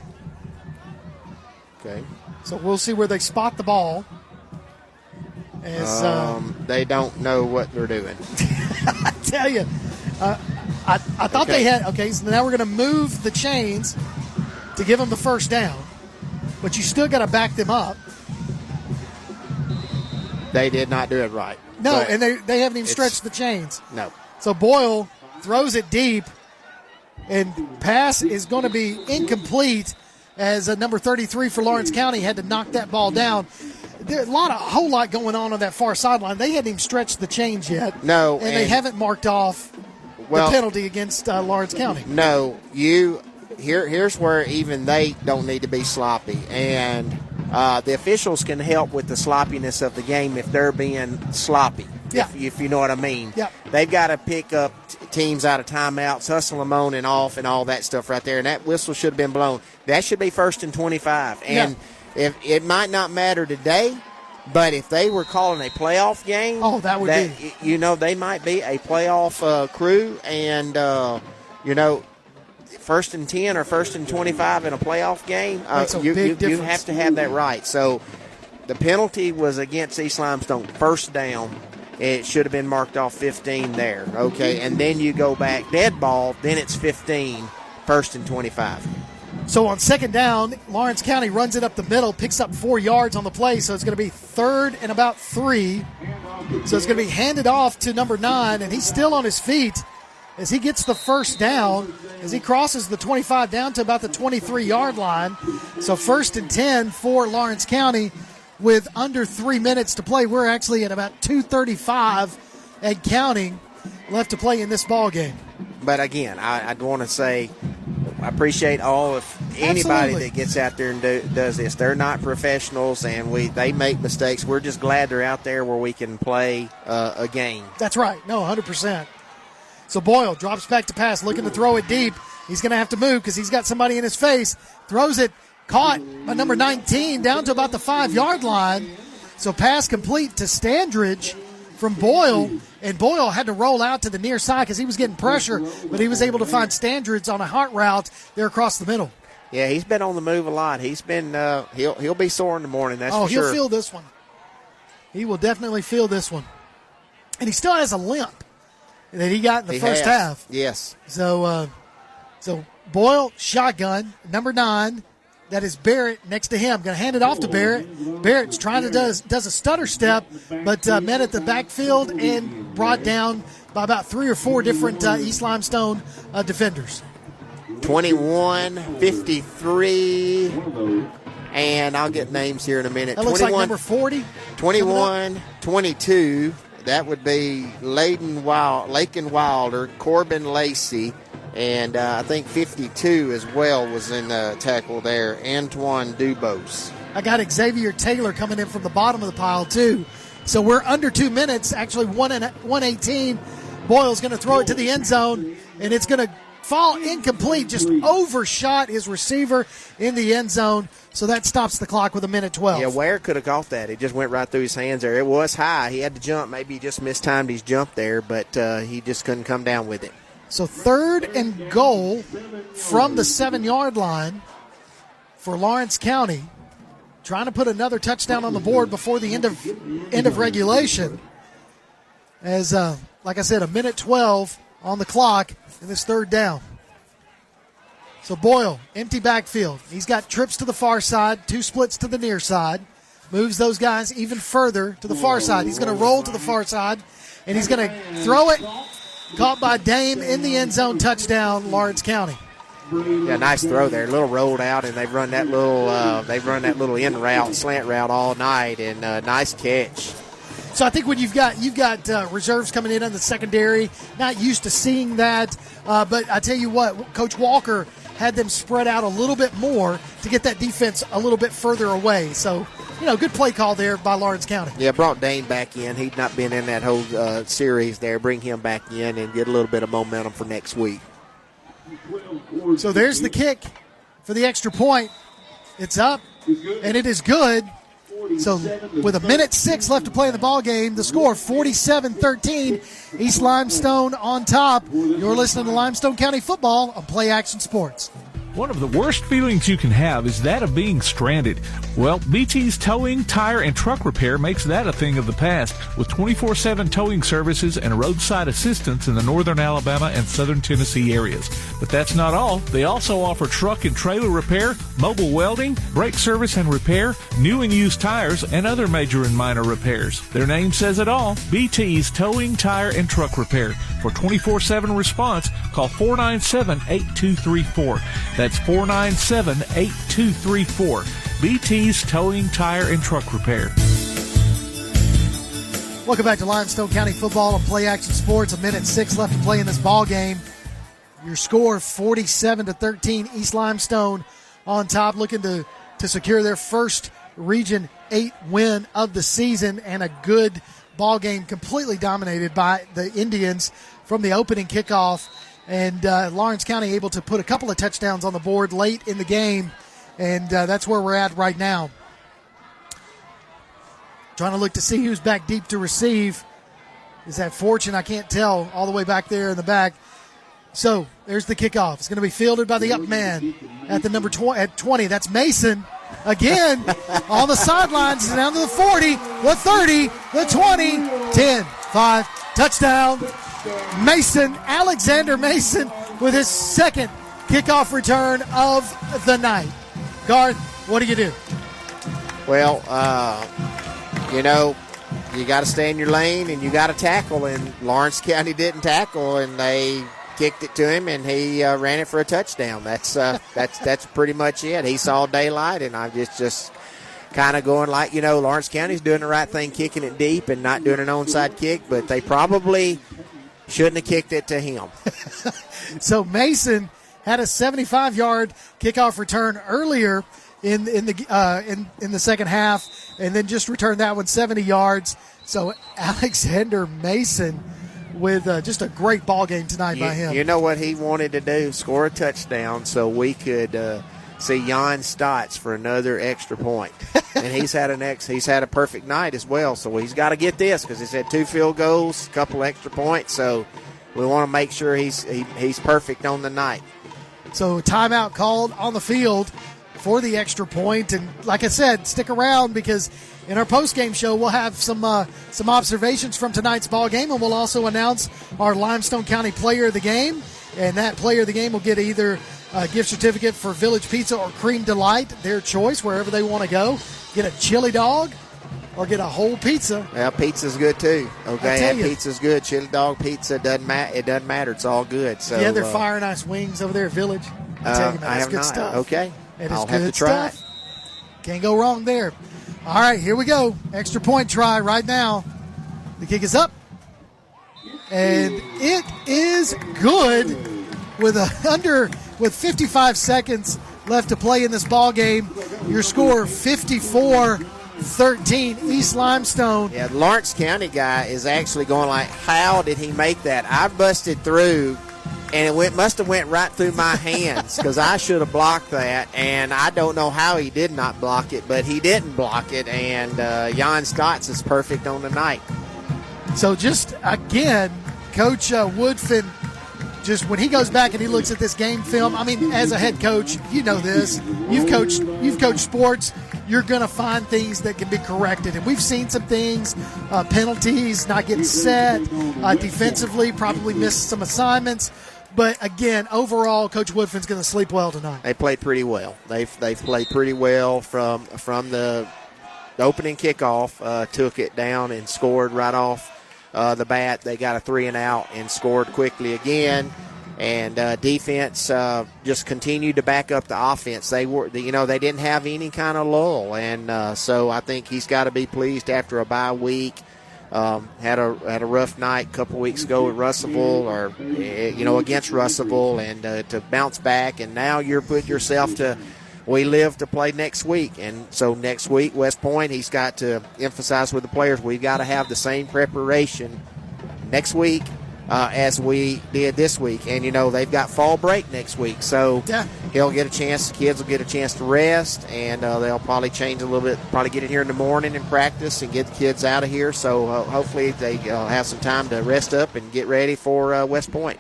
S7: Okay.
S5: So we'll see where they spot the ball.
S7: They don't know what they're doing.
S5: I tell you, I thought they had. Okay, so now we're going to move the chains to give them the 1st down. But you still got to back them up.
S7: They did not do it right.
S5: No, and they haven't even stretched the chains.
S7: No.
S5: So Boyle throws it deep, and pass is going to be incomplete as number 33 for Lawrence County had to knock that ball down. There's a whole lot going on that far sideline. They hadn't even stretched the chains yet.
S7: No.
S5: And they haven't marked off the penalty against Lawrence County.
S7: No, here's where even they don't need to be sloppy. And the officials can help with the sloppiness of the game if they're being sloppy, if you know what I mean.
S5: Yeah.
S7: They've got to pick up teams out of timeouts, hustle them on and off and all that stuff right there. And that whistle should have been blown. That should be 1st and 25. And if it might not matter today, But if they were calling a playoff game,
S5: that would be.
S7: You know, they might be a playoff crew, and you know, 1st and 10 or 1st and 25 in a playoff game, you have to have that right. So the penalty was against East Limestone, first down. It should have been marked off 15 there, okay? And then you go back, dead ball, then it's 15, 1st and 25.
S5: So on 2nd down, Lawrence County runs it up the middle, picks up 4 yards on the play, so it's going to be 3rd and about 3. So it's going to be handed off to number 9, and he's still on his feet as he gets the first down, as he crosses the 25 down to about the 23-yard line. So 1st and 10 for Lawrence County with under 3 minutes to play. We're actually at about 2:35 and counting left to play in this ball game.
S7: But again, I'd want to say I appreciate anybody that gets out there and does this. They're not professionals, and they make mistakes. We're just glad they're out there where we can play a game.
S5: That's right. No, 100%. So Boyle drops back to pass, looking to throw it deep. He's going to have to move because he's got somebody in his face. Throws it, caught by number 19 down to about the 5-yard line. So pass complete to Standridge from Boyle, and Boyle had to roll out to the near side because he was getting pressure, but he was able to find Standridge on a hot route there across the middle.
S7: Yeah, he's been on the move a lot. He's been he'll be sore in the morning. That's for sure.
S5: He'll feel this one. He will definitely feel this one, and he still has a limp that he got in the first half.
S7: Yes.
S5: So Boyle shotgun number 9. That is Barrett next to him. Going to hand it off to Barrett. Barrett's trying to does a stutter step, but met at the backfield and brought down by about 3 or 4 different East Limestone defenders.
S7: 21-53, and I'll get names here in a minute.
S5: That looks like number 40.
S7: 21-22. That would be Laken Wilder, Corbin Lacey. And I think 52 as well was in the tackle there, Antoine Dubose.
S5: I got Xavier Taylor coming in from the bottom of the pile, too. So we're under 2 minutes, actually 1:18. Boyle's going to throw it to the end zone, and it's going to fall incomplete, just overshot his receiver in the end zone. So that stops the clock with 1:12.
S7: Yeah, Ware could have caught that. It just went right through his hands there. It was high. He had to jump. Maybe he just mistimed his jump there, but he just couldn't come down with it.
S5: So 3rd and goal from the 7-yard line for Lawrence County, trying to put another touchdown on the board before the end of regulation. As, like I said, 1:12 on the clock in this 3rd down. So Boyle, empty backfield. He's got trips to the far side, 2 splits to the near side. Moves those guys even further to the far side. He's going to roll to the far side, and he's going to throw it. Caught by Dame in the end zone, touchdown, Lawrence County.
S7: Yeah, nice throw there. A little rolled out, and they've run that little in route, slant route all night, and nice catch.
S5: So I think when you've got reserves coming in on the secondary, not used to seeing that, but I tell you what, Coach Walker had them spread out a little bit more to get that defense a little bit further away. So, good play call there by Lawrence County.
S7: Yeah, brought Dane back in. He'd not been in that whole series there. Bring him back in and get a little bit of momentum for next week.
S5: So there's the kick for the extra point. It's up, and it is good. So with 1:06 left to play in the ball game, the score 47-13, East Limestone on top. You're listening to Limestone County Football on Play Action Sports.
S1: One of the worst feelings you can have is that of being stranded. Well, BT's Towing, Tire, and Truck Repair makes that a thing of the past with 24/7 towing services and roadside assistance in the northern Alabama and southern Tennessee areas. But that's not all. They also offer truck and trailer repair, mobile welding, brake service and repair, new and used tires, and other major and minor repairs. Their name says it all, BT's Towing, Tire, and Truck Repair. For 24/7 response, call 497-8234. That's 497-8234. BT's Towing, Tire, and Truck Repair.
S5: Welcome back to Limestone County Football on Play Action Sports. 1:06 left to play in this ball game. Your score 47-13. East Limestone on top, looking to secure their first Region 8 win of the season, and a good ball game completely dominated by the Indians from the opening kickoff. And Lawrence County able to put a couple of touchdowns on the board late in the game, and that's where we're at right now. Trying to look to see who's back deep to receive. Is that Fortune? I can't tell all the way back there in the back. So there's the kickoff. It's going to be fielded by the up man at the number 20. That's Mason. Again, on the sidelines, down to the 40, the 30, the 20, 10, 5, touchdown. Mason, Alexander Mason, with his second kickoff return of the night. Garth, what do you do?
S7: Well, you got to stay in your lane and you got to tackle. And Lawrence County didn't tackle, and they kicked it to him, and he ran it for a touchdown. That's pretty much it. He saw daylight, and I'm just kind of going like, Lawrence County's doing the right thing, kicking it deep and not doing an onside kick, but they probably shouldn't have kicked it to him.
S5: So Mason had a 75-yard kickoff return earlier in the second half, and then just returned that one 70 yards. So Alexander Mason with just a great ball game tonight by him.
S7: You know what he wanted to do? Score a touchdown so we could see Jan Stotts for another extra point. And he's had a perfect night as well. So he's got to get this because he's had 2 field goals, a couple extra points. So we want to make sure he's perfect on the night.
S5: So timeout called on the field for the extra point. And like I said, stick around because in our post-game show, we'll have some observations from tonight's ball game, and we'll also announce our Limestone County Player of the Game. And that Player of the Game will get either a gift certificate for Village Pizza or Cream Delight, their choice, wherever they want to go. Get a chili dog or get a whole pizza.
S7: Yeah, pizza's good too. Okay, that pizza's good. Chili dog pizza doesn't matter. It's all good. So
S5: yeah, they're fire nice wings over there at Village. I tell you, man, that's good stuff.
S7: Okay,
S5: I'll have to try it. Can't go wrong there. All right, here we go. Extra point try right now. The kick is up. And it is good with 55 seconds left to play in this ball game. Your score 54-13 East Limestone.
S7: Yeah, the Lawrence County guy is actually going like, how did he make that? I busted through, and it must have went right through my hands because I should have blocked that, and I don't know how he did not block it, but he didn't block it, and Jan Stotts is perfect on the night.
S5: So just, again, Coach Woodfin, just when he goes back and he looks at this game film, I mean, as a head coach, you know this. You've coached sports. You're going to find things that can be corrected. And we've seen some things, penalties, not getting set, defensively, probably missed some assignments. But, again, overall, Coach Woodfin's going to sleep well tonight.
S7: They played pretty well. They've played pretty well from the opening kickoff, took it down and scored right off the bat. They got a 3-and-out and scored quickly again. And defense just continued to back up the offense. They didn't have any kind of lull. And so I think he's got to be pleased after a bye week. Had a rough night a couple weeks ago at Russellville against Russellville, and to bounce back. And now you're putting yourself to, we live to play next week. And so next week, West Point, he's got to emphasize with the players, we've got to have the same preparation next week as we did this week. And, they've got fall break next week. So he'll get a chance, the kids will get a chance to rest, and they'll probably change a little bit, probably get in here in the morning and practice and get the kids out of here. So hopefully they have some time to rest up and get ready for West Point.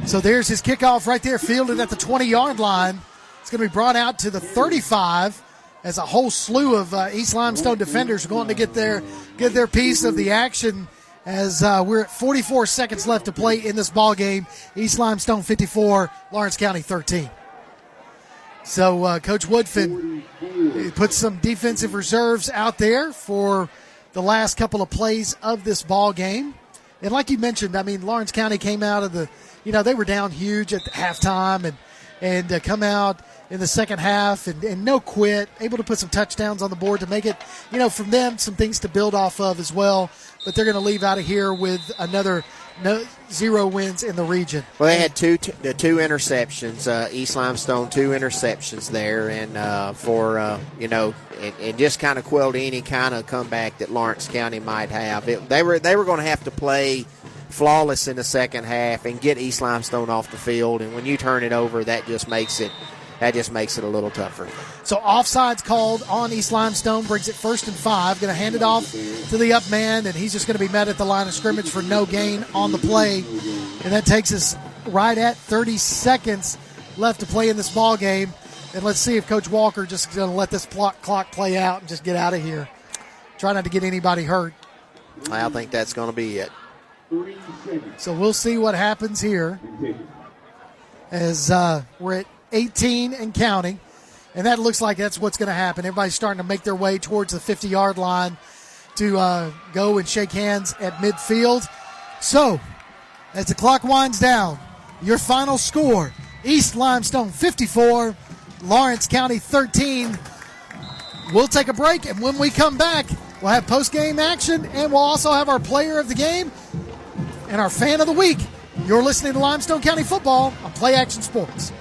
S5: So there's his kickoff right there, fielded at the 20-yard line. It's going to be brought out to the 35 as a whole slew of East Limestone defenders are going to get their piece of the action as we're at 44 seconds left to play in this ball game. East Limestone 54, Lawrence County 13. So Coach Woodfin put some defensive reserves out there for the last couple of plays of this ball game. And like you mentioned, I mean, Lawrence County came out of they were down huge at the halftime and come out in the second half and no quit, able to put some touchdowns on the board to make it, from them, some things to build off of as well. But they're going to leave out of here with another 0 wins in the region.
S7: Well, they had two interceptions, East Limestone, 2 interceptions there, and it just kind of quelled any kind of comeback that Lawrence County might have. They were going to have to play flawless in the second half and get East Limestone off the field, and when you turn it over, that just makes it that just makes it a little tougher.
S5: So offsides called on East Limestone, brings it 1st and 5. Going to hand it off to the up man, and he's just going to be met at the line of scrimmage for no gain on the play. And that takes us right at 30 seconds left to play in this ball game. And let's see if Coach Walker just going to let this clock play out and just get out of here. Try not to get anybody hurt.
S7: I think that's going to be it.
S5: So we'll see what happens here as we're at 18 and counting. And that looks like that's what's going to happen. Everybody's starting to make their way towards the 50-yard line to go and shake hands at midfield. So as the clock winds down, your final score, East Limestone 54, Lawrence County 13. We'll take a break, and when we come back, we'll have post-game action, and we'll also have our player of the game and our fan of the week. You're listening to Limestone County Football on Play Action Sports.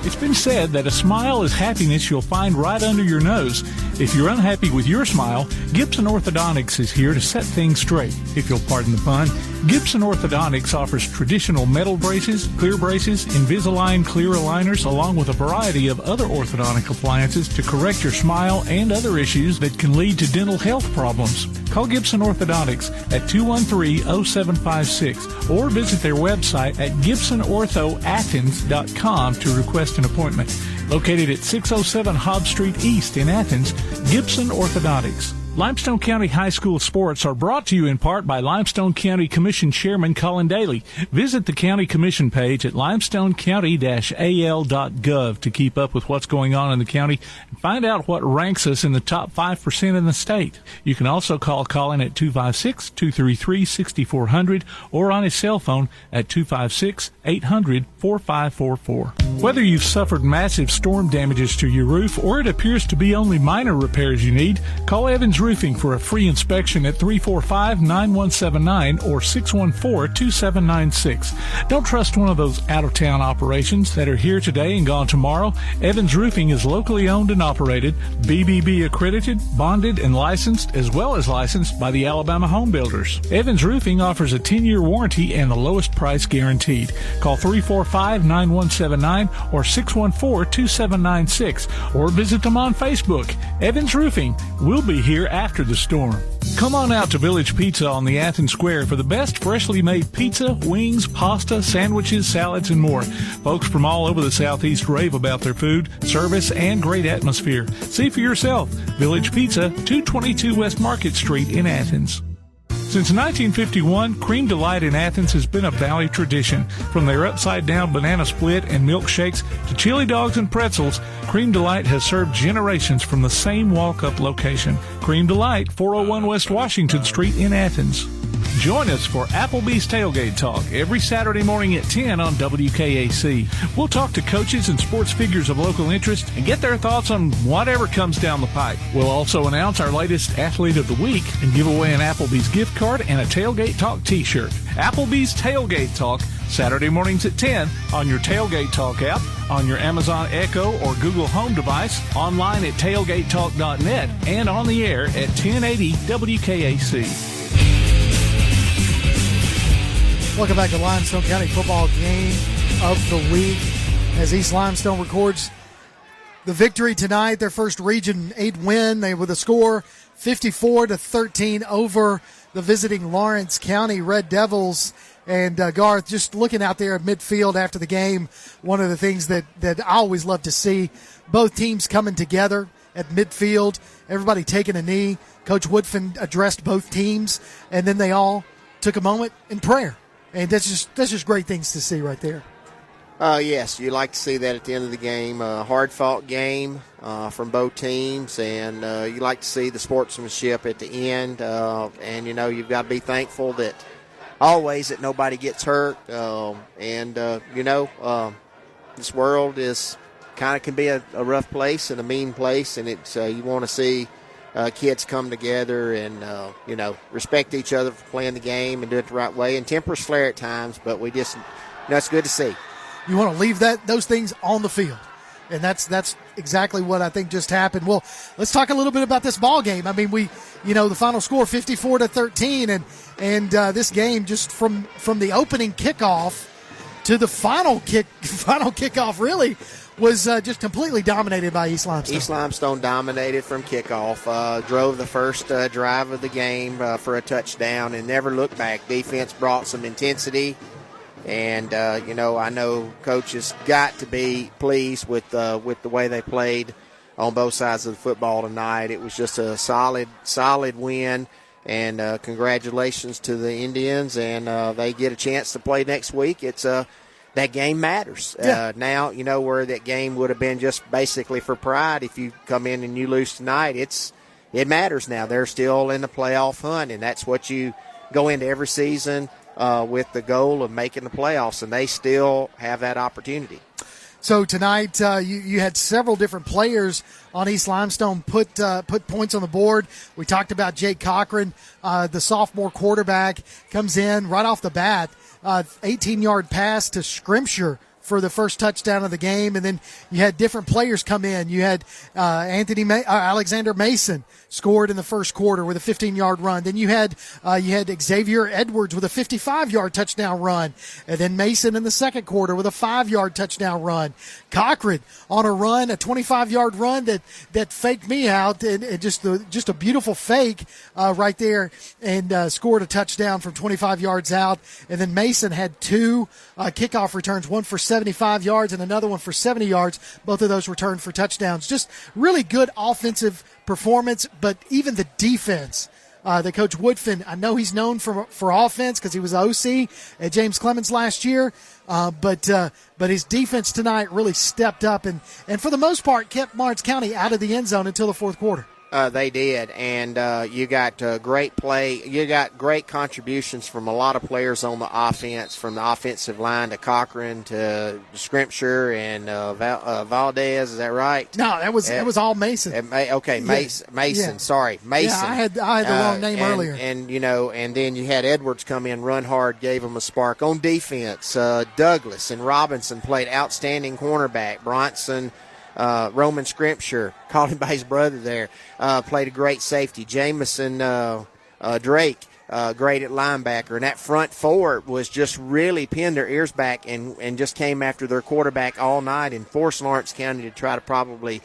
S1: It's been said that a smile is happiness you'll find right under your nose. If you're unhappy with your smile, Gibson Orthodontics is here to set things straight. If you'll pardon the pun, Gibson Orthodontics offers traditional metal braces, clear braces, Invisalign clear aligners, along with a variety of other orthodontic appliances to correct your smile and other issues that can lead to dental health problems. Call Gibson Orthodontics at 213-0756 or visit their website at gibsonorthoathens.com to request an appointment. Located at 607 Hobbs Street East in Athens, Gibson Orthodontics. Limestone County High School sports are brought to you in part by Limestone County Commission Chairman Colin Daly. Visit the County Commission page at limestonecounty-al.gov to keep up with what's going on in the county and find out what ranks us in the top 5% in the state. You can also call Colin at 256-233-6400 or on his cell phone at 256-800-4544. Whether you've suffered massive storm damages to your roof or it appears to be only minor repairs you need, call Evans Roofing for a free inspection at 345-9179 or 614-2796. Don't trust one of those out-of-town operations that are here today and gone tomorrow. Evans Roofing is locally owned and operated, BBB accredited, bonded, and licensed, as well as licensed by the Alabama Home Builders. Evans Roofing offers a 10-year warranty and the lowest price guaranteed. Call 345-9179 or 614-2796 or visit them on Facebook. Evans Roofing will be here after the storm. Come on out to Village Pizza on the Athens Square for the best freshly made pizza, wings, pasta, sandwiches, salads, and more. Folks from all over the Southeast rave about their food, service, and great atmosphere. See for yourself. Village Pizza, 222 West Market Street in Athens. Since 1951, Cream Delight in Athens has been a Valley tradition. From their upside-down banana split and milkshakes to chili dogs and pretzels, Cream Delight has served generations from the same walk-up location. Cream Delight, 401 West Washington Street in Athens. Join us for Applebee's Tailgate Talk every Saturday morning at 10 on WKAC. We'll talk to coaches and sports figures of local interest and get their thoughts on whatever comes down the pipe. We'll also announce our latest Athlete of the Week and give away an Applebee's gift card and a Tailgate Talk t-shirt. Applebee's Tailgate Talk, Saturday mornings at 10 on your Tailgate Talk app, on your Amazon Echo or Google Home device, online at tailgatetalk.net, and on the air at 1080 WKAC.
S5: Welcome back to Limestone County Football Game of the Week as East Limestone records the victory tonight, their first Region 8 win. They with a score 54-13 over the visiting Lawrence County Red Devils. And Garth, just looking out there at midfield after the game, one of the things that I always love to see, both teams coming together at midfield, everybody taking a knee. Coach Woodfin addressed both teams, and then they all took a moment in prayer. And that's just great things to see right there.
S7: Yes, you like to see that at the end of the game. Hard-fought game from both teams, and you like to see the sportsmanship at the end. And, you know, you've got to be thankful that always that nobody gets hurt. You know, this world is kind of can be a rough place and a mean place, and it's you want to see kids come together and, you know, respect each other for playing the game and do it the right way. And tempers flare at times, but we just, you know, it's good to see.
S5: You want to leave those things on the field. And that's exactly what I think just happened. Well, let's talk a little bit about this ball game. I mean, the final score 54-13, and this game just from the opening kickoff to the final kickoff really was just completely dominated by East Limestone.
S7: East Limestone dominated from kickoff, drove the first drive of the game for a touchdown and never looked back. Defense brought some intensity, and I know Coach has got to be pleased with the way they played on both sides of the football tonight. It was just a solid win, and congratulations to the Indians, and they get a chance to play next week. It's that game matters.
S5: Yeah.
S7: Now, where that game would have been just basically for pride. If you come in and you lose tonight, it matters now. They're still in the playoff hunt, and that's what you go into every season with the goal of making the playoffs, and they still have that opportunity.
S5: So tonight, you had several different players on East Limestone put points on the board. We talked about Jake Cochran, the sophomore quarterback, comes in right off the bat, 18-yard pass to Scrimshire for the first touchdown of the game, and then you had different players come in. You had Alexander Mason scored in the first quarter with a 15-yard run. Then you had Xavier Edwards with a 55-yard touchdown run, and then Mason in the second quarter with a 5-yard touchdown run. Cochran on a run, a 25-yard run that faked me out, and just a beautiful fake right there, and scored a touchdown from 25 yards out. And then Mason had two kickoff returns, one for 75 yards and another one for 70 yards. Both of those returned for touchdowns. Just really good offensive performance, but even the defense. The Coach Woodfin, I know he's known for offense because he was OC at James Clemens last year, but his defense tonight really stepped up and for the most part kept Lawrence County out of the end zone until the fourth quarter.
S7: They did, and you got great play. You got great contributions from a lot of players on the offense, from the offensive line to Cochran to Scrimshire and Valdez. Is that right?
S5: No, it was all Mason.
S7: Mason.
S5: Yeah.
S7: Sorry, Mason.
S5: Yeah, I had the wrong name earlier.
S7: And then you had Edwards come in, run hard, gave him a spark on defense. Douglas and Robinson played outstanding cornerback. Bronson. Roman Scrimshire, called him by his brother there, played a great safety. Jameson Drake, great at linebacker. And that front four was just really pinned their ears back and just came after their quarterback all night and forced Lawrence County to try to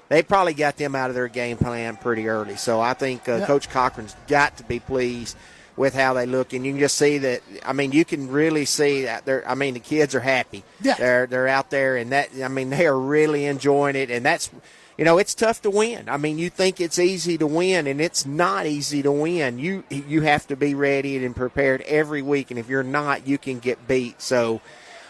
S7: they probably got them out of their game plan pretty early. So I think Coach Cochran's got to be pleased with how they look, and you can just see that. I mean, you can really see that the kids are happy.
S5: Yeah.
S7: They're out there, and they are really enjoying it, and that's, it's tough to win. I mean, you think it's easy to win, and it's not easy to win. You have to be ready and prepared every week, and if you're not, you can get beat. So,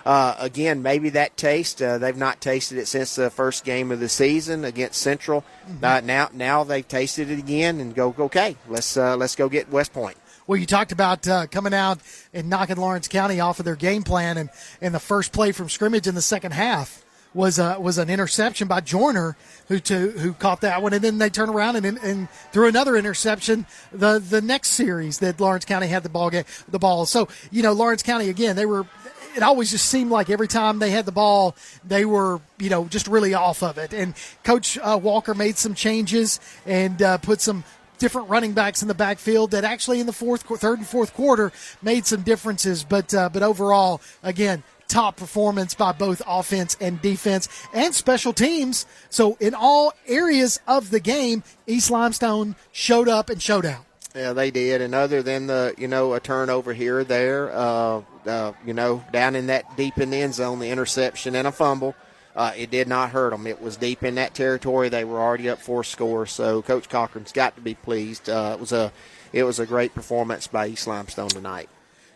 S7: again, maybe that taste, they've not tasted it since the first game of the season against Central.
S5: Mm-hmm.
S7: Now they've tasted it again, and go, okay, let's go get West Point.
S5: Well, you talked about coming out and knocking Lawrence County off of their game plan, and the first play from scrimmage in the second half was an interception by Joyner, who caught that one, and then they turned around and threw another interception the next series that Lawrence County had the ball. So Lawrence County again, it always just seemed like every time they had the ball, they were, just really off of it. And Coach Walker made some changes and put some different running backs in the backfield that actually in the third and fourth quarter made some differences. But overall, again, top performance by both offense and defense and special teams. So in all areas of the game, East Limestone showed up and showed out.
S7: Yeah, they did. And other than a turnover here or there, down in that deep in the end zone, the interception and a fumble, it did not hurt them. It was deep in that territory. They were already up 4 scores. So Coach Cochran's got to be pleased. It was a great performance by East Limestone tonight.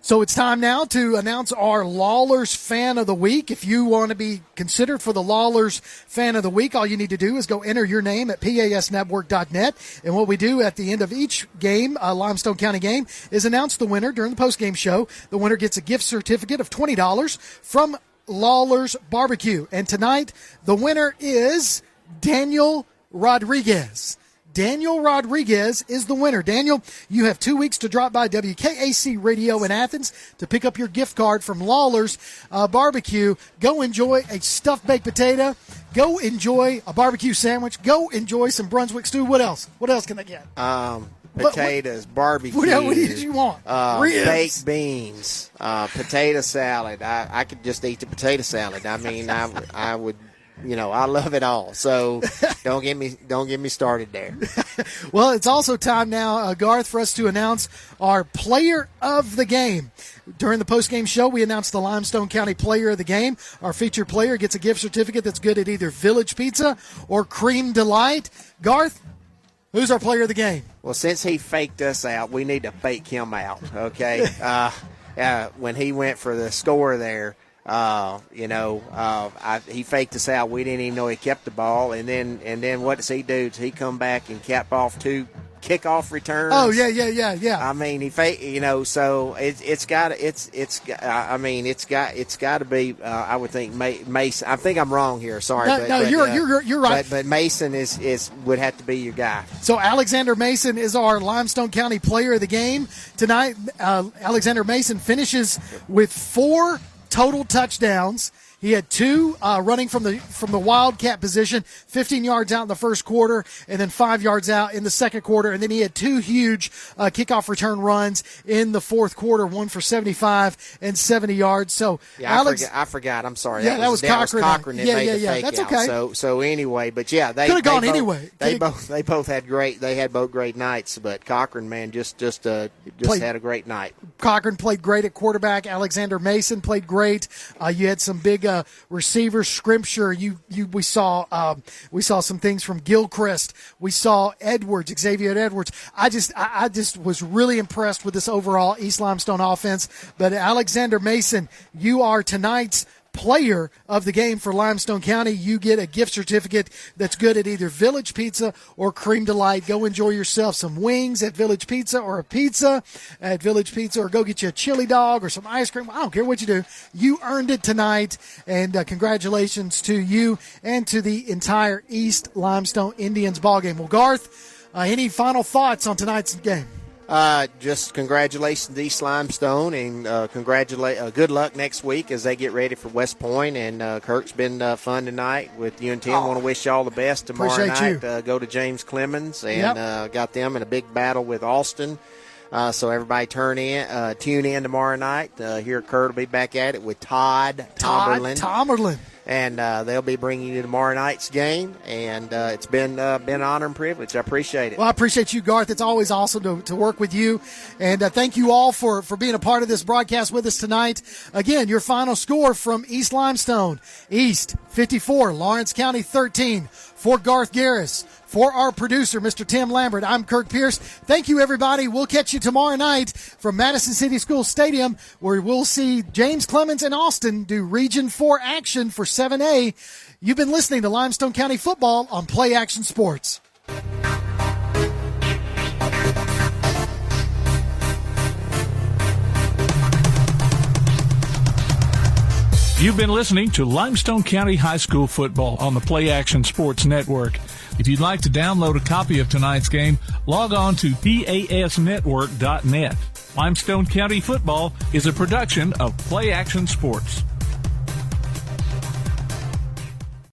S5: So it's time now to announce our Lawlers Fan of the Week. If you want to be considered for the Lawlers Fan of the Week, all you need to do is go enter your name at pasnetwork.net. And what we do at the end of each game, Limestone County game, is announce the winner during the postgame show. The winner gets a gift certificate of $20 from Lawler's Barbecue. And tonight, the winner is Daniel Rodriguez. Daniel Rodriguez is the winner. Daniel, you have 2 weeks to drop by WKAC Radio in Athens to pick up your gift card from Lawler's Barbecue. Go enjoy a stuffed baked potato. Go enjoy a barbecue sandwich. Go enjoy some Brunswick stew. What else? What else can I get?
S7: Potatoes, barbecue.
S5: What did you want?
S7: Baked beans, potato salad. I could just eat the potato salad. I mean, I would I love it all. So don't get me started there.
S5: Well, it's also time now, Garth, for us to announce our player of the game. During the post-game show, we announced the Limestone County player of the game. Our featured player gets a gift certificate that's good at either Village Pizza or Cream Delight. Garth, who's our player of the game?
S7: Well, since he faked us out, we need to fake him out, okay? When he went for the score there, he faked us out. We didn't even know he kept the ball. And then what does he do? Does he come back and cap off 2 kickoff returns?
S5: Oh, yeah.
S7: I mean, he faked, so it's got to be, I would think Mason. I think I'm wrong here. Sorry.
S5: You're right.
S7: But Mason would have to be your guy.
S5: So Alexander Mason is our Limestone County player of the game tonight. Alexander Mason finishes with 4 total touchdowns. He had 2 running from the wildcat position, 15 yards out in the first quarter, and then 5 yards out in the second quarter. And then he had 2 huge kickoff return runs in the fourth quarter, one for 75 and 70 yards. So
S7: I forgot. I'm sorry.
S5: Yeah, that was Cochran.
S7: That made the fake
S5: That's
S7: out.
S5: okay.
S7: So anyway, but yeah, they
S5: could have gone anyway.
S7: They both had great nights. But Cochran, man, just had a great night.
S5: Cochran played great at quarterback. Alexander Mason played great. You had some big receivers. Scrimpture. We saw some things from Gilchrist. We saw Xavier Edwards. I just was really impressed with this overall East Limestone offense. But Alexander Mason, you are tonight's player of the game for Limestone County. You get a gift certificate that's good at either Village Pizza or Cream Delight. Go enjoy yourself some wings at Village Pizza or a pizza at Village Pizza, or go get you a chili dog or some ice cream. I don't care what you do. You earned it tonight, and congratulations to you and to the entire East Limestone Indians ballgame. Well, Garth, any final thoughts on tonight's game?
S7: Just congratulations to East Limestone, and good luck next week as they get ready for West Point. And Kirk's been fun tonight with you and Tim. Want to wish you all the best tomorrow night. Go to James Clemens and got them in a big battle with Austin. So everybody tune in tomorrow night. Here Kurt will be back at it with Todd Tomerlin. And they'll be bringing you tomorrow night's game, and it's been an honor and privilege. I appreciate it.
S5: Well, I appreciate you, Garth. It's always awesome to work with you, and thank you all for being a part of this broadcast with us tonight. Again, your final score from East Limestone: East 54, Lawrence County 13. For Garth Garris, for our producer, Mr. Tim Lambert, I'm Kirk Pierce. Thank you, everybody. We'll catch you tomorrow night from Madison City School Stadium, where we'll see James Clemens and Austin do Region 4 action for 7A. You've been listening to Limestone County Football on Play Action Sports.
S1: You've been listening to Limestone County High School football on the Play Action Sports Network. If you'd like to download a copy of tonight's game, log on to pasnetwork.net. Limestone County football is a production of Play Action Sports.